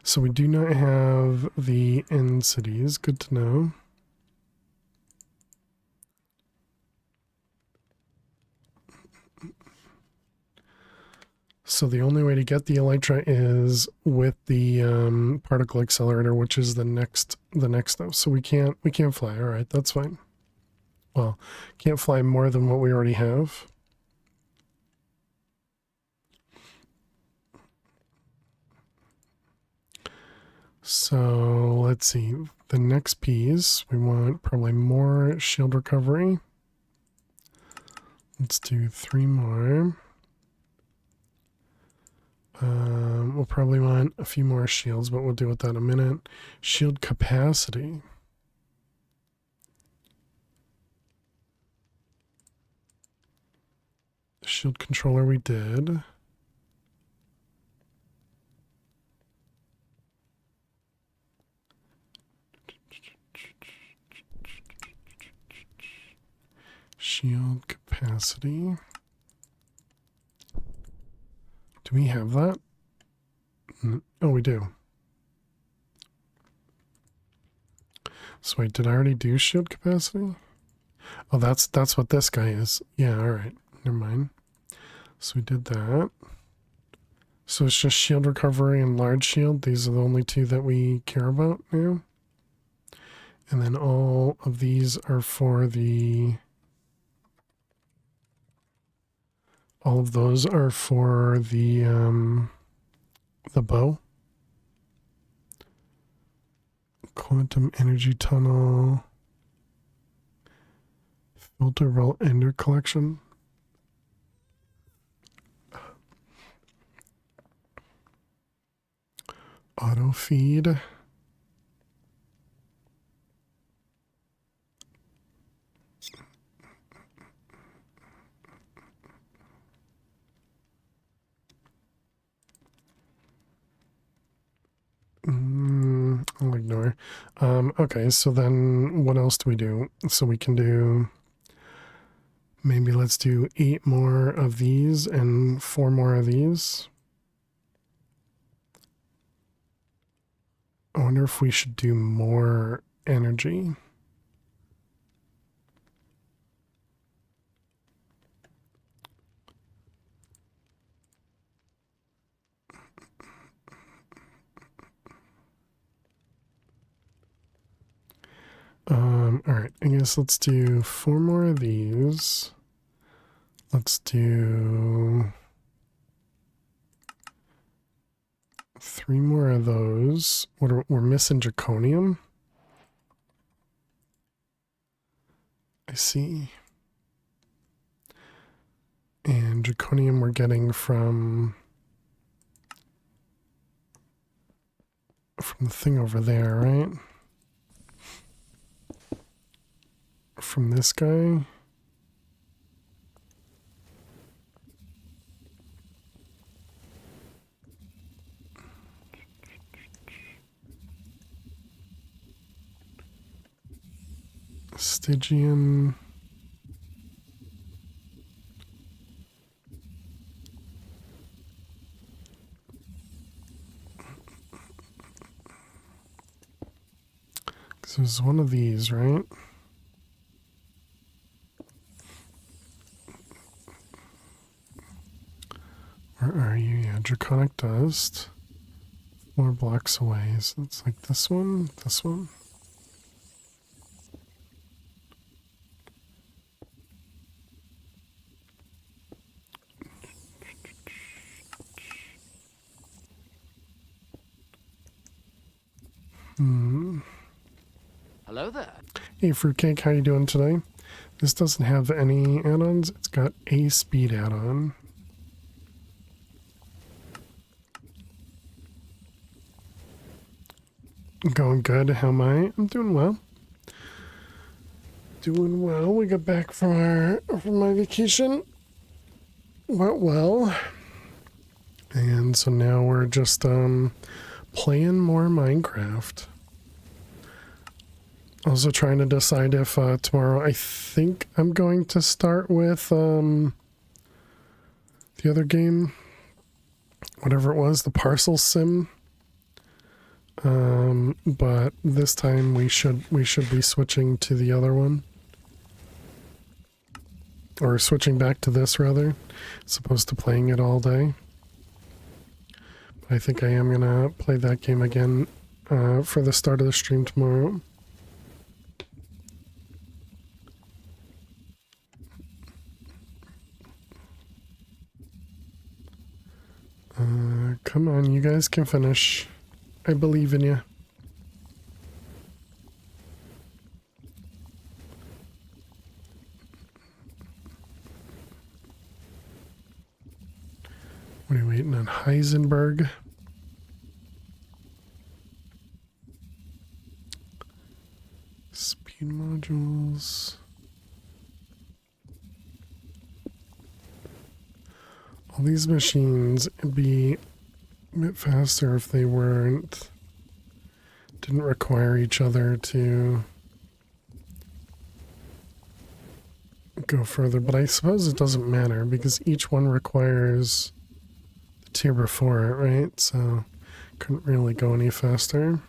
So we do not have the end cities. Good to know. So the only way to get the elytra is with the particle accelerator, which is the next step. So we can't fly. All right, that's fine. Well, can't fly more than what we already have. So let's see. The next piece, we want probably more shield recovery. Let's do 3 more. We'll probably want a few more shields, but we'll deal with that in a minute. Shield capacity. Shield controller we did. Shield capacity. Do we have that? Oh, we do. So wait, did I already do shield capacity? Oh, that's what this guy is. Yeah, all right. Never mind. So we did that. So it's just shield recovery and large shield. These are the only two that we care about now. And then all of these are for the... All of those are for the bow. Quantum energy tunnel. Filter roll ender collection. Auto feed. I'll ignore. Okay, so then what else do we do? So we can do, maybe let's do 8 more of these and 4 more of these. I wonder if we should do more energy. All right, I guess let's do 4 more of these. Let's do 3 more of those. We're missing zirconium. I see. And zirconium we're getting from the thing over there, right? From this guy. Stygian. So it's one of these, right? Where are you? Yeah, draconic dust. 4 blocks away. So it's like this one, this one. Hello there. Hey Fruitcake, how you doing today? This doesn't have any add-ons. It's got a speed add-on. Going good. How am I? I'm doing well. Doing well. We got back from my vacation. Went well. And so now we're just playing more Minecraft. Also trying to decide if tomorrow, I think I'm going to start with the other game, whatever it was, the parcel sim. But this time we should be switching to the other one, or switching back to this rather, as opposed to playing it all day. But I think I am gonna play that game again for the start of the stream tomorrow. Come on, you guys can finish. I believe in you. What are you waiting on? Heisenberg? Speed modules. All these machines would be a bit faster if they didn't require each other to go further, but I suppose it doesn't matter because each one requires the tier before it, right? So couldn't really go any faster.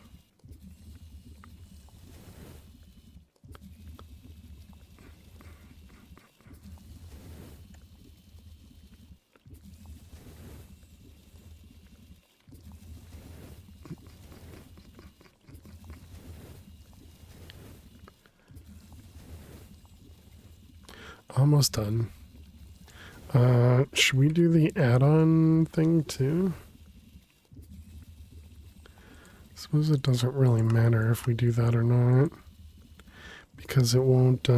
Almost done. Should we do the add-on thing too? Suppose it doesn't really matter if we do that or not, because it won't,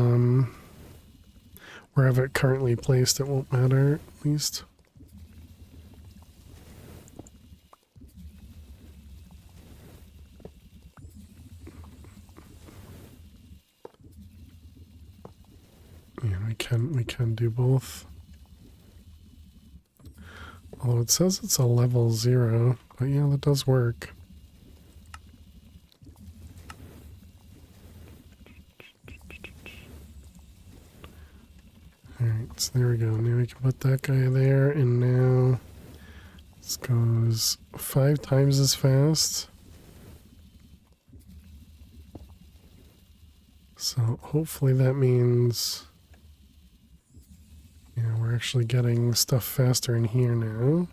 wherever it currently placed, it won't matter, at least. Yeah, we can do both. Although it says it's a level 0, but yeah, that does work. Alright, so there we go. Now we can put that guy there, and now this goes 5 times as fast. So hopefully that means, yeah, we're actually getting stuff faster in here now.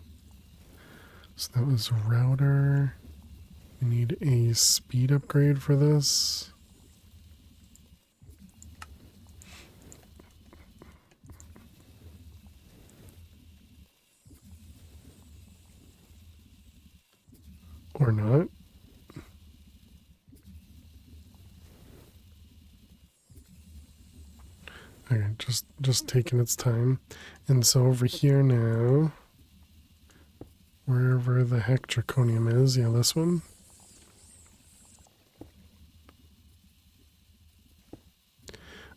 So that was router. We need a speed upgrade for this. Or not. Okay, just taking its time. And so over here now, wherever the heck draconium is, yeah, this one.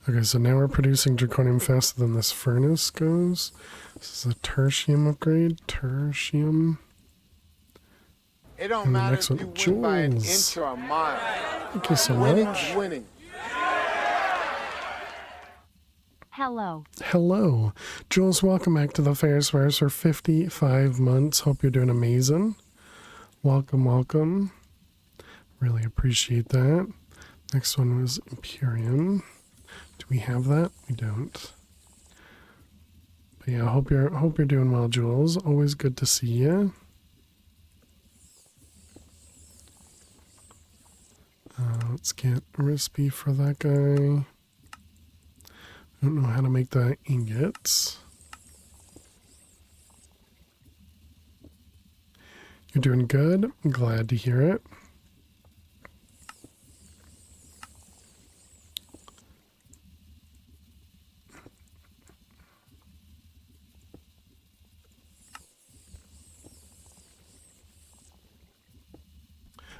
Okay, so now we're producing draconium faster than this furnace goes. This is a tertium upgrade. Tertium. It don't And the matter next if one, you win by an Jules. inch or a mile. Thank you so Winning's much. winning. Hello. Hello. Jules, welcome back to the Fairs for 55 months. Hope you're doing amazing. Welcome, welcome. Really appreciate that. Next one was Imperium. Do we have that? We don't. But yeah, hope you're doing well, Jules. Always good to see you. Let's get a recipe for that guy. I don't know how to make the ingots. You're doing good. I'm glad to hear it.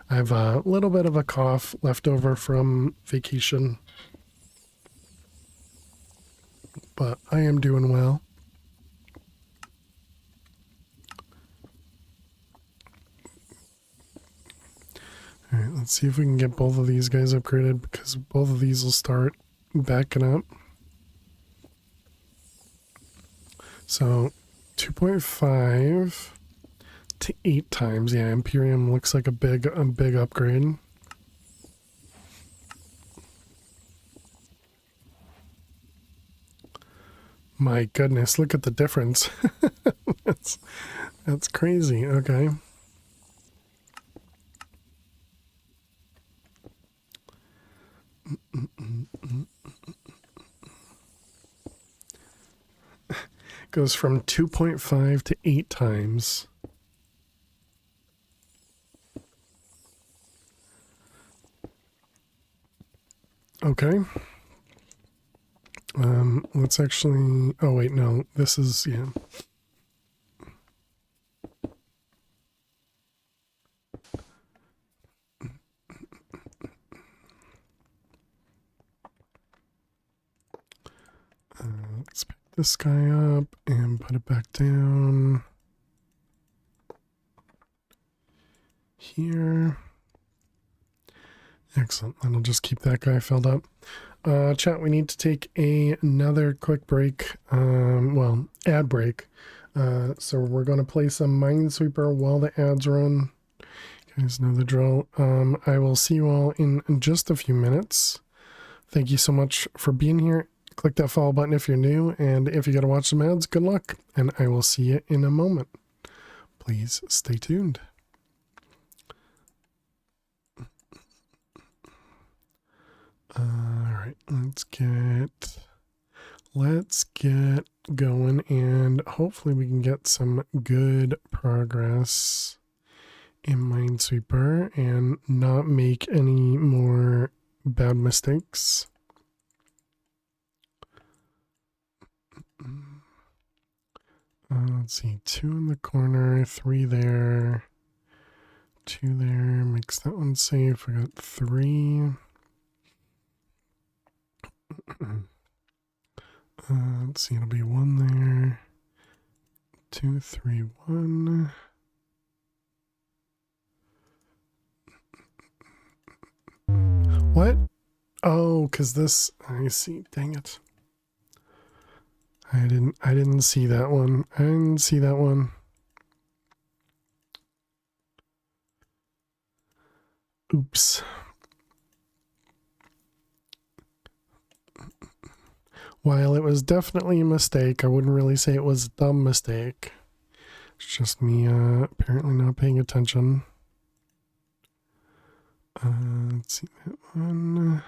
I have a little bit of a cough left over from vacation, but I am doing well. All right, let's see if we can get both of these guys upgraded, because both of these will start backing up. So 2.5 to 8 times. Yeah, Imperium looks like a big upgrade. My goodness, look at the difference. that's crazy. Okay. Goes from 2.5 to 8 times. Okay. Let's actually, oh wait, no, this is, yeah. Let's pick this guy up and put it back down here. Excellent. Then I'll just keep that guy filled up. Chat, we need to take another quick break. Well, ad break. So we're going to play some Minesweeper while the ads run. You guys know the drill. I will see you all in just a few minutes. Thank you so much for being here. Click that follow button if you're new, and if you got to watch some ads, good luck, and I will see you in a moment. Please stay tuned. All right, let's get going, and hopefully we can get some good progress in Minesweeper and not make any more bad mistakes. Let's see, 2 in the corner, 3 there, 2 there, makes that one safe. I got 3. Let's see, it'll be 1 there, 2, 3, 1. What? Oh, because this, I see, dang it. I didn't see that one. I didn't see that one. Oops. While it was definitely a mistake, I wouldn't really say it was a dumb mistake. It's just me apparently not paying attention. Let's see that one.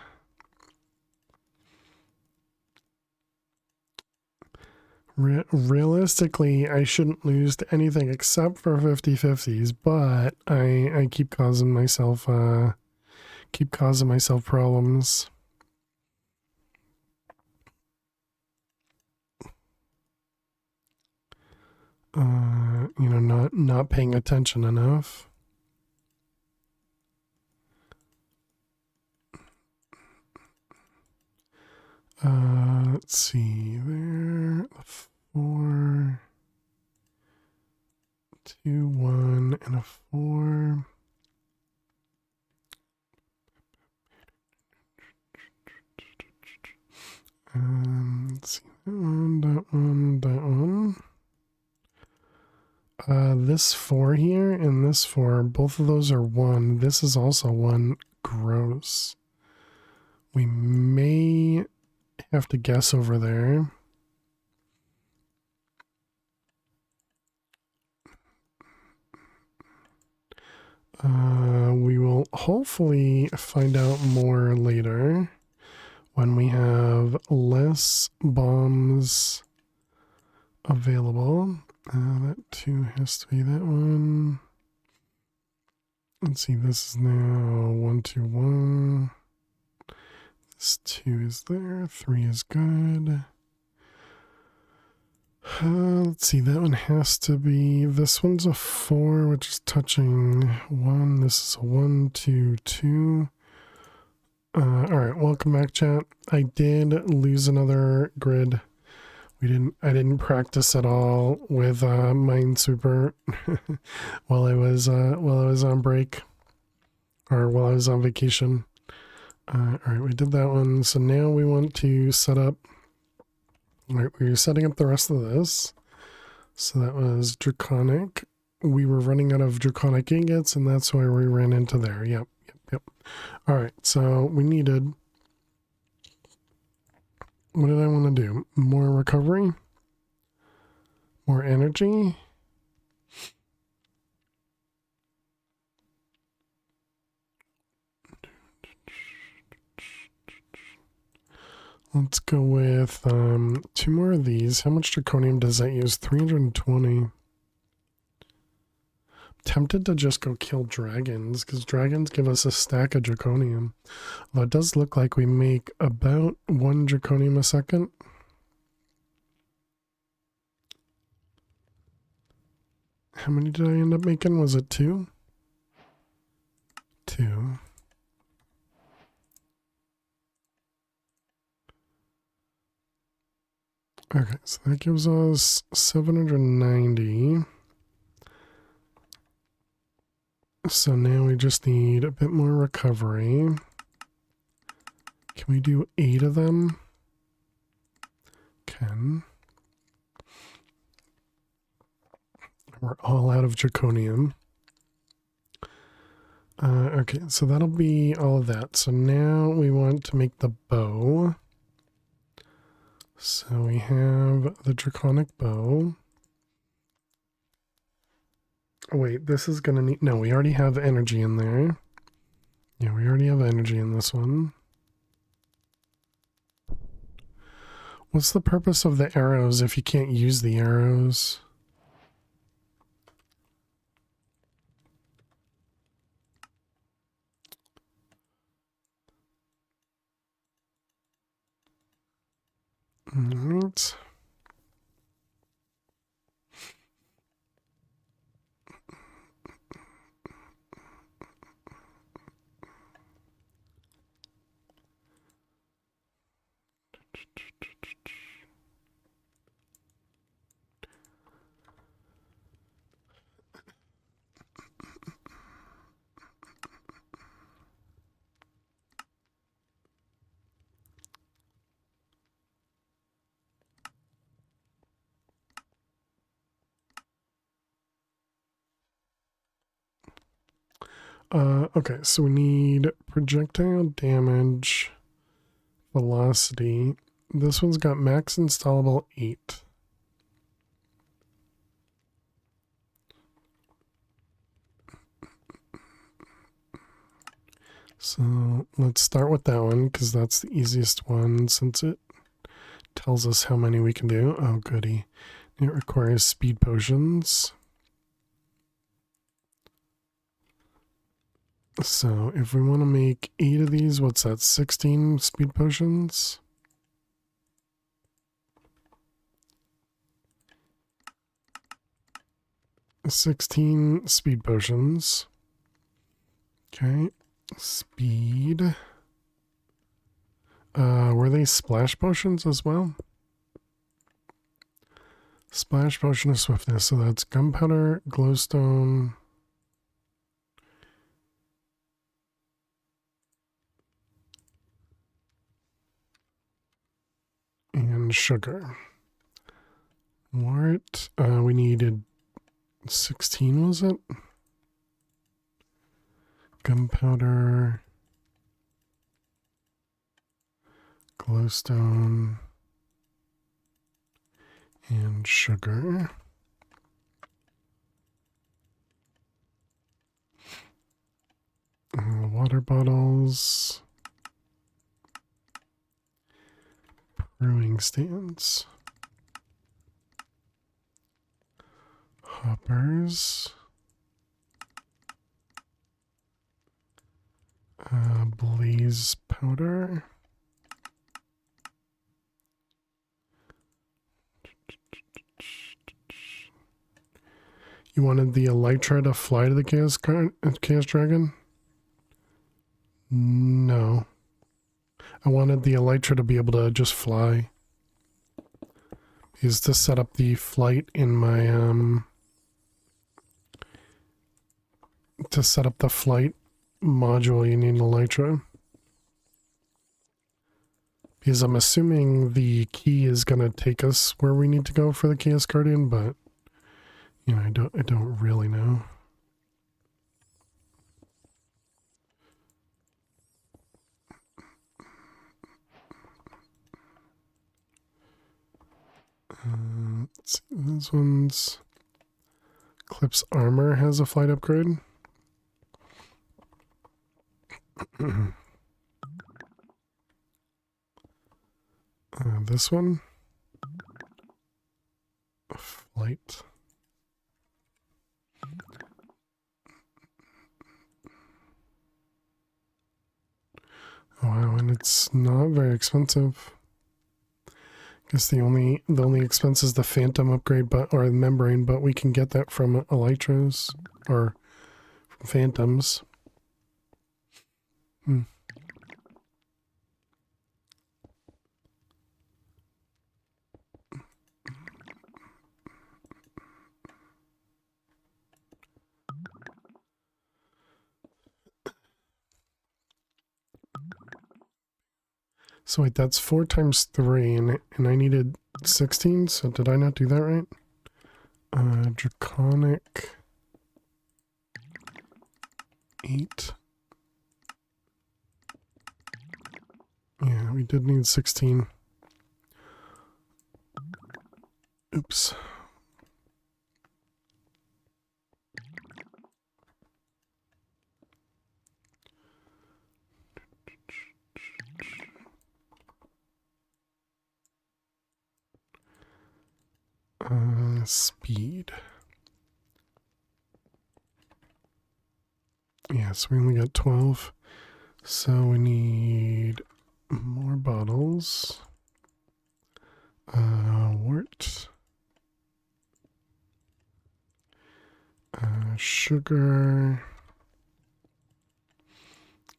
Realistically, I shouldn't lose to anything except for 50-50s, but I keep causing myself problems. You know, not paying attention enough. Let's see there. 4, 2, 1, and a 4. Let's see that one. This 4 here and this 4, both of those are 1. This is also 1. Gross. We may have to guess over there. We will hopefully find out more later when we have less bombs available. That 2 has to be that one. Let's see, this is now 1, 2, 1. This 2 is there, 3 is good. Let's see, that one has to be, this one's a 4, which is touching 1. This is a 1, 2, 2. Alright, welcome back, chat. I did lose another grid. I didn't practice at all with Minesweeper while I was on break, or while I was on vacation. Alright, we did that one. So now we want to set up. Alright, we're setting up the rest of this. So that was Draconic. We were running out of Draconic ingots, and that's why we ran into there. Yep. Alright, so we needed. What did I want to do? More recovery? More energy? Let's go with 2 more of these. How much draconium does that use? 320. Tempted to just go kill dragons, because dragons give us a stack of draconium. Although it does look like we make about 1 draconium a second. How many did I end up making? Was it 2? 2. Okay, so that gives us 790. So now we just need a bit more recovery. Can we do 8 of them? Can. We're all out of draconium. Okay, so that'll be all of that. So now we want to make the bow. So we have the draconic bow. Oh, wait, this is gonna need... No, we already have energy in there. Yeah, we already have energy in this one. What's the purpose of the arrows if you can't use the arrows? Alright. Okay, so we need projectile damage, velocity. This one's got max installable 8. So let's start with that one because that's the easiest one since it tells us how many we can do. Oh, goody. It requires speed potions. So if we want to make 8 of these, what's that, 16 speed potions? $16 speed potions. Okay, speed. Were they splash potions as well? Splash potion of swiftness, so that's gunpowder, glowstone, and sugar. What? We needed 16, was it? Gunpowder, glowstone, and sugar. Water bottles. Brewing stands. Hoppers. Blaze powder. You wanted the elytra to fly to the Chaos Dragon? No. I wanted the elytra to be able to just fly. Is to set up the flight in my to set up the flight module you need an elytra. Because I'm assuming the key is gonna take us where we need to go for the Chaos Guardian, but you know, I don't really know. Let's see, this one's Clip's armor has a flight upgrade. This one, flight. Oh, wow, and it's not very expensive. Guess the only expense is the phantom upgrade, or the membrane, but we can get that from elytras or from phantoms. So wait, that's 4 times 3, and I needed 16, so did I not do that right? Draconic 8. Yeah, we did need 16. Oops. Speed. Yeah, so we only got 12. So we need more bottles. Wort. Sugar.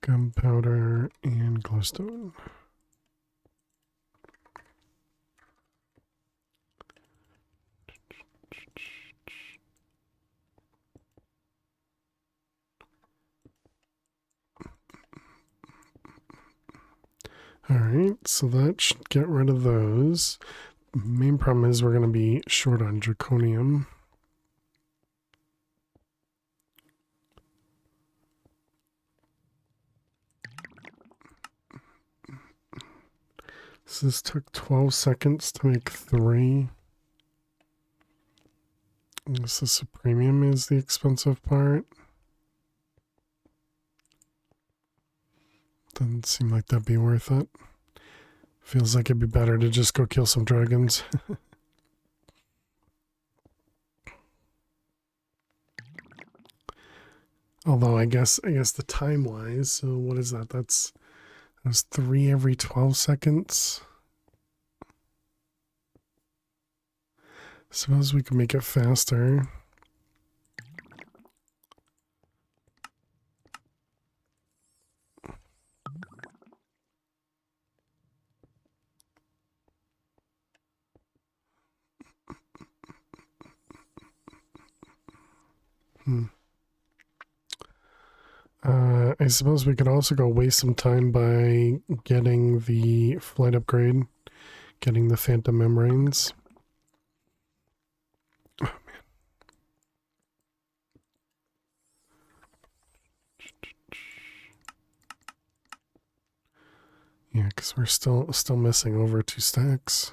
Gunpowder and glowstone. Alright, so that should get rid of those. Main problem is we're going to be short on draconium. So this took 12 seconds to make 3. I guess the supremium is the expensive part. Doesn't seem like that'd be worth it. Feels like it'd be better to just go kill some dragons. Although I guess the time wise, so what is that? That's 3 every 12 seconds. Suppose we could make it faster. I suppose we could also go waste some time by getting the flight upgrade, getting the phantom membranes. Oh man. Yeah, because we're still missing over 2 stacks.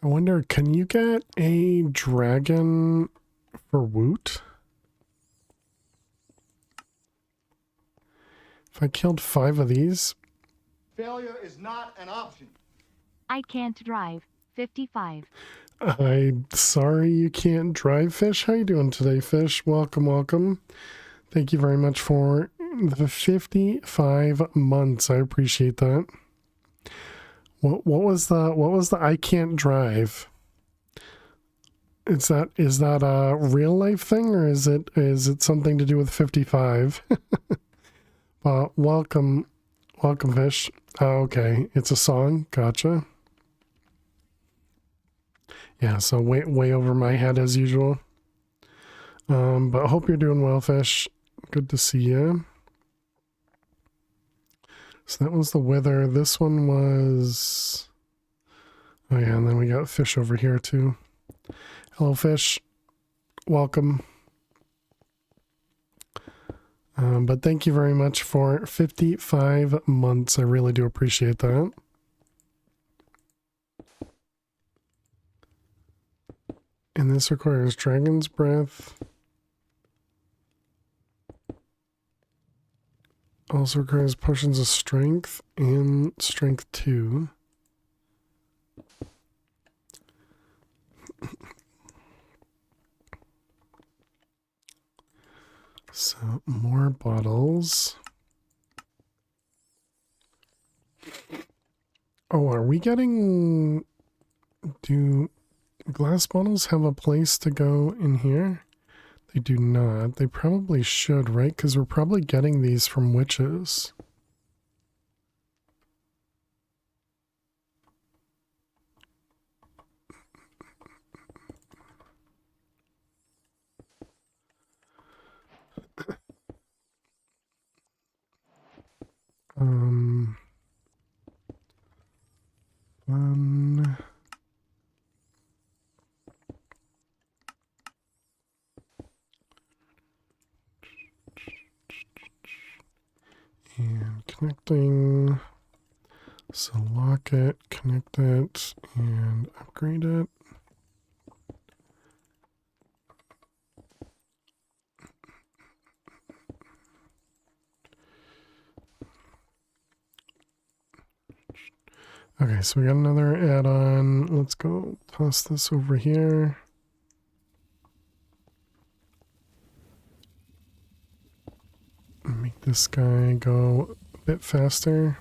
I wonder, can you get a dragon for Woot? If I killed 5 of these. Failure is not an option. I can't drive. 55. I'm sorry you can't drive, Fish. How you doing today, Fish? Welcome, welcome. Thank you very much for the 55 months. I appreciate that. What was the I can't drive? Is that a real life thing, or is it something to do with 55? Welcome, Fish. Okay, it's a song. Gotcha. Yeah, so way over my head as usual. But I hope you're doing well, Fish. Good to see you. So that was the weather. This one was... Oh yeah, and then we got Fish over here too. Hello, Fish. Welcome. But thank you very much for 55 months. I really do appreciate that. And this requires Dragon's Breath. Also requires Potions of Strength and Strength 2. So, more bottles. Oh, are we getting... Do glass bottles have a place to go in here? They do not. They probably should, right? Because we're probably getting these from witches. connecting. So lock it, connect it, and upgrade it. Okay, so we got another add-on. Let's go toss this over here. Make this guy go a bit faster.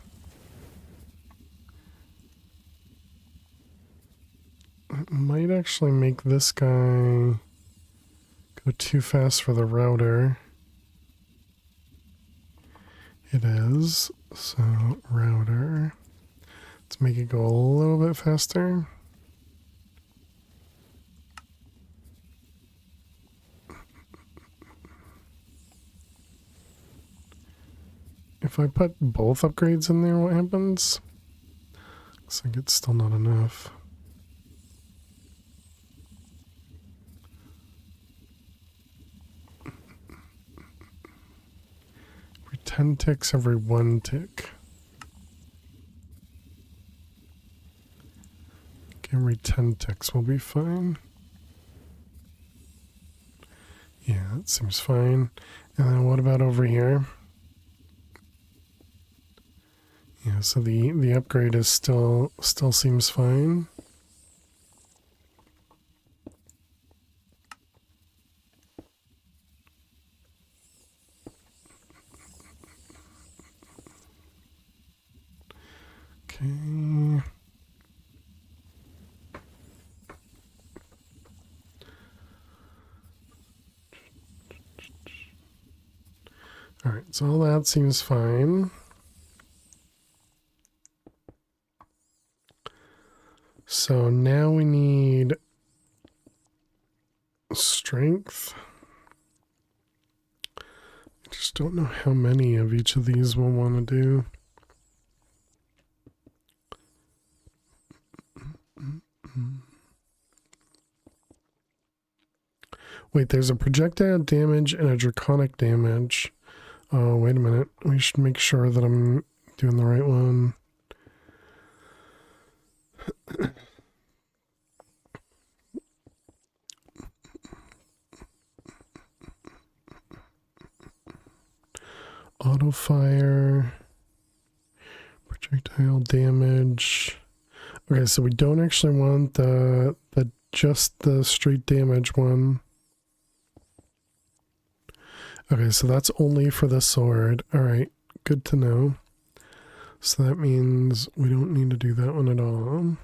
It might actually make this guy go too fast for the router. It is. So, router. Let's make it go a little bit faster. If I put both upgrades in there, what happens? Looks like it's still not enough. 10 ticks every 1 tick. Every 10 ticks will be fine. Yeah, that seems fine. And then what about over here? Yeah, so the upgrade is still seems fine. Okay. All right, so all that seems fine. So now we need strength. I just don't know how many of each of these we'll want to do. Wait, there's a projectile damage and a draconic damage. Oh, wait a minute. We should make sure that I'm doing the right one. Auto fire. Projectile damage. Okay, so we don't actually want the just the straight damage one. Okay, so that's only for the sword. Alright, good to know. So that means we don't need to do that one at all.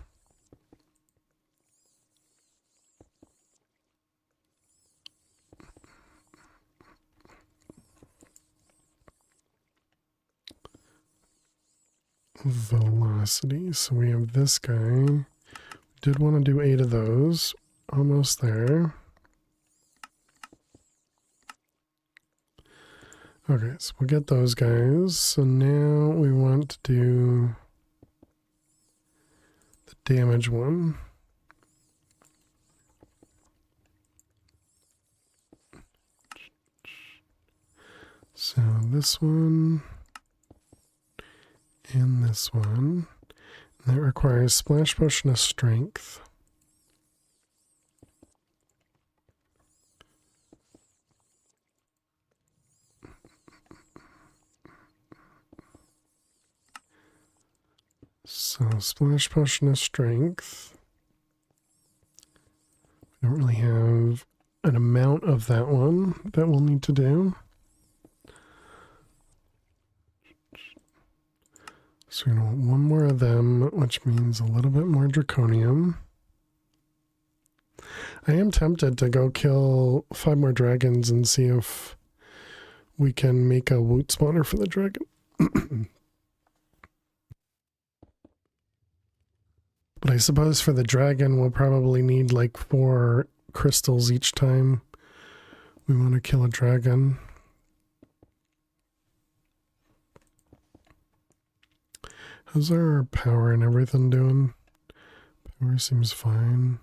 Velocity. So we have this guy. Did want to do 8 of those. Almost there. Okay, so we'll get those guys. So now we want to do the damage one. So this one and this one. That requires splash push and a strength. So splash push and a strength. We don't really have an amount of that one that we'll need to do. So we're going to want one more of them, which means a little bit more draconium. I am tempted to go kill 5 more dragons and see if we can make a woot spawner for the dragon. But I suppose for the dragon, we'll probably need like 4 crystals each time we want to kill a dragon. How's our power and everything doing? Power seems fine.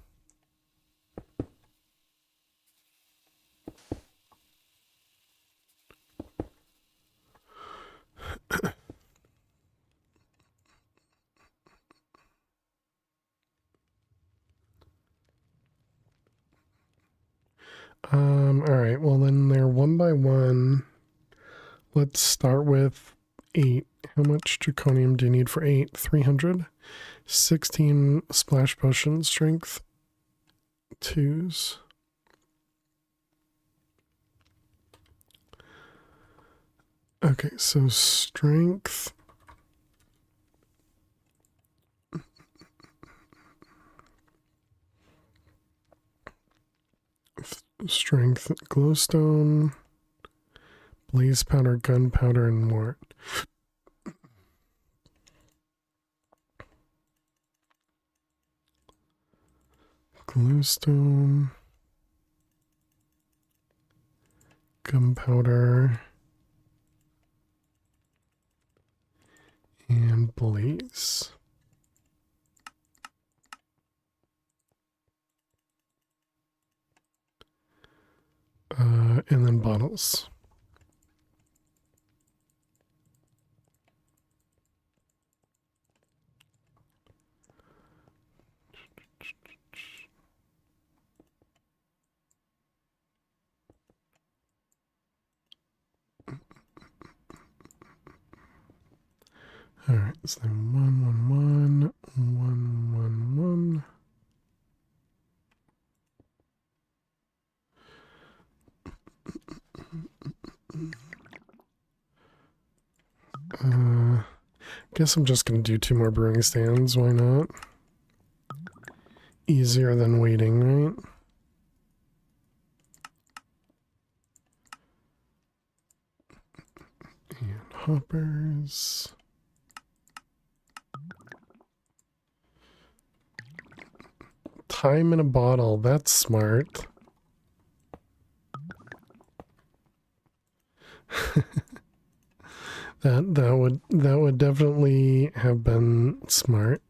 All right, well then they're one by one. Let's start with 8. How much draconium do you need for 8? 300. 16 splash potion strength 2s. Okay, so strength. Strength, glowstone, blaze powder, gunpowder, and wart. Glowstone, gunpowder, and blaze. And then bottles. All right, so then 1, 1, 1, 1, 1, 1. Guess I'm just gonna do 2 more brewing stands. Why not? Easier than waiting, right? And hoppers. Time in a bottle. That's smart. that would definitely have been smart.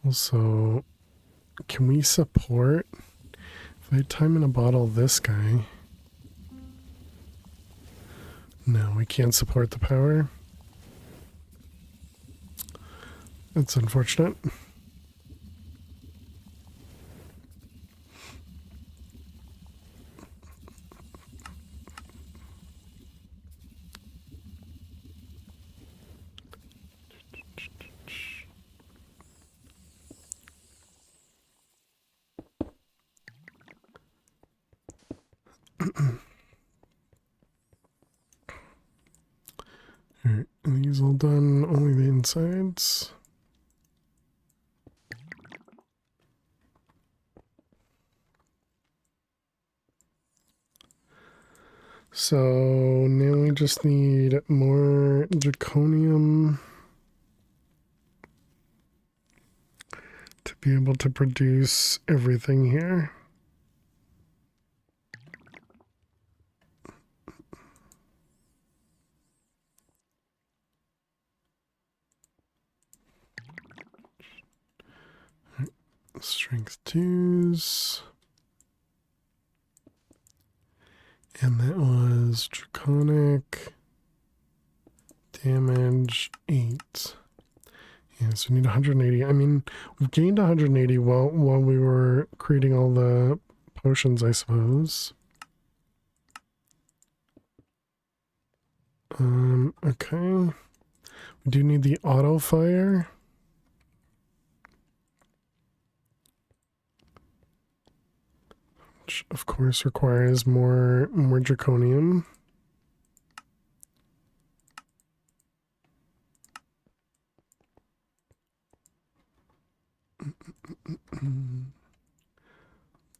Also, can we support, if I time in a bottle this guy? No, we can't support the power. That's unfortunate. Alright, are these all done? Only the insides. So now we just need more draconium to be able to produce everything here. Strength 2s. And that was draconic damage 8. Yeah, so we need 180. I mean, we've gained 180 while we were creating all the potions, I suppose. Okay. We do need the auto fire. Which of course requires more draconium.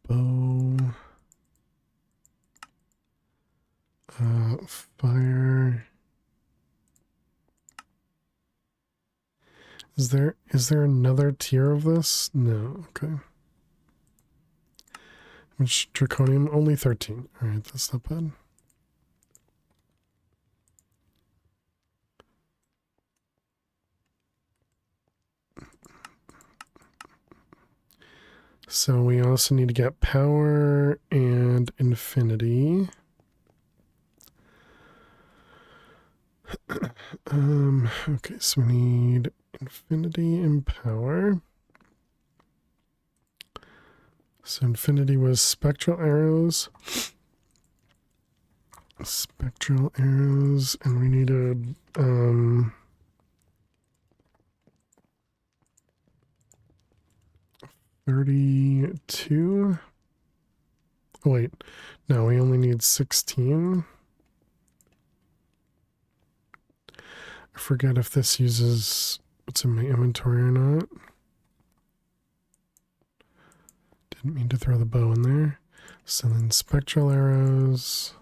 Bow. Fire. Is there another tier of this? No, okay. Which draconium? Only 13. Alright, that's not bad. So we also need to get power and infinity. Okay, so we need infinity and power. So infinity was spectral arrows. Spectral arrows, and we needed 32. Oh wait, no, we only need 16. I forget if this uses what's in my inventory or not. Didn't mean to throw the bow in there. So then spectral arrows.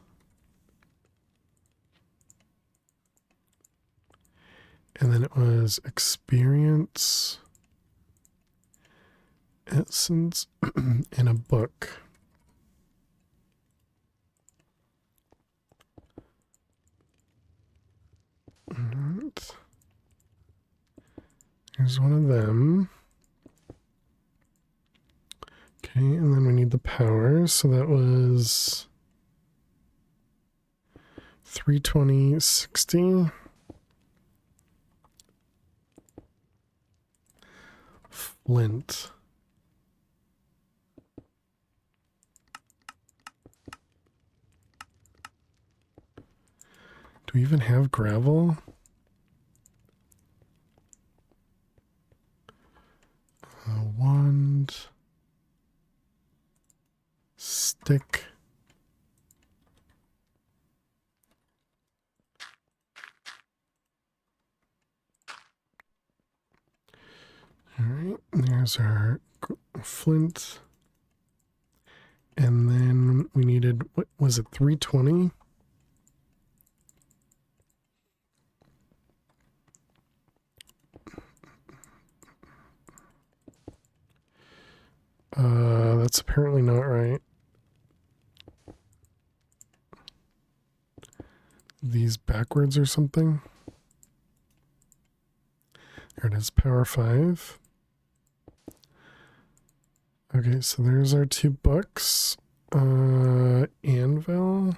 And then it was experience, essence, and a book. Alright. Here's one of them. Okay, and then we need the power. So that was 320, 60. Flint. Do we even have gravel? Wand. Stick. Alright, there's our flint. And then we needed, what was it, 320? That's apparently not right. These backwards or something. There it is, power 5. Okay, so there's our 2 books. Anvil.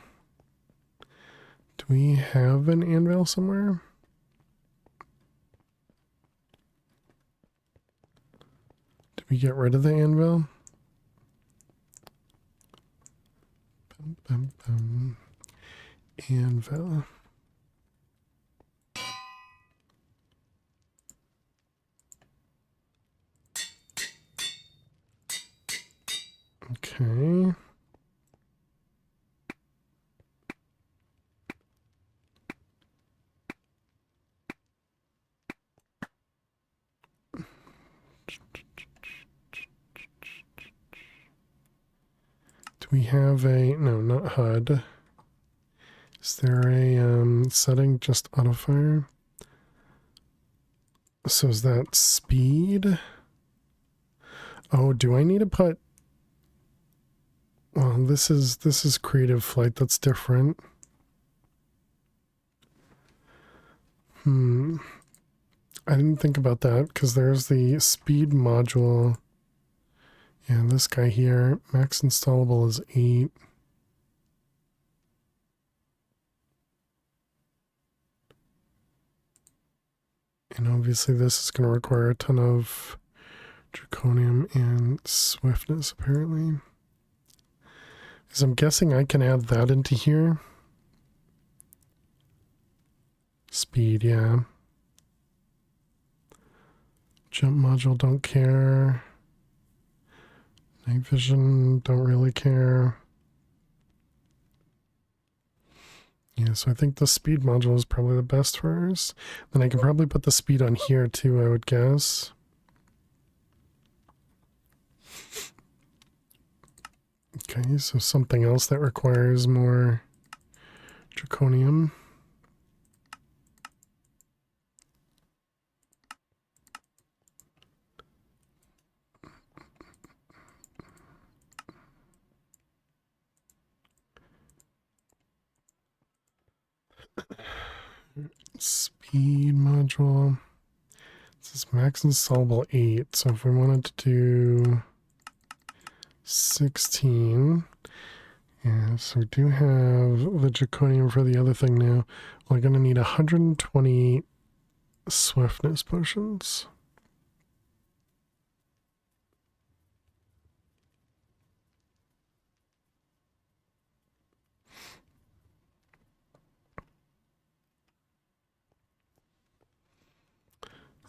Do we have an anvil somewhere? Did we get rid of the anvil? Anvil. Okay. Do we have a, no, not HUD. Is there a setting just auto fire? So is that speed? Oh, do I need to put, well, this is creative flight, that's different. I didn't think about that because there's the speed module. Yeah, this guy here, max installable is 8. And obviously this is going to require a ton of draconium and swiftness apparently. Because I'm guessing I can add that into here. Speed, yeah. Jump module, don't care. Night vision, don't really care. Yeah, so I think the speed module is probably the best for us. Then I can probably put the speed on here too, I would guess. Okay, so something else that requires more draconium. Speed module. This is max installable 8. So if we wanted to do 16, Yeah, so we do have the Draconium for the other thing now. We're going to need 120 swiftness potions.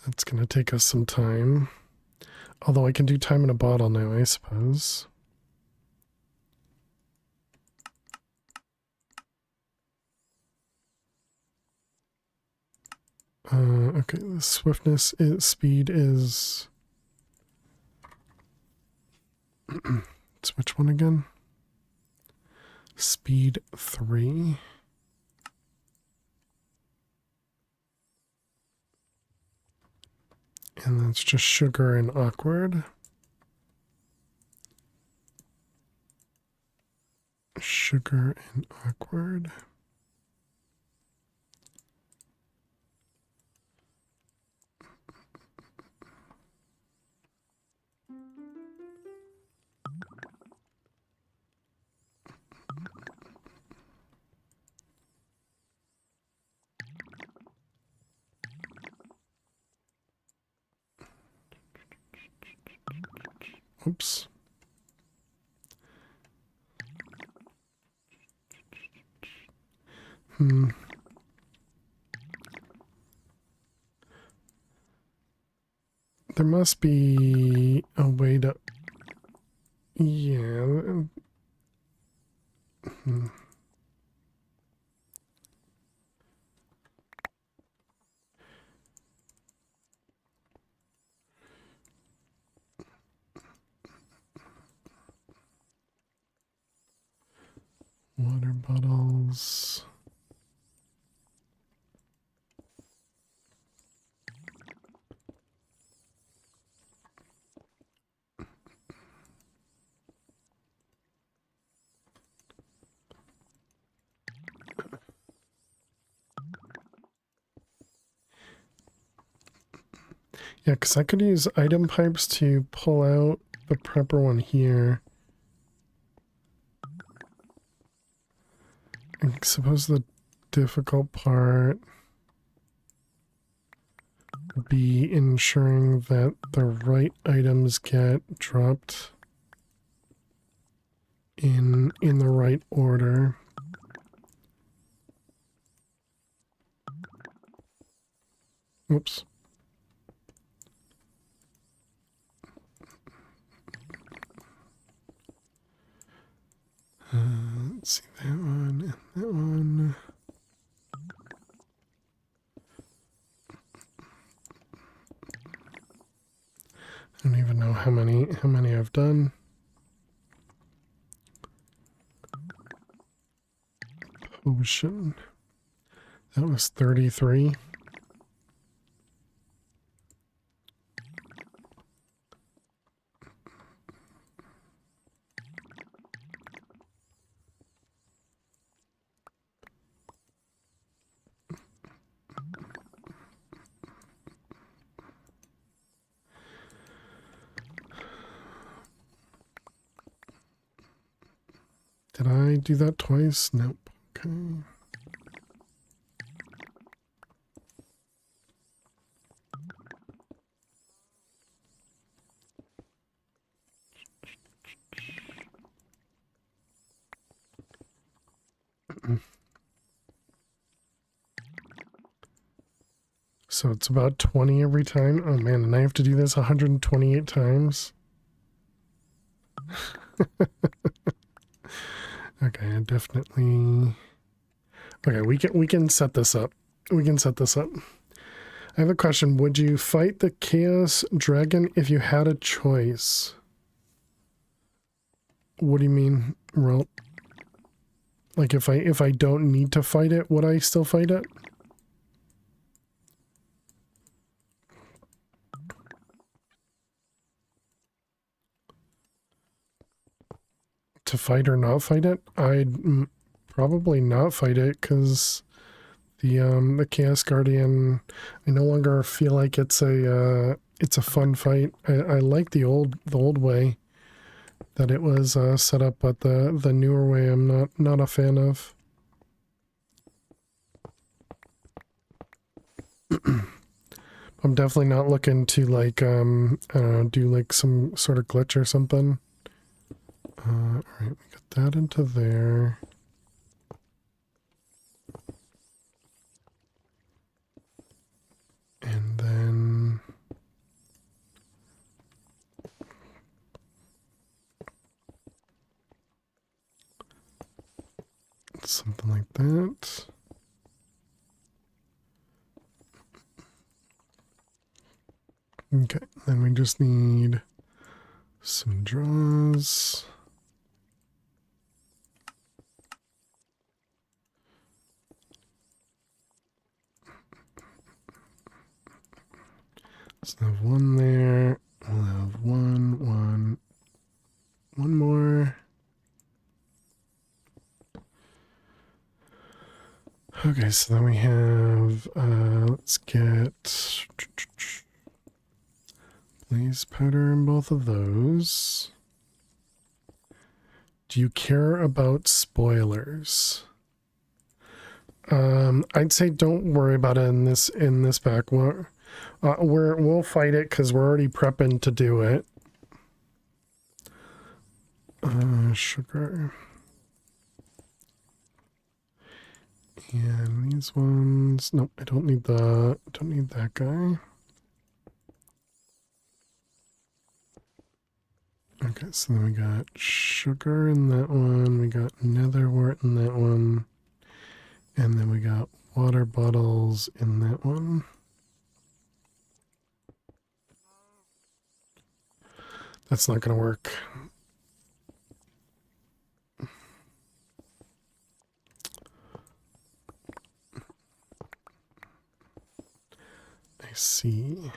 That's going to take us some time. Although I can do time in a bottle now, I suppose. Okay, the swiftness is, speed is... It's which one again? Speed 3. And that's just sugar and awkward. Sugar and awkward. Oops. There must be a way to... Yeah. Water bottles. Yeah, because I could use item pipes to pull out the prepper one here. I suppose the difficult part would be ensuring that the right items get dropped in the right order. Oops. Let's see, that one and that one. I don't even know how many I've done. Potion. That was 33. Did I do that twice? Nope. Okay. So it's about 20 every time. Oh man, and I have to do this 128 times. Okay, I definitely... Okay, we can set this up. We can set this up. I have a question. Would you fight the Chaos Dragon if you had a choice? What do you mean, Rel? Like if I don't need to fight it, would I still fight it? To fight or not fight it? I'd probably not fight it because the Chaos Guardian, I no longer feel like it's a fun fight. I like the old way. that it was set up, but the newer way I'm not a fan of. I'm definitely not looking to like I don't know, do like some sort of glitch or something. All right, we got that into there. And then something like that. Okay, then we just need some draws. So we'll have one there. We'll have one more. Okay, so then we have, let's get blaze powder in both of those. Do you care about spoilers? I'd say don't worry about it in this pack. We'll fight it because we're already prepping to do it. Sugar. And these ones, nope, I don't need that guy. Okay, so then we got sugar in that one, we got netherwort in that one, and then we got water bottles in that one. That's not gonna work. I see.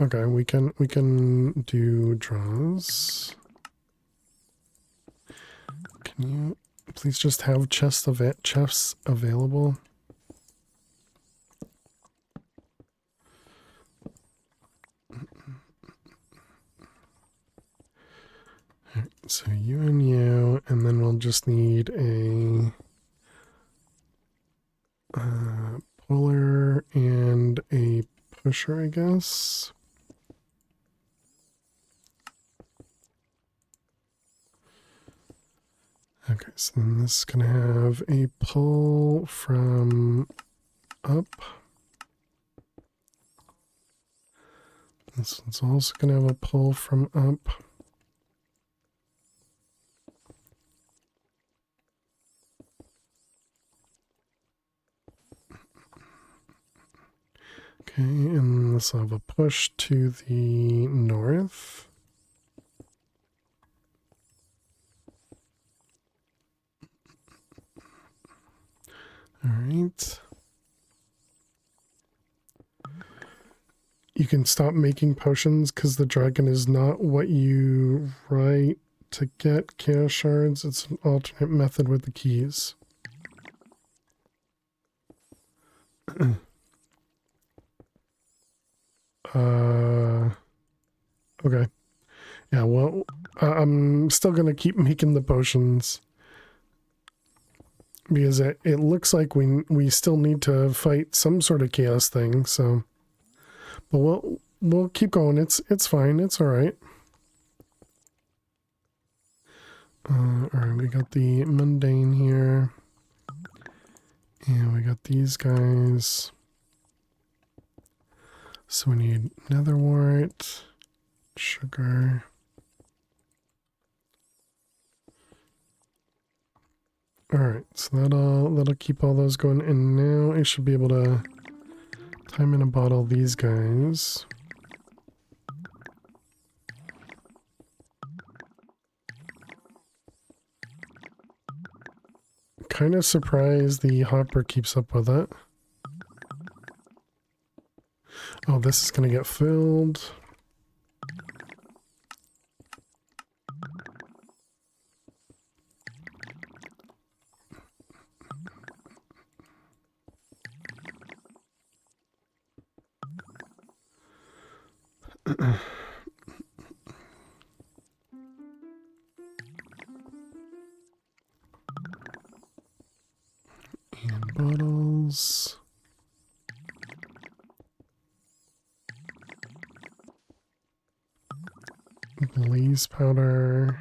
Okay, we can do draws. Can you please just have chests available? Right, so you and you, and then we'll just need a puller and a pusher, I guess. Okay, so then this is gonna have a pull from up. This one's also gonna have a pull from up. Okay, and this will have a push to the north. All right. You can stop making potions because the dragon is not what you write to get chaos shards. It's an alternate method with the keys. Okay. Yeah, well, I'm still gonna keep making the potions. Because it looks like we still need to fight some sort of chaos thing, so... But we'll keep going. It's fine. It's all right. All right, we got the mundane here, and we got these guys. So we need netherwort, sugar. All right, so that'll keep all those going, and now I should be able to time in a bottle these guys. Kind of surprised the hopper keeps up with it. Oh, this is gonna get filled. And bottles. Blaze powder.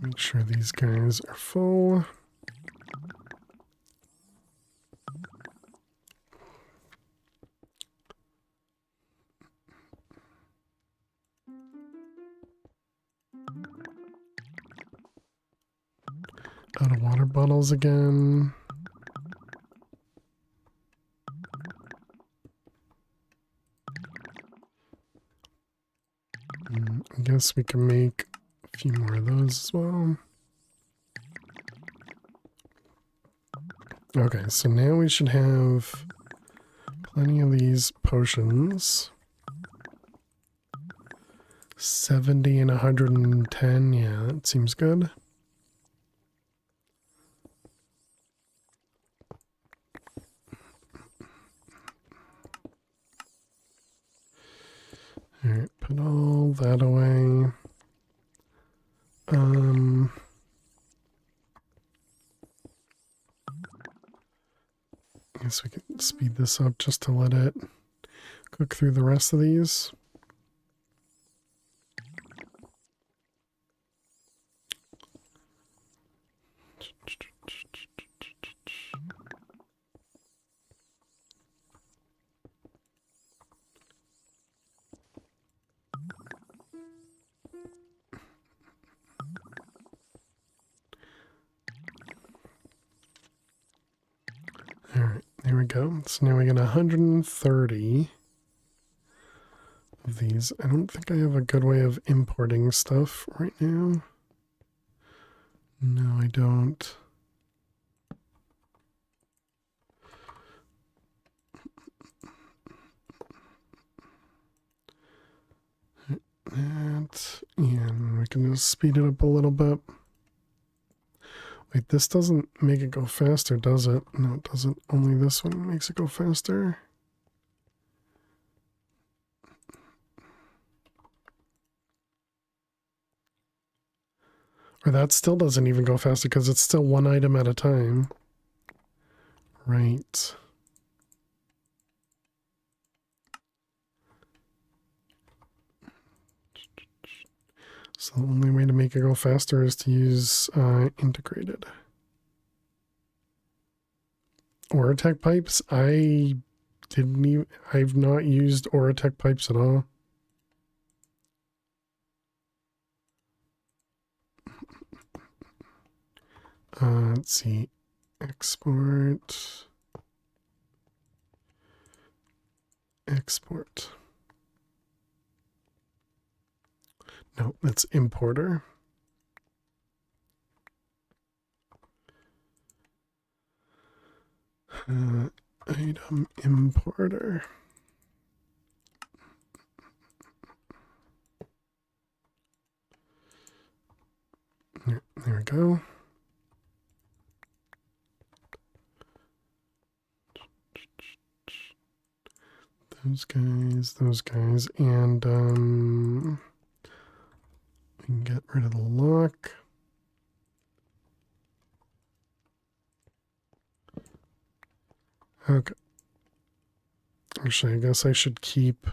Make sure these guys are full. Out of water bottles again. I guess we can make a few more of those as well. Okay, so now we should have plenty of these potions. 70 and 110, yeah, that seems good. Alright, put all that away. I guess we can speed this up just to let it cook through the rest of these. Alright, there we go. So now we got 130 of these. I don't think I have a good way of importing stuff right now. No, I don't. That, and we can just speed it up a little bit. Wait, this doesn't make it go faster, does it? No, it doesn't. Only this one makes it go faster. Or that still doesn't even go faster because it's still one item at a time. Right. So the only way to make it go faster is to use integrated. Oratech pipes? I've not used Oratech pipes at all. Let's see. Export. Export. No, that's importer. Item importer. There we go. Those guys, and we can get rid of the lock. Okay. Actually, I guess I should keep.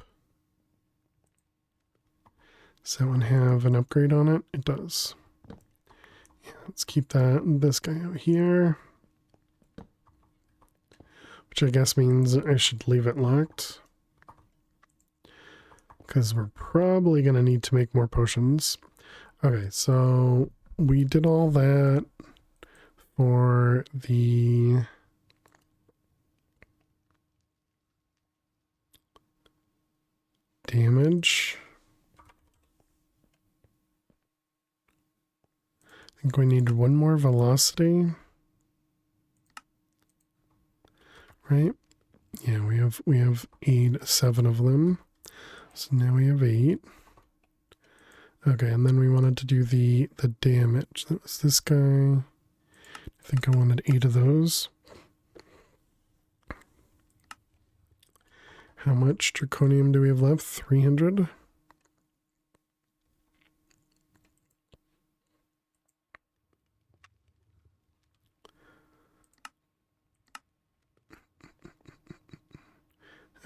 Does that one have an upgrade on it? It does. Yeah, let's keep this guy out here. Which I guess means I should leave it locked. Because we're probably going to need to make more potions. Okay, so we did all that for the damage. I think we need one more velocity. Right? Yeah, we have 7 of them. So now we have 8. Okay, and then we wanted to do the damage. That was this guy. I think I wanted 8 of those. How much draconium do we have left? 300?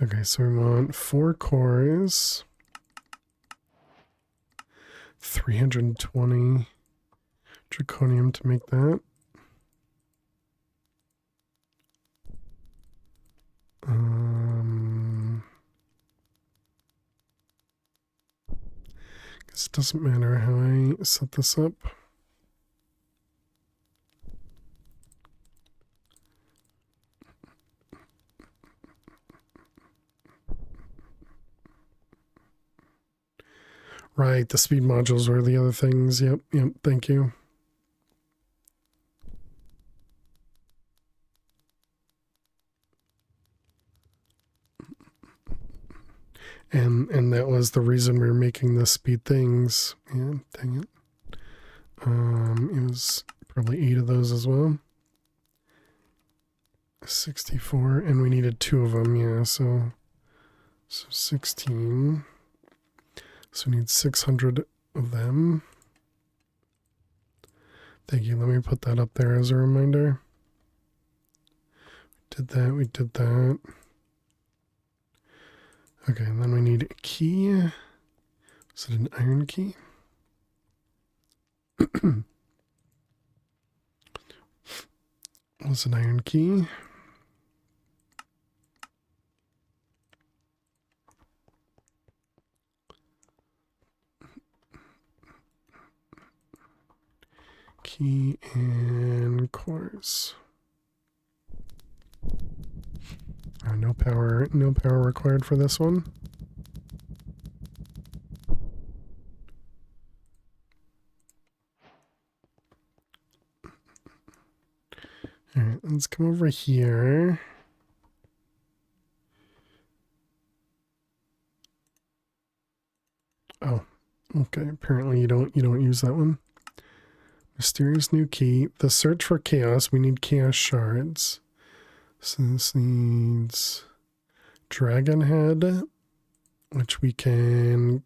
Okay, so we want 4 cores. 320 draconium to make that. Guess it doesn't matter how I set this up. Right, the speed modules were the other things. Yep, thank you. And that was the reason we were making the speed things. Yeah, dang it. It was probably 8 of those as well. 64, and we needed 2 of them, yeah, so 16. So we need 600 of them. Thank you. Let me put that up there as a reminder. We did that. We did that. Okay, and then we need a key. Is it an iron key? What's an iron key? Key and cores. No power required for this one. All right, let's come over here. Oh, okay. Apparently you don't use that one. Mysterious new key. The search for chaos. We need chaos shards. So this needs dragon head, which we can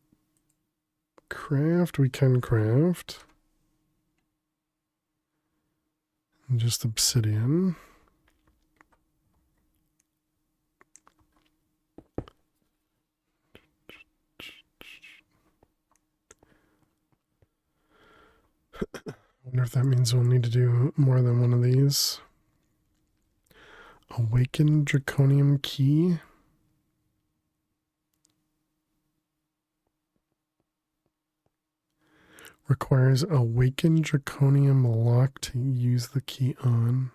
craft. And just obsidian. I wonder if that means we'll need to do more than one of these. Awakened draconium key. Requires awakened draconium lock to use the key on.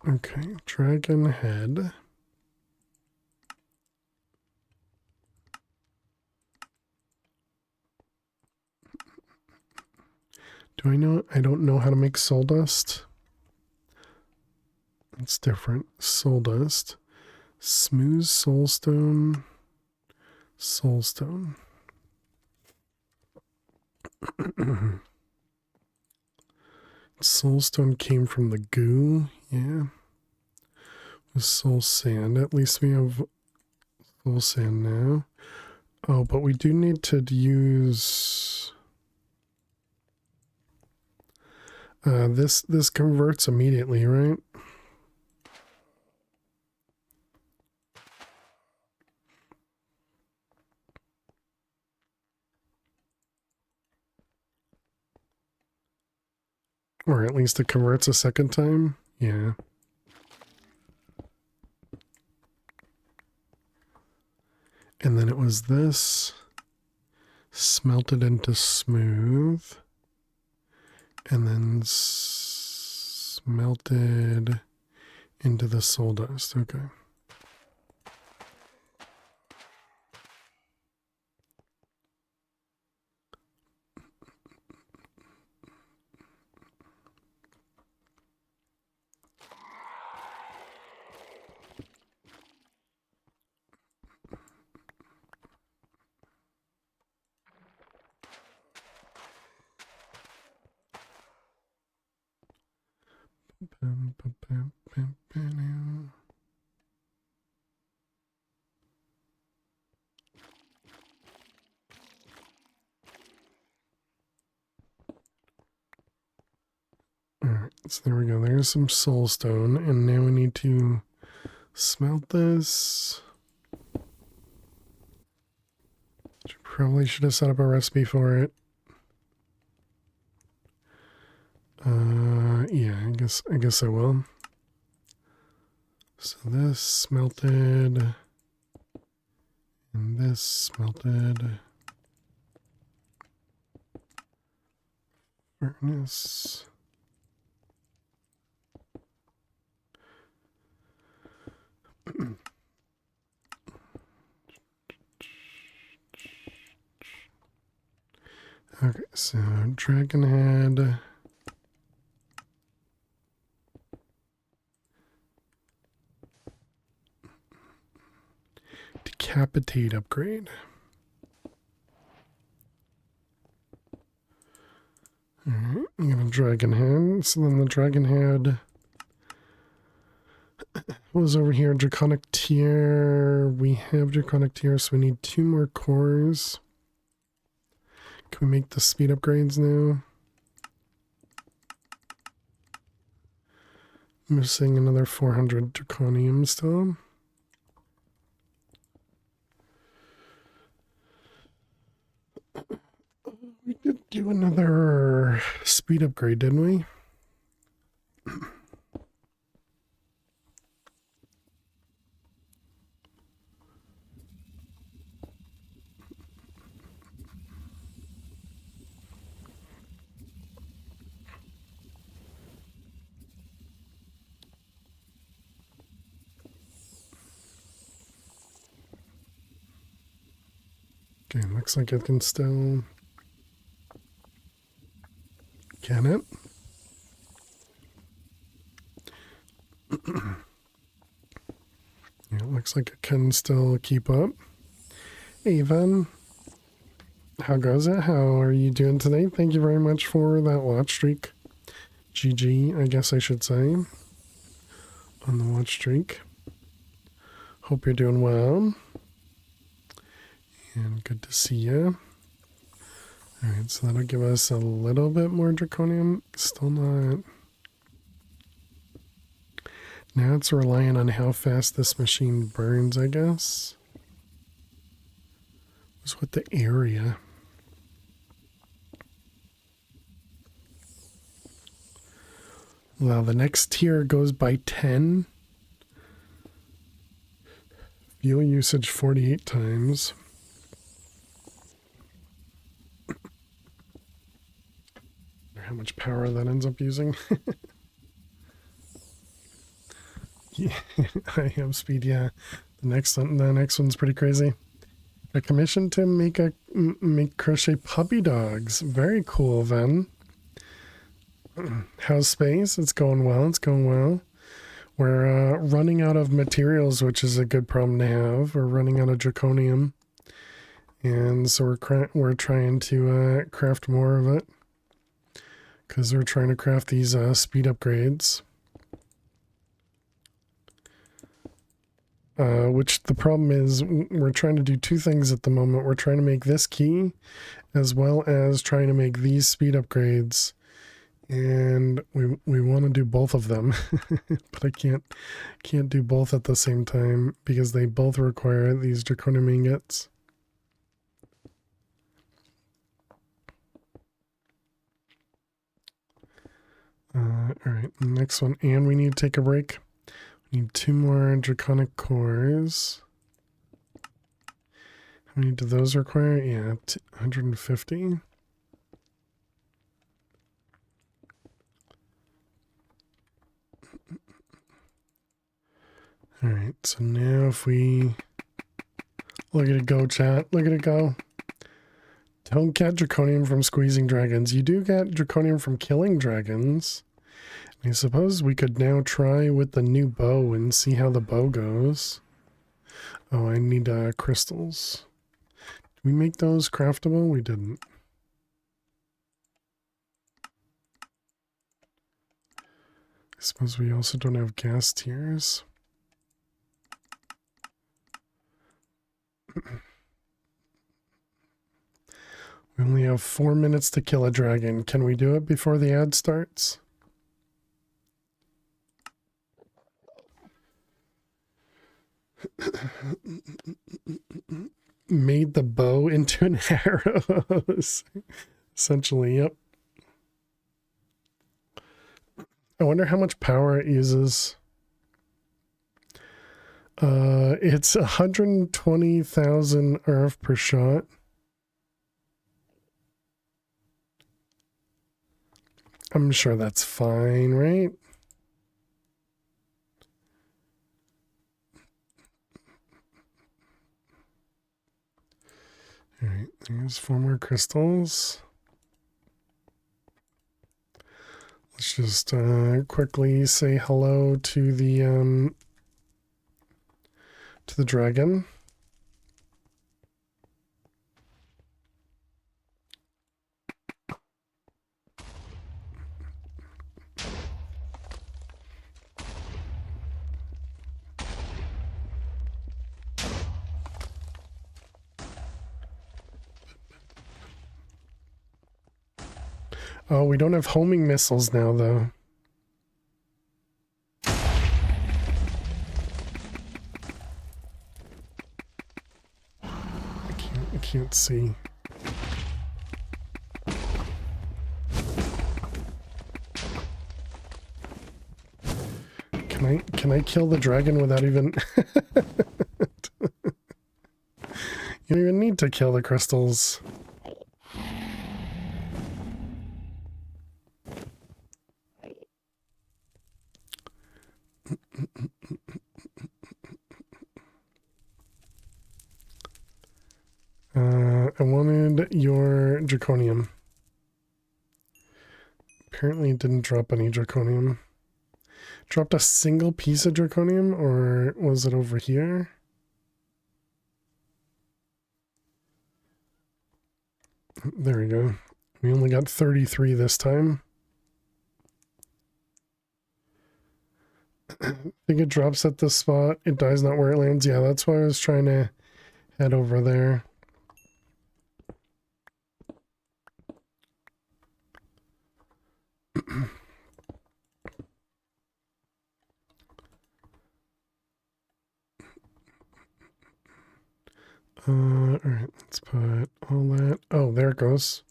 Okay, dragon head. Do I know? I don't know how to make soul dust. It's different. Soul dust. Smooth soulstone. Soulstone. Soulstone came from the goo. Yeah. With soul sand. At least we have soul sand now. Oh, but we do need to use... this converts immediately, right? Or at least it converts a second time? Yeah. And then it was this. Smelted into smooth. And then smelted into the soul dust. Okay. Alright, so there we go. There's some soulstone, and now we need to smelt this. Probably should have set up a recipe for it. Yeah, I guess I will. So this smelted, and this smelted. Furnace. Okay, so dragon head. Decapitate upgrade. Alright, I'm gonna dragon head. So then the dragon head was over here. Draconic tier. We have draconic tier, so we need 2 more cores. Can we make the speed upgrades now? Missing another 400 draconium still. We did do another speed upgrade, didn't we? Okay, looks like it can still... Can it? Yeah, it looks like it can still keep up. Avon, how goes it? How are you doing today? Thank you very much for that watch streak. GG, I guess I should say. On the watch streak. Hope you're doing well. And good to see you. Alright, so that'll give us a little bit more draconium. Still not. Now it's relying on how fast this machine burns, I guess. What's with the area? Well, the next tier goes by 10. Fuel usage 48 times. How much power that ends up using. Yeah, I have speed, yeah. The next one's pretty crazy. A commission to make crochet puppy dogs. Very cool, then. How's space? It's going well. It's going well. We're running out of materials, which is a good problem to have. We're running out of draconium, and so we're trying to craft more of it. Because we're trying to craft these speed upgrades. Which the problem is, we're trying to do 2 things at the moment. We're trying to make this key, as well as trying to make these speed upgrades. And we want to do both of them. But I can't do both at the same time, because they both require these draconium ingots. Alright, next one, and we need to take a break. We need 2 more draconic cores. How many do those require? Yeah, 150. Alright, so now if we... Look at it go, chat. Look at it go. Don't get draconium from squeezing dragons. You do get draconium from killing dragons. I suppose we could now try with the new bow and see how the bow goes. Oh, I need crystals. Did we make those craftable? We didn't. I suppose we also don't have gas tiers. We only have 4 minutes to kill a dragon. Can we do it before the ad starts? Made the bow into an arrow. Essentially, yep. I wonder how much power it uses. It's 120,000 ERF per shot. I'm sure that's fine, right? All right, there's 4 more crystals. Let's just quickly say hello to the dragon. Oh, we don't have homing missiles now, though. I can't see. Can I kill the dragon without even... You don't even need to kill the crystals. I wanted your draconium. Apparently it didn't drop any draconium. Dropped a single piece of draconium, or was it over here? There we go. We only got 33 this time. I think it drops at this spot. It dies not where it lands. Yeah, that's why I was trying to head over there. Alright, let's put all that. Oh, there it goes.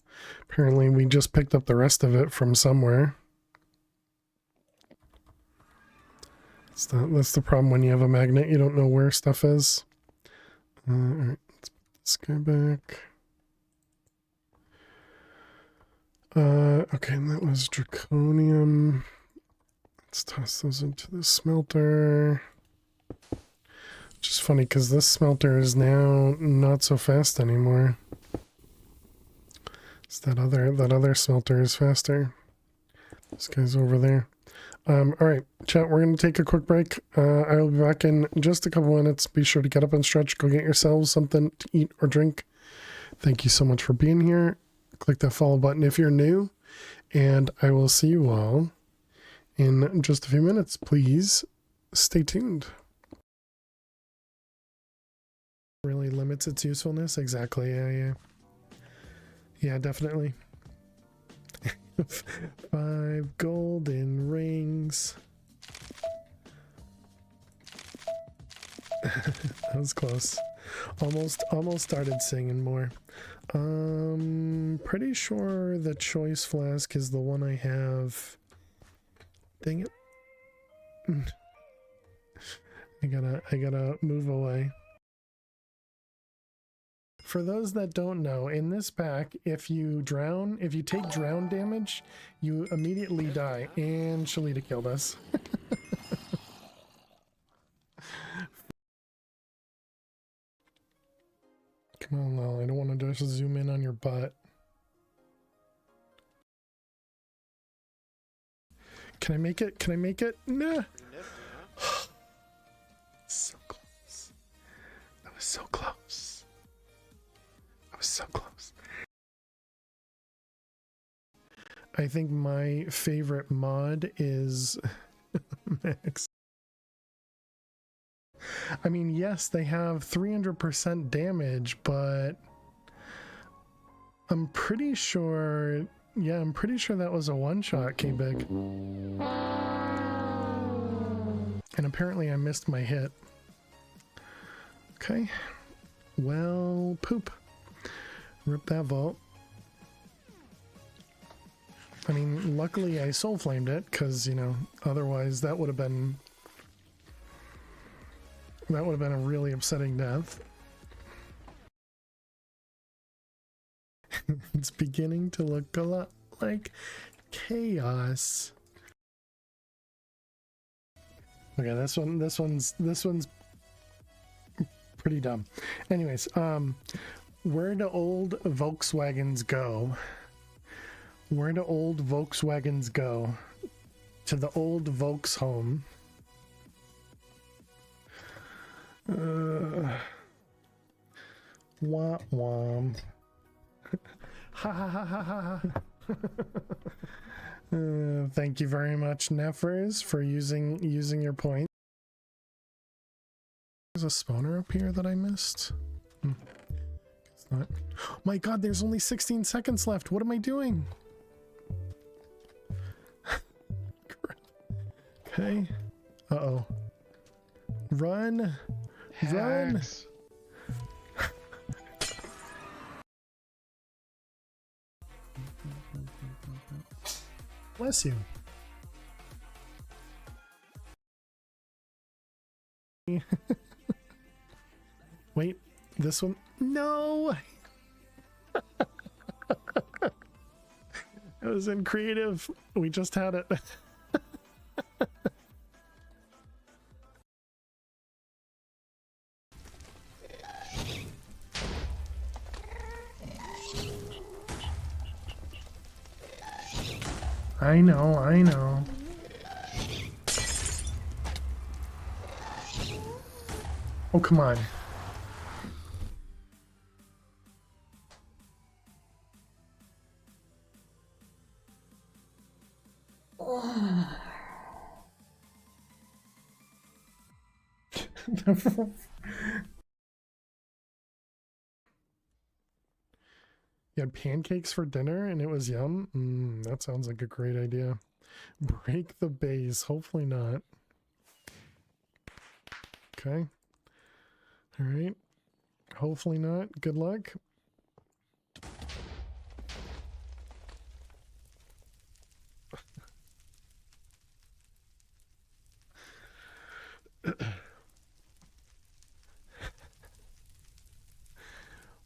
Apparently we just picked up the rest of it from somewhere. That's the problem when you have a magnet. You don't know where stuff is. Alright, let's put this guy back. Okay, and that was draconium. Let's toss those into the smelter. Which is funny because this smelter is now not so fast anymore. It's that other smelter is faster. This guy's over there. Alright, chat, we're going to take a quick break. I will be back in just a couple minutes. Be sure to get up and stretch. Go get yourselves something to eat or drink. Thank you so much for being here. Click that follow button if you're new. And I will see you all in just a few minutes. Please stay tuned. Really limits its usefulness? Exactly, yeah. Yeah, definitely. 5 golden rings. That was close. Almost started singing more. Pretty sure the choice flask is the one I have. Dang it. I gotta move away. For those that don't know, in this pack, if you take drown damage, you immediately die. And Shalita killed us. Come on, Lil, I don't want to just zoom in on your butt. Can I make it? Can I make it? Nah. So close. That was so close. That was so close. I think my favorite mod is Max. I mean, yes, they have 300% damage, but I'm pretty sure, yeah, I'm pretty sure that was a one-shot, K-Big. And apparently I missed my hit. Okay. Well, poop. Rip that vault. I mean, luckily I soul flamed it, because, you know, otherwise that would have been a really upsetting death. It's beginning to look a lot like chaos. Okay, this one's pretty dumb. Anyways, where do old Volkswagens go? Where do old Volkswagens go? To the old Volks home. Wah wah. Ha ha ha ha ha. Thank you very much, Nefers, for using your point. There's a spawner up here that I missed. It's not. My God, there's only 16 seconds left. What am I doing? Okay. Uh-oh. Run. Run. Bless you. Wait, this one? No! It was in creative. We just had it. I know. Oh, come on. You had pancakes for dinner and it was yum? That sounds like a great idea. Break the base. Hopefully not. Okay. All right. Hopefully not. Good luck.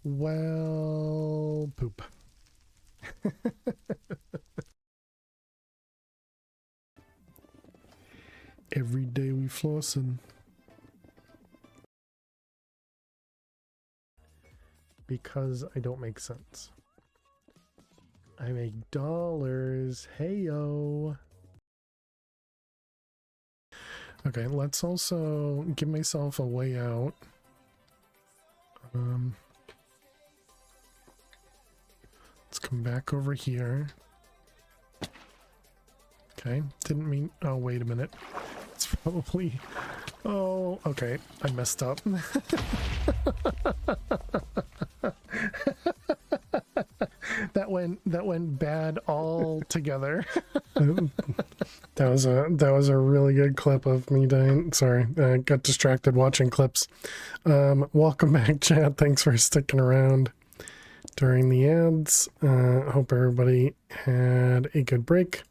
Well, poop. Every day we flossing. Because I don't make sense. I make dollars. Hey-yo. Okay, let's also give myself a way out. Let's come back over here. Okay, didn't mean... Oh, wait a minute. It's probably... Oh, okay, I messed up. That went bad all together. That was a really good clip of me dying. Sorry, I got distracted watching clips. Welcome back, chat. Thanks for sticking around during the ads. Hope everybody had a good break.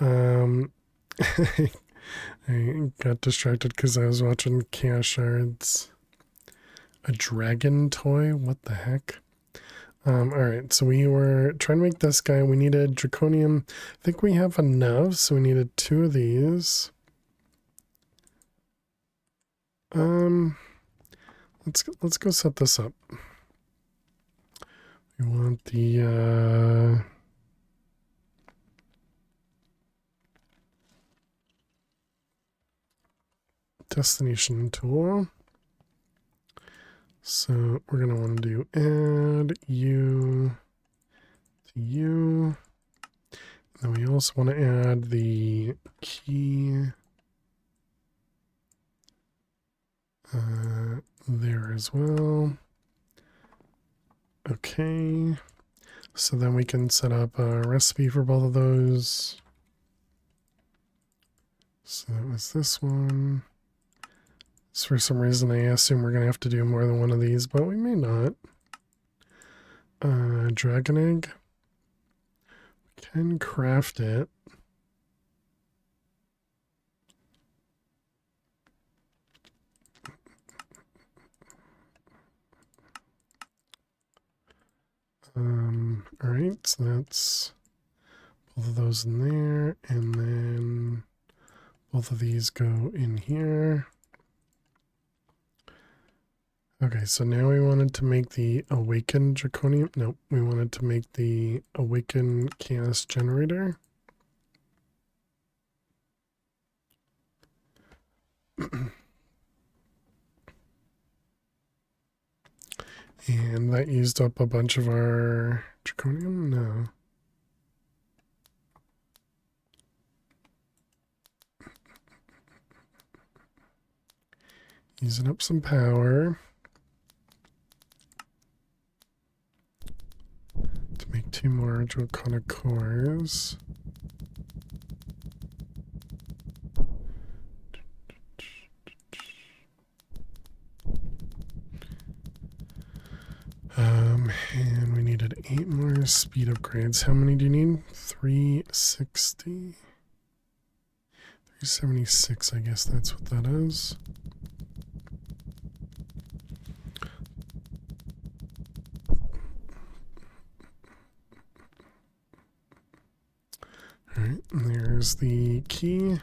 I got distracted because I was watching Chaos Shards. A dragon toy? What the heck? Alright, so we were trying to make this guy. We needed draconium. I think we have enough, so we needed 2 of these. Let's go set this up. We want the destination tool. So we're going to want to do add you to you. And then we also want to add the key there as well. Okay. So then we can set up a recipe for both of those. So that was this one. So for some reason, I assume we're going to have to do more than one of these, but we may not. Dragon egg. We can craft it. All right, so that's both of those in there, and then both of these go in here. Okay, so now we wanted to make the Awakened Draconium. Nope, we wanted to make the Awakened Chaos Generator. And that used up a bunch of our Draconium? No. Using up some power to make 2 more Draconic cores. And we needed 8 more speed upgrades. How many do you need? 360? 376, I guess that's what that is. Alright, there's the key.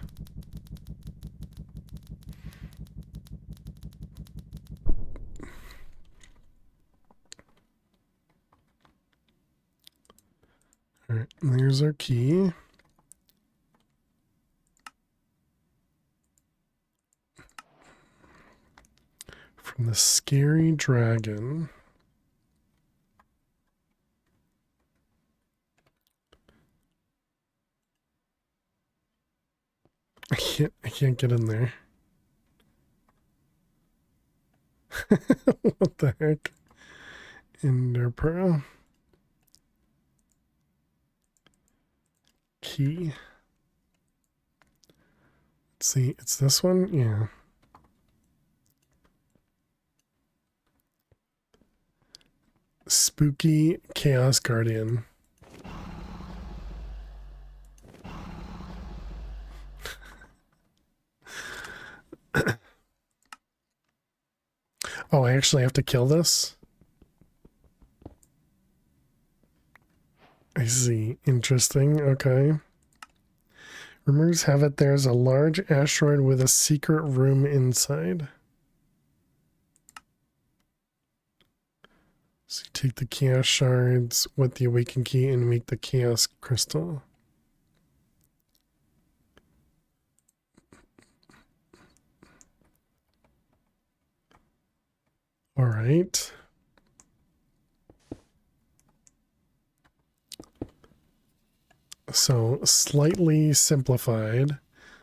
Alright, there's our key. From the scary dragon. I can't get in there. What the heck? Ender Pearl. Key. Let's see, it's this one? Yeah. Spooky Chaos Guardian. Oh, I actually have to kill this? I see. Interesting. Okay. Rumors have it there's a large asteroid with a secret room inside. So you take the chaos shards with the awakened key and make the chaos crystal. All right. So slightly simplified.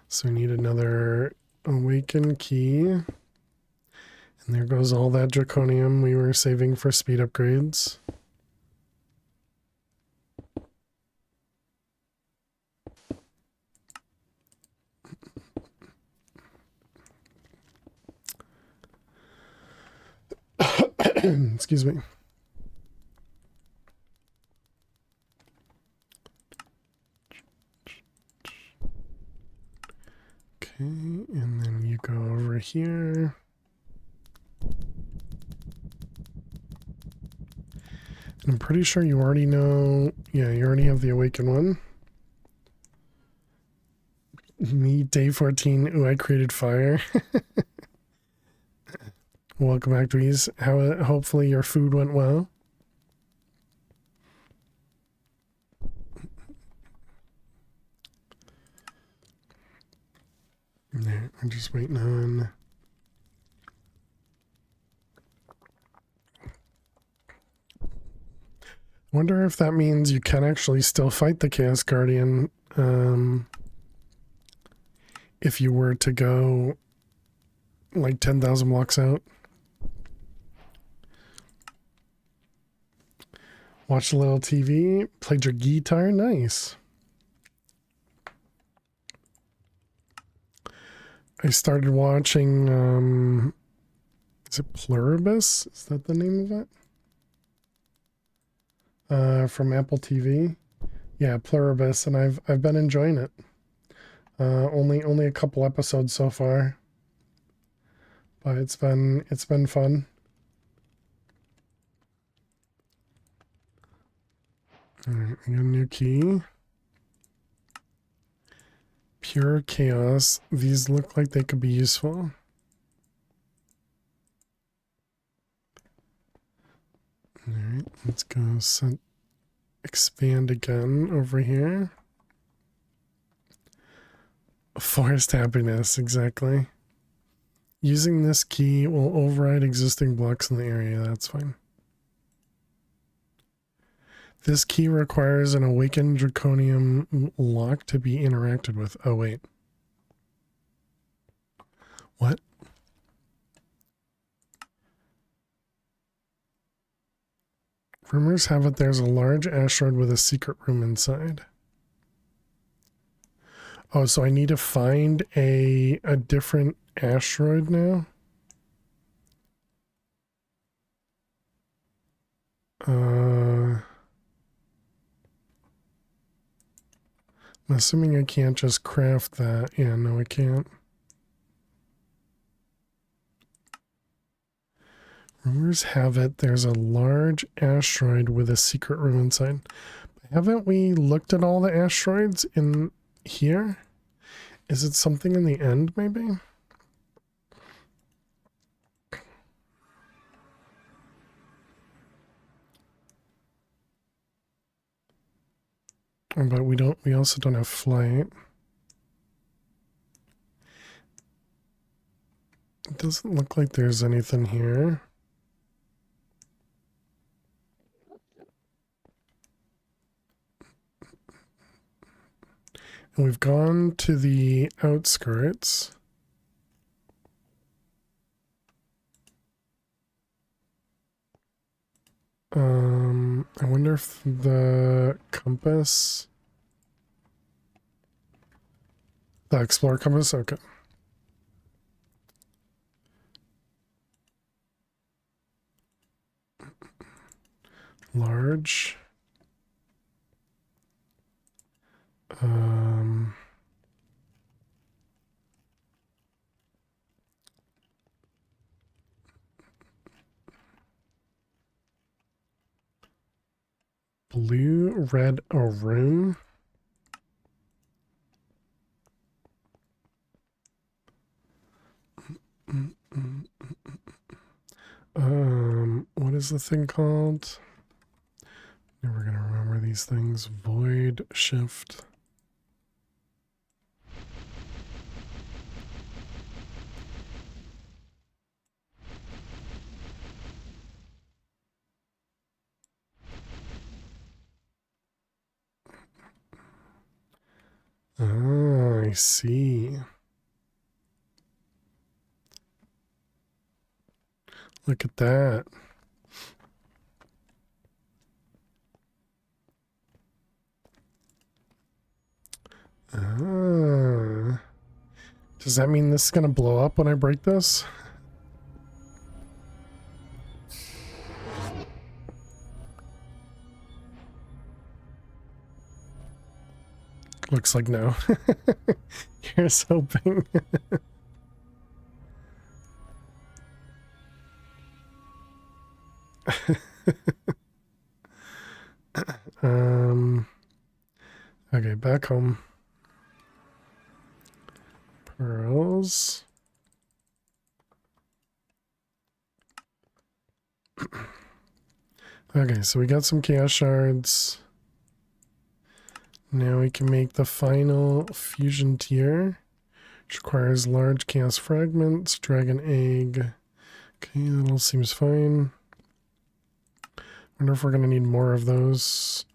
So we need another awakened key. And there goes all that draconium we were saving for speed upgrades. Excuse me. Okay, and then you go over here. And I'm pretty sure you already know, yeah, you already have the awakened one. Me, day 14. Ooh, I created fire. Welcome back, Dweez. Hopefully your food went well. There, I'm just waiting on. Wonder if that means you can actually still fight the Chaos Guardian if you were to go like 10,000 blocks out. Watch a little TV, played your guitar, nice. I started watching, is it Pluribus? Is that the name of it? From Apple TV. Yeah, Pluribus, and I've been enjoying it. Only a couple episodes so far, but it's been fun. All right, we got a new key. Pure chaos. These look like they could be useful. All right, let's go set expand again over here. Forced happiness, exactly. Using this key will override existing blocks in the area. That's fine. This key requires an awakened draconium lock to be interacted with. Oh, wait. What? Rumors have it there's a large asteroid with a secret room inside. Oh, so I need to find a different asteroid now? I'm assuming I can't just craft that. Yeah, no, I can't. Rumors have it there's a large asteroid with a secret room inside. Haven't we looked at all the asteroids in here? Is it something in the end, maybe? But we also don't have flight. It doesn't look like there's anything here. And we've gone to the outskirts. I wonder if the compass... The Explorer compass? Okay. Large. Blue, red, or room. What is the thing called? Never gonna remember these things. Void shift. Ah, I see. Look at that. Ah. Does that mean this is gonna blow up when I break this? Looks like no. Here's hoping. Okay, back home. Pearls. Okay, so we got some chaos shards. Now we can make the final fusion tier, which requires large chaos fragments, dragon egg. Okay, that all seems fine. Wonder if we're gonna need more of those.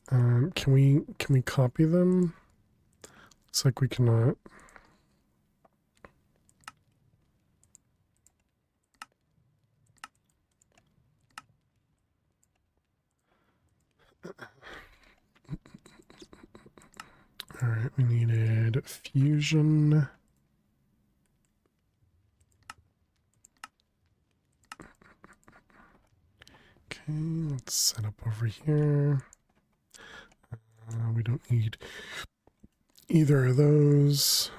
Can we copy them? Looks like we cannot. All right, we needed fusion. Okay, let's set up over here. We don't need either of those.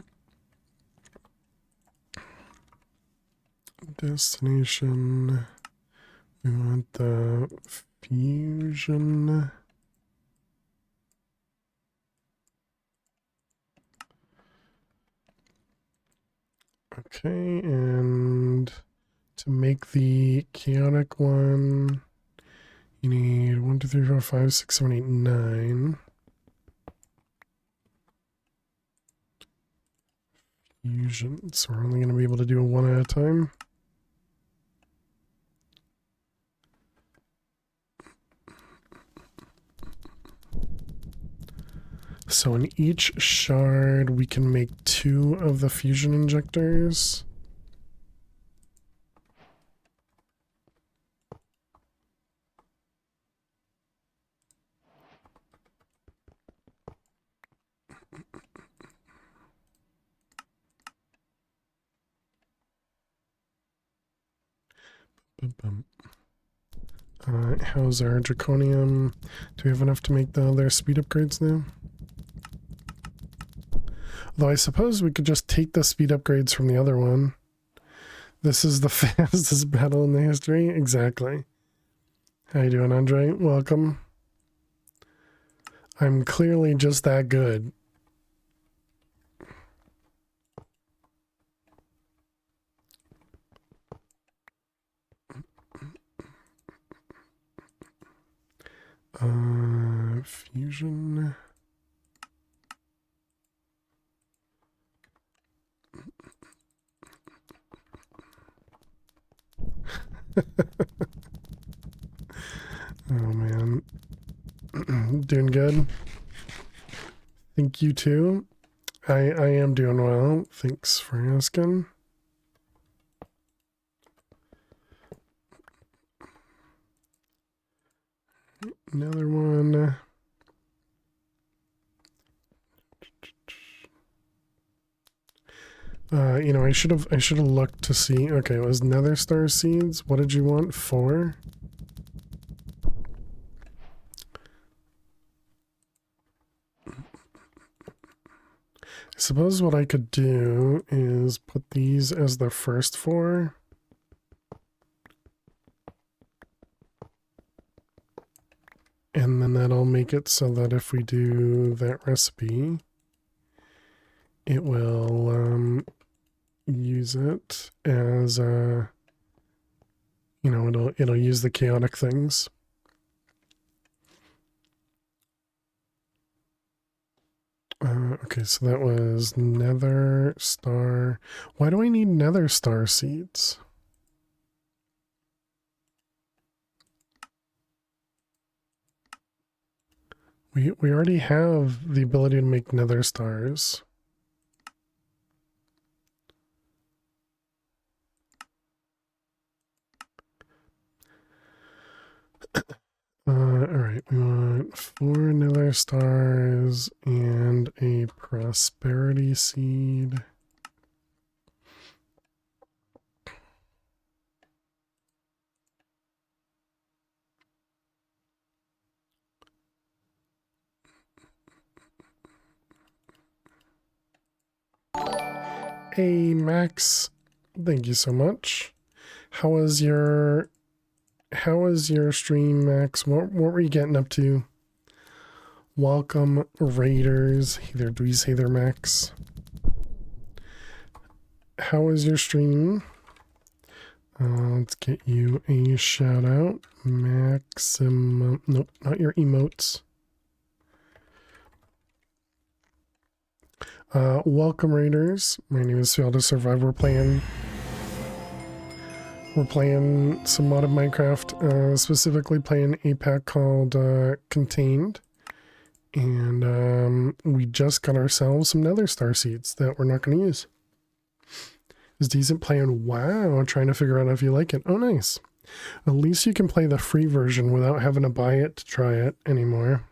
Destination. We want the fusion. Okay, and to make the chaotic one, you need 1, 2, 3, 4, 5, 6, 7, 8, 9. Fusion. So we're only going to be able to do one at a time. So in each shard, we can make 2 of the fusion injectors. How's our draconium? Do we have enough to make the other speed upgrades now? Though I suppose we could just take the speed upgrades from the other one. This is the fastest battle in the history? Exactly. How you doing, Andre? Welcome. I'm clearly just that good. Fusion. Oh man. Doing good. Thank you too. I am doing well. Thanks for asking. Another one. You know, I should have looked to see. Okay, it was Nether Star seeds. What did you want? 4? I suppose what I could do is put these as the first 4. And then that'll make it so that if we do that recipe, it will use it as a, you know, it'll use the chaotic things. Okay, so that was Nether Star. Why do I need Nether Star seeds? We already have the ability to make Nether Stars. Alright, we want 4 Nether Stars and a Prosperity Seed. Hey, Max. Thank you so much. How was your stream, Max? What were you getting up to? Welcome, Raiders. Hey there, Dweez. Hey there, Max. How was your stream? Let's get you a shout out. Maximum. Nope, not your emotes. Welcome, Raiders. My name is Fail to Survive. We're We're playing some modded Minecraft, specifically playing a pack called Contained. And we just got ourselves some Nether Star seeds that we're not going to use. It's decent playing WoW, trying to figure out if you like it. Oh, nice. At least you can play the free version without having to buy it to try it anymore.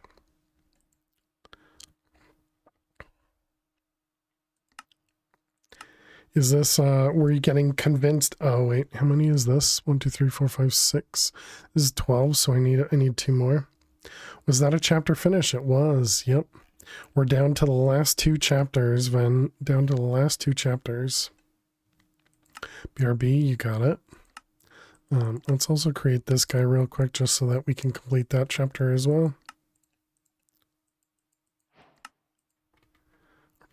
Is this, were you getting convinced? Oh, wait, how many is this? 1, 2, 3, 4, 5, 6. This is 12, so I need 2 more. Was that a chapter finish? It was, yep. We're down to the last 2 chapters, Ven. Down to the last 2 chapters. BRB, you got it. Let's also create this guy real quick just so that we can complete that chapter as well.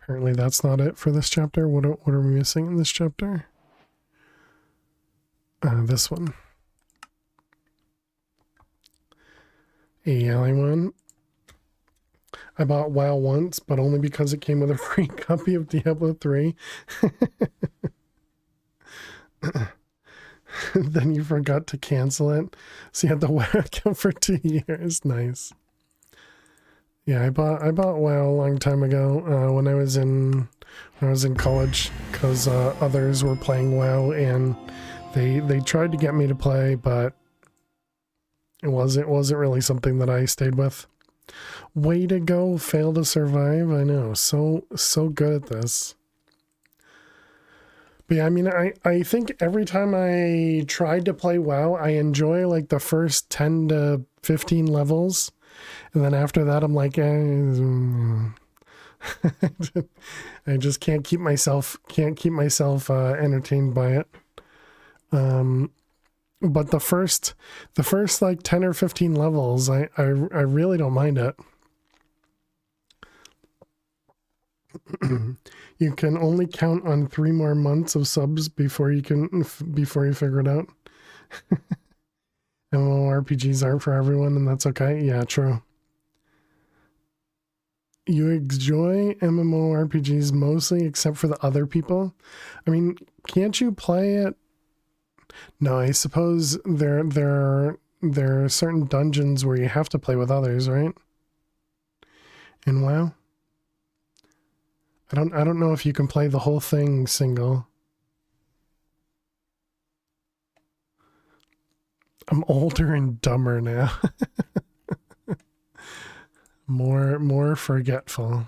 Apparently that's not it for this chapter. What are we missing in this chapter? This one. A alley one. I bought WoW once, but only because it came with a free copy of Diablo 3. Then you forgot to cancel it, so you had the WoW account for 2 years. Nice. Yeah, I bought WoW a long time ago when I was in college, because others were playing WoW and they tried to get me to play, but it wasn't really something that I stayed with. Way to go, Fail to Survive. I know, so good at this. But yeah, I mean, I think every time I tried to play WoW, I enjoy like the first 10 to 15 levels. And then after that, I'm like, I just can't keep myself entertained by it. But the first like 10 or 15 levels, I really don't mind it. You can only count on 3 more months of subs before you figure it out. MMORPGs aren't for everyone, and that's okay. Yeah, true. You enjoy MMORPGs mostly except for the other people? I mean, can't you play it? No, I suppose there are certain dungeons where you have to play with others, right? And WoW? I don't know if you can play the whole thing single. I'm older and dumber now. more forgetful.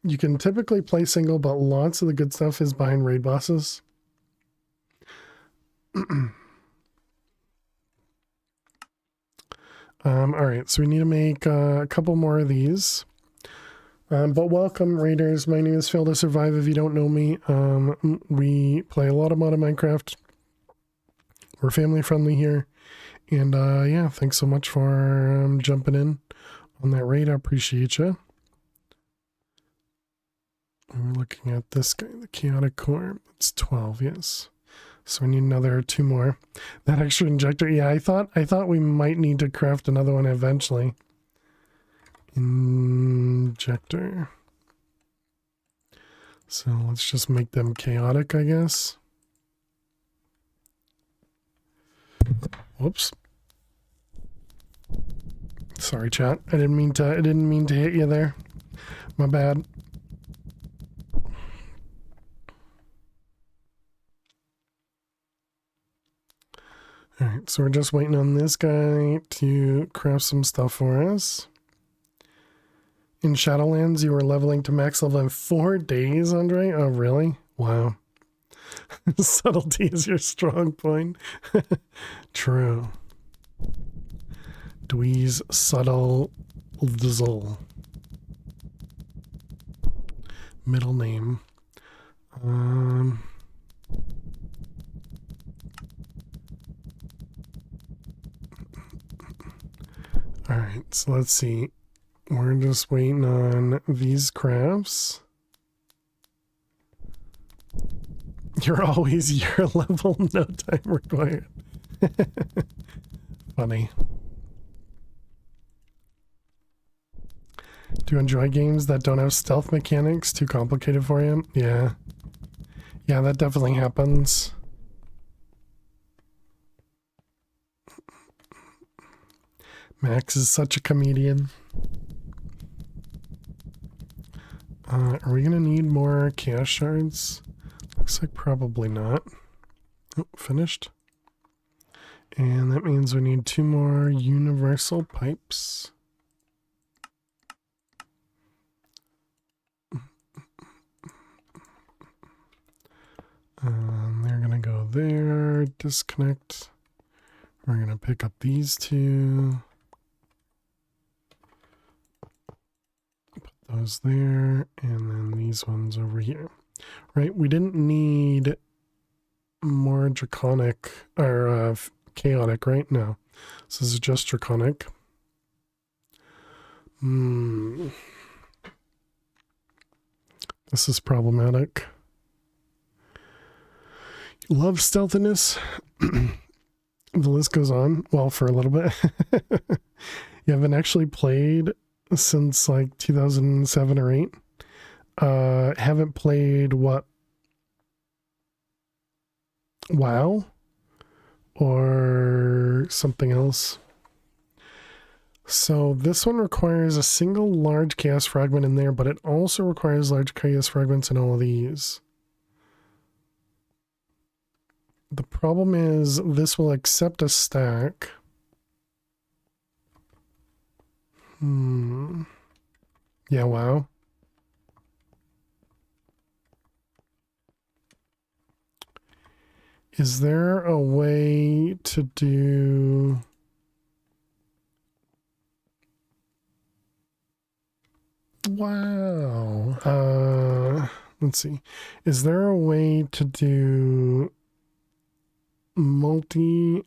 You can typically play single, but lots of the good stuff is behind raid bosses. Alright, so we need to make a couple more of these. But welcome, raiders. My name is Fail to Survive. If you don't know me, we play a lot of modded Minecraft. We're family friendly here. And yeah, thanks so much for jumping in on that raid. I appreciate you. We're looking at this guy, the Chaotic Core. It's 12, yes. So we need another 2 more. That extra injector, yeah, I thought we might need to craft another one eventually. Injector. So let's just make them chaotic, I guess. Whoops. Sorry, chat. I didn't mean to hit you there. My bad. Alright, so we're just waiting on this guy to craft some stuff for us. In Shadowlands, you were leveling to max level in 4 days, Andre? Oh, really? Wow. Subtlety is your strong point. True. Dweez Subtle Dizzle. Middle name. Alright, so let's see. We're just waiting on these crafts. You're always year level, no time required. Funny. Do you enjoy games that don't have stealth mechanics? Too complicated for you? Yeah. Yeah, that definitely happens. Max is such a comedian. Are we gonna need more chaos shards? Looks like probably not. Oh, finished. And that means we need 2 more universal pipes. They're gonna go there, disconnect. We're gonna pick up these 2. Put those there, and then these ones over here. Right, we didn't need more draconic, or chaotic, right? No. This is just draconic. This is problematic. Love stealthiness. The list goes on. Well, for a little bit. You haven't actually played since like 2007 or 8. Haven't played what? WoW? Or something else. So this one requires a single large chaos fragment in there, but it also requires large chaos fragments in all of these. The problem is this will accept a stack. Yeah, wow. Is there a way to do... Wow. Let's see. Is there a way to do multi-item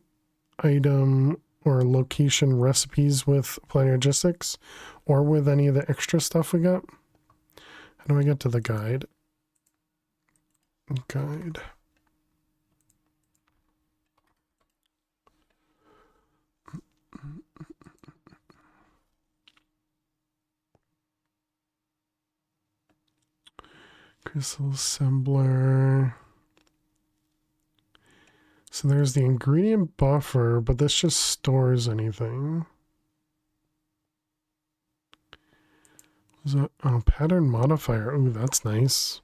or location recipes with Planergistics or with any of the extra stuff we got? How do I get to the guide? Guide. Crystal assembler. So there's the ingredient buffer, but this just stores anything. Is that, oh, pattern modifier. Ooh, that's nice.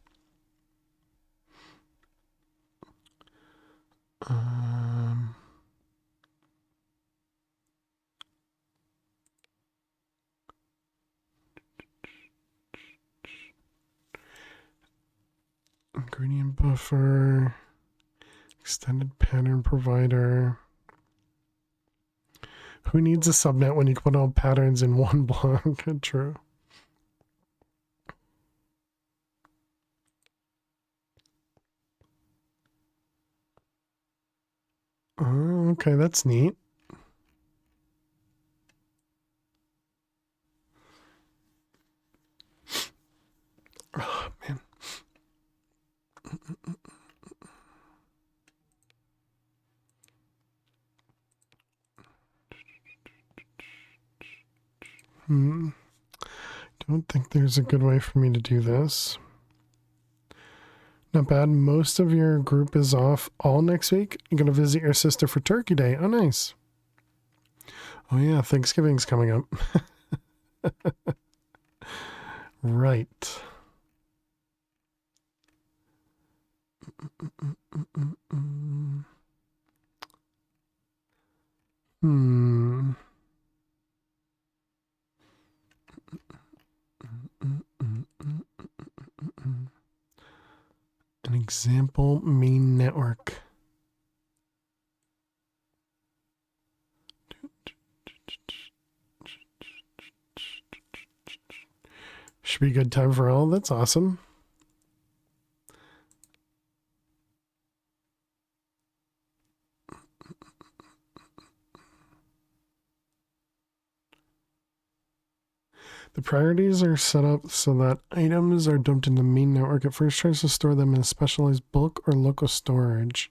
Ingredient buffer. Extended pattern provider. Who needs a subnet when you can put all patterns in one block? True. Oh, okay, that's neat. Oh, man. Don't think there's a good way for me to do this. Not bad. Most of your group is off all next week. You're going to visit your sister for Turkey Day. Oh, nice. Oh, yeah. Thanksgiving's coming up. Right. An example main network. Should be a good time for all. That's awesome. The priorities are set up so that items are dumped into the main network. It first tries to store them in a specialized bulk or local storage.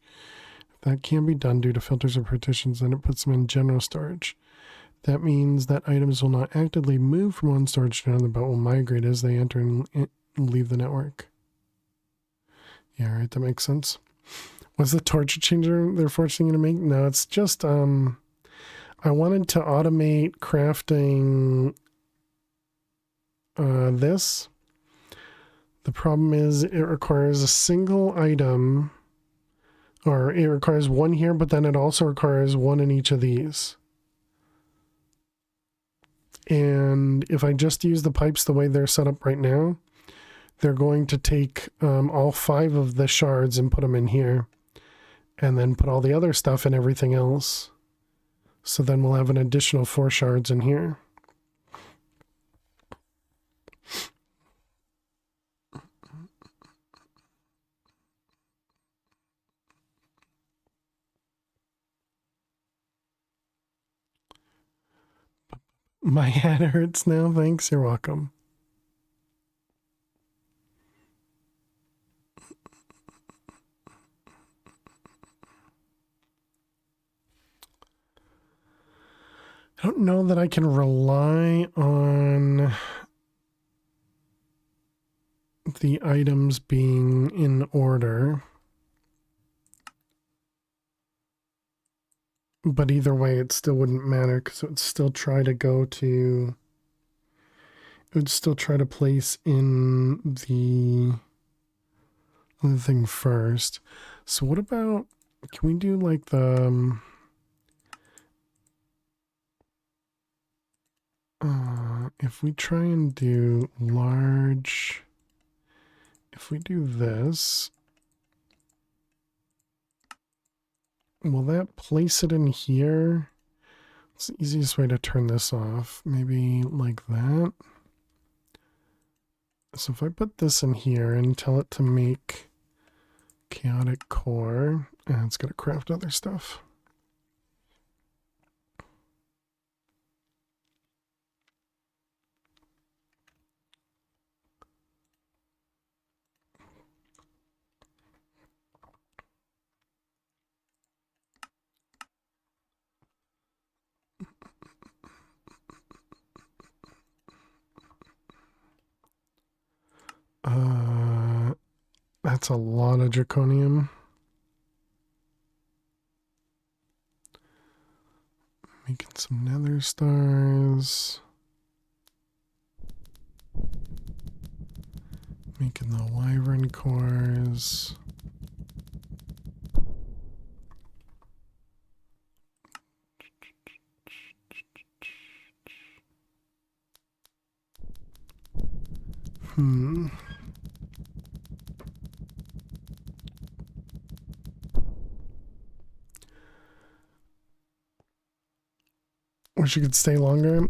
If that can't be done due to filters or partitions, then it puts them in general storage. That means that items will not actively move from one storage to another, but will migrate as they enter and leave the network. Yeah, right, that makes sense. What's the torture changer they're forcing you to make? No, it's just I wanted to automate crafting this. The problem is it requires a single item, or it requires one here, but then it also requires one in each of these. And if I just use the pipes the way they're set up right now, they're going to take all 5 of the shards and put them in here, and then put all the other stuff in everything else. So then we'll have an additional 4 shards in here. My head hurts now. Thanks. You're welcome. I don't know that I can rely on the items being in order. But either way, it still wouldn't matter because it would still try to go to... It would still try to place in the other thing first. So what about... Can we do like the... if we try and do large... If we do this... Will that place it in here? It's the easiest way to turn this off. Maybe like that. So if I put this in here and tell it to make chaotic core, and it's going to craft other stuff. That's a lot of draconium. Making some nether stars. Making the wyvern cores. Wish you could stay longer.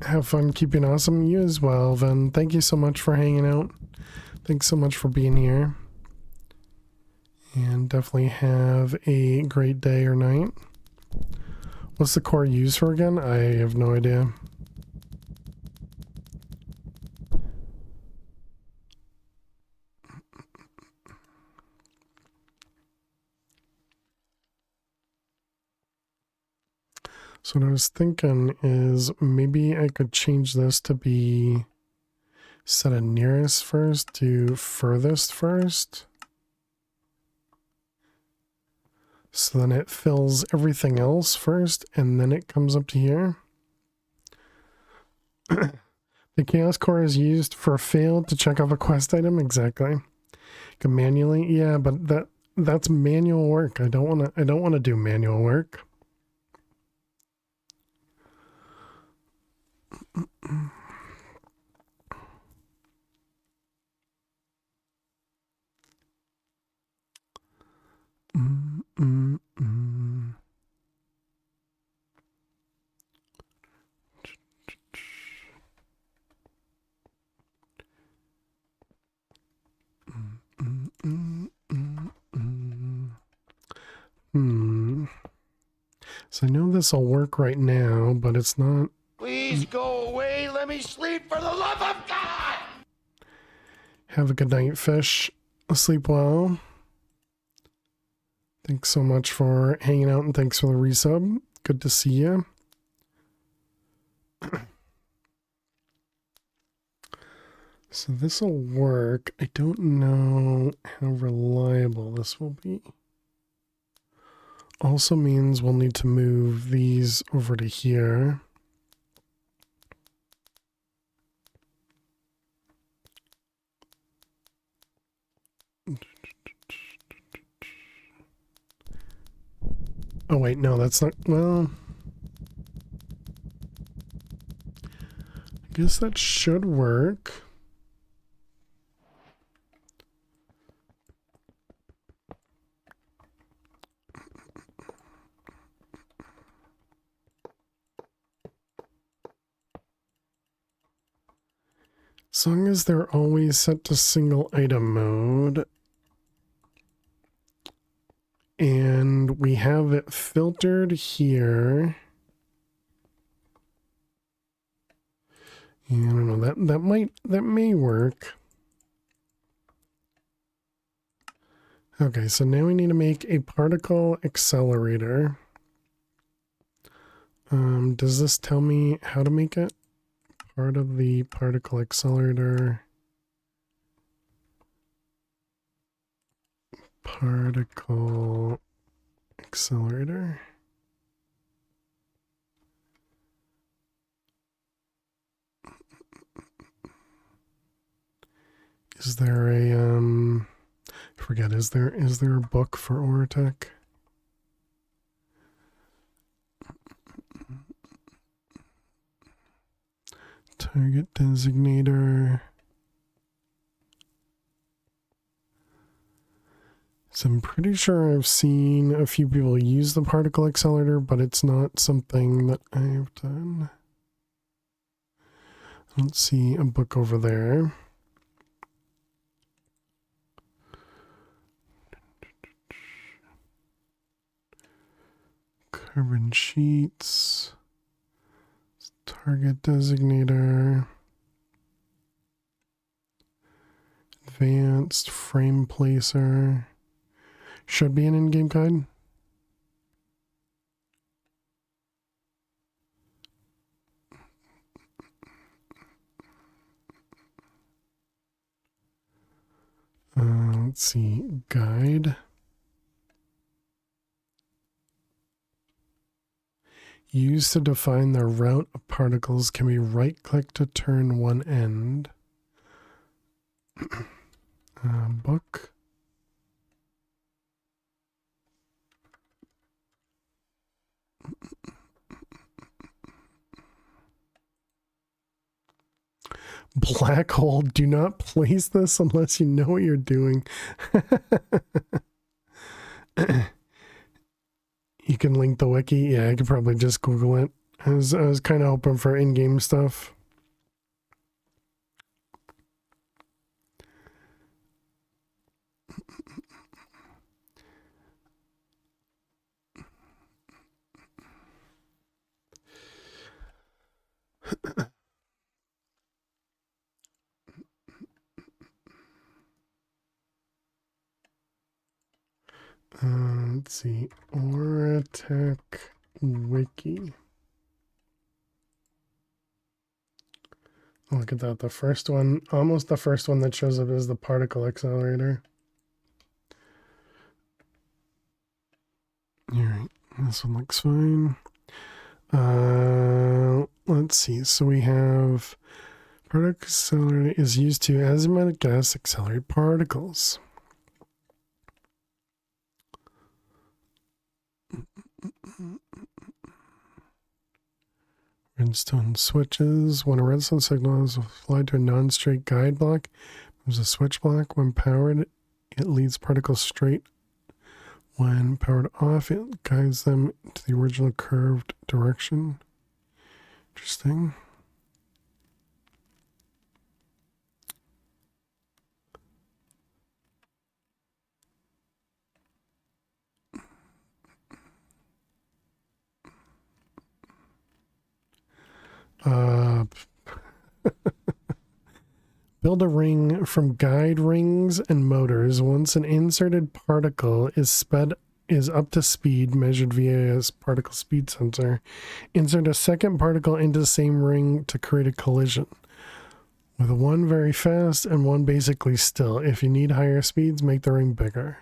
Have fun keeping awesome. You as well, Ven. Thank you so much for hanging out. Thanks so much for being here. And definitely have a great day or night. What's the core used for again? I have no idea. So what I was thinking is maybe I could change this to be set of nearest first to furthest first. So then it fills everything else first and then it comes up to here. The chaos core is used for failed to check off a quest item. Exactly. You can manually, yeah, but that's manual work. I don't want to do manual work. So I know this will work right now, but it's not. Please go away. Let me sleep for the love of God. Have a good night, fish. Sleep well. Thanks so much for hanging out and thanks for the resub. Good to see you. So this will work. I don't know how reliable this will be. Also means we'll need to move these over to here. Oh wait, no, that's not, well, I guess that should work. As long as they're always set to single item mode. And we have it filtered here. Yeah, I don't know, that may work. Okay, so now we need to make a particle accelerator. Does this tell me how to make it? Part of the particle accelerator. Particle accelerator. Is there a I forget, is there a book for Oratech? Target designator. So I'm pretty sure I've seen a few people use the particle accelerator, but it's not something that I've done. I don't see a book over there. Carbon sheets. Target designator. Advanced frame placer. Should be an in-game guide. Let's see, guide. Used to define the route of particles can be right-click to turn one end. Book. Black hole, do not place this unless you know what you're doing. You can link the wiki. Yeah, I could probably just Google it. I was kind of hoping for in-game stuff. Let's see, Oratech wiki. Look at that, the first one, almost the first one that shows up is the particle accelerator. Alright, this one looks fine. Let's see, so we have particle accelerator is used to asymptotic gas accelerate particles. Redstone switches. When a redstone signal is applied to a non-straight guide block, moves a switch block. When powered, it leads particles straight. When powered off, it guides them to the original curved direction. Interesting. Build a ring from guide rings and motors. Once an inserted particle is up to speed, measured via a particle speed sensor, insert a second particle into the same ring to create a collision. with one very fast and one basically still. If you need higher speeds, make the ring bigger.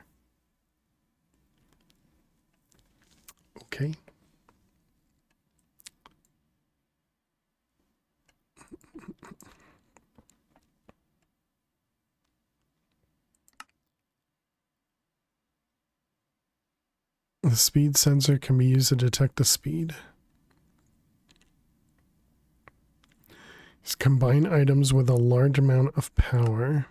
Okay. The speed sensor can be used to detect the speed. Just combine items with a large amount of power.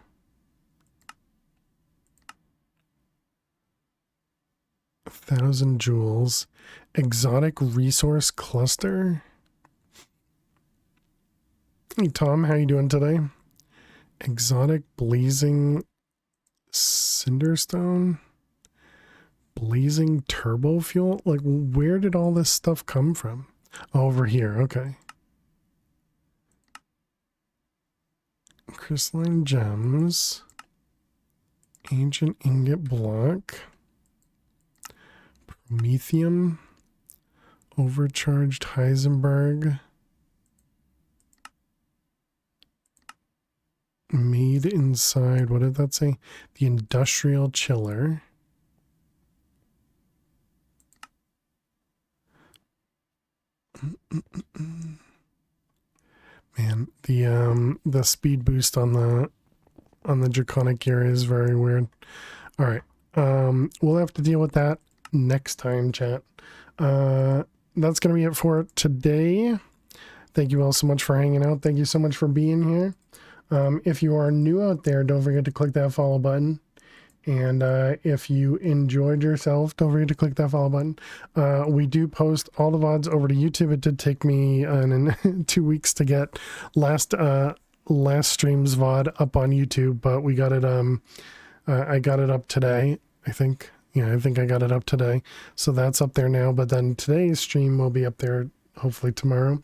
A 1,000 joules. Exotic resource cluster. Hey Tom, how you doing today? Exotic blazing cinderstone. Blazing turbo fuel? Like, where did all this stuff come from? Over here, okay. Crystalline gems. Ancient ingot block. Promethium. Overcharged Heisenberg. Made inside, what did that say? The industrial chiller. Man, the speed boost on the draconic gear is very weird. All right, we'll have to deal with that next time, chat. That's gonna be it for today. Thank you all so much for hanging out. Thank you so much for being here. If you are new out there, don't forget to click that follow button. And if you enjoyed yourself, don't forget to click that follow button. We do post all the VODs over to YouTube. It did take me 2 weeks to get last stream's VOD up on YouTube, but we got it. I got it up today, I think. Yeah, I think I got it up today. So that's up there now. But then today's stream will be up there hopefully tomorrow.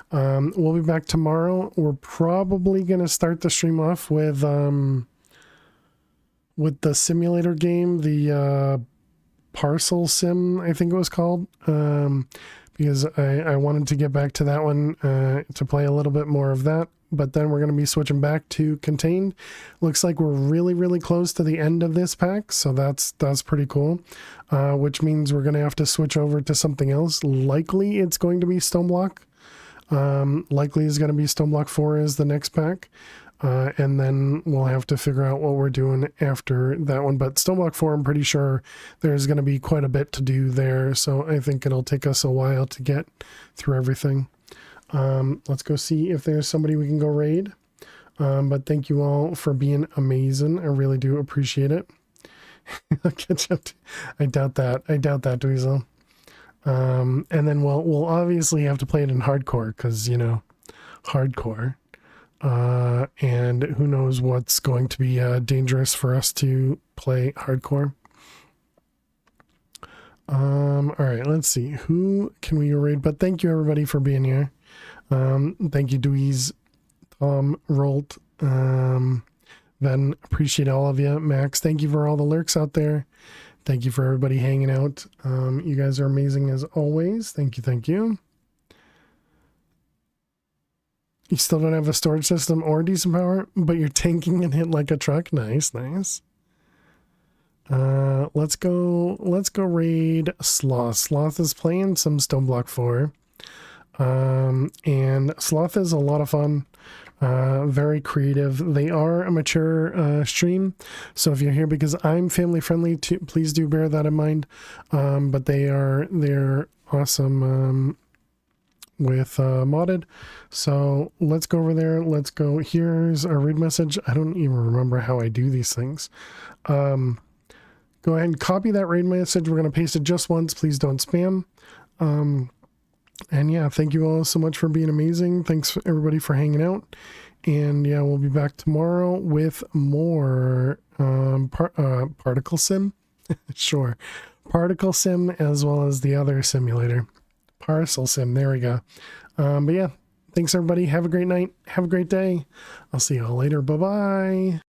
We'll be back tomorrow. We're probably going to start the stream off with the simulator game, the Parcel Sim, I think it was called, because I wanted to get back to that one to play a little bit more of that. But then we're going to be switching back to Contained. Looks like we're really, really close to the end of this pack, so that's pretty cool. Which means we're going to have to switch over to something else. Likely it's going to be Stoneblock. Likely is going to be Stoneblock 4 as the next pack. And then we'll have to figure out what we're doing after that one. But Stoneblock 4, I'm pretty sure there's going to be quite a bit to do there. So I think it'll take us a while to get through everything. Let's go see if there's somebody we can go raid. But thank you all for being amazing. I really do appreciate it. I'll catch up. I doubt that. Dweezil. And then we'll obviously have to play it in hardcore because, you know, hardcore. And who knows what's going to be dangerous for us to play hardcore. All right, let's see. Who can we raid? But thank you everybody for being here. Thank you, Dweez, Tom, Rolt, Ben, appreciate all of you. Max, thank you for all the lurks out there. Thank you for everybody hanging out. You guys are amazing as always. Thank you. You still don't have a storage system or decent power, but you're tanking and hit like a truck. Nice. Let's go raid Sloth. Sloth is playing some Stoneblock 4. And Sloth is a lot of fun. Very creative. They are a mature stream, so if you're here because I'm family friendly, please do bear that in mind. But they're awesome with modded. So let's go over there. Let's go. Here's our raid message. I don't even remember how I do these things. Go ahead and copy that raid message. We're going to paste it just once. Please don't spam. And yeah, thank you all so much for being amazing. Thanks everybody for hanging out. And yeah, we'll be back tomorrow with more Particle Sim. Sure. Particle Sim as well as the other simulator. Parcel Sim. There we go. But yeah, thanks everybody. Have a great night. Have a great day. I'll see you all later. Bye-bye.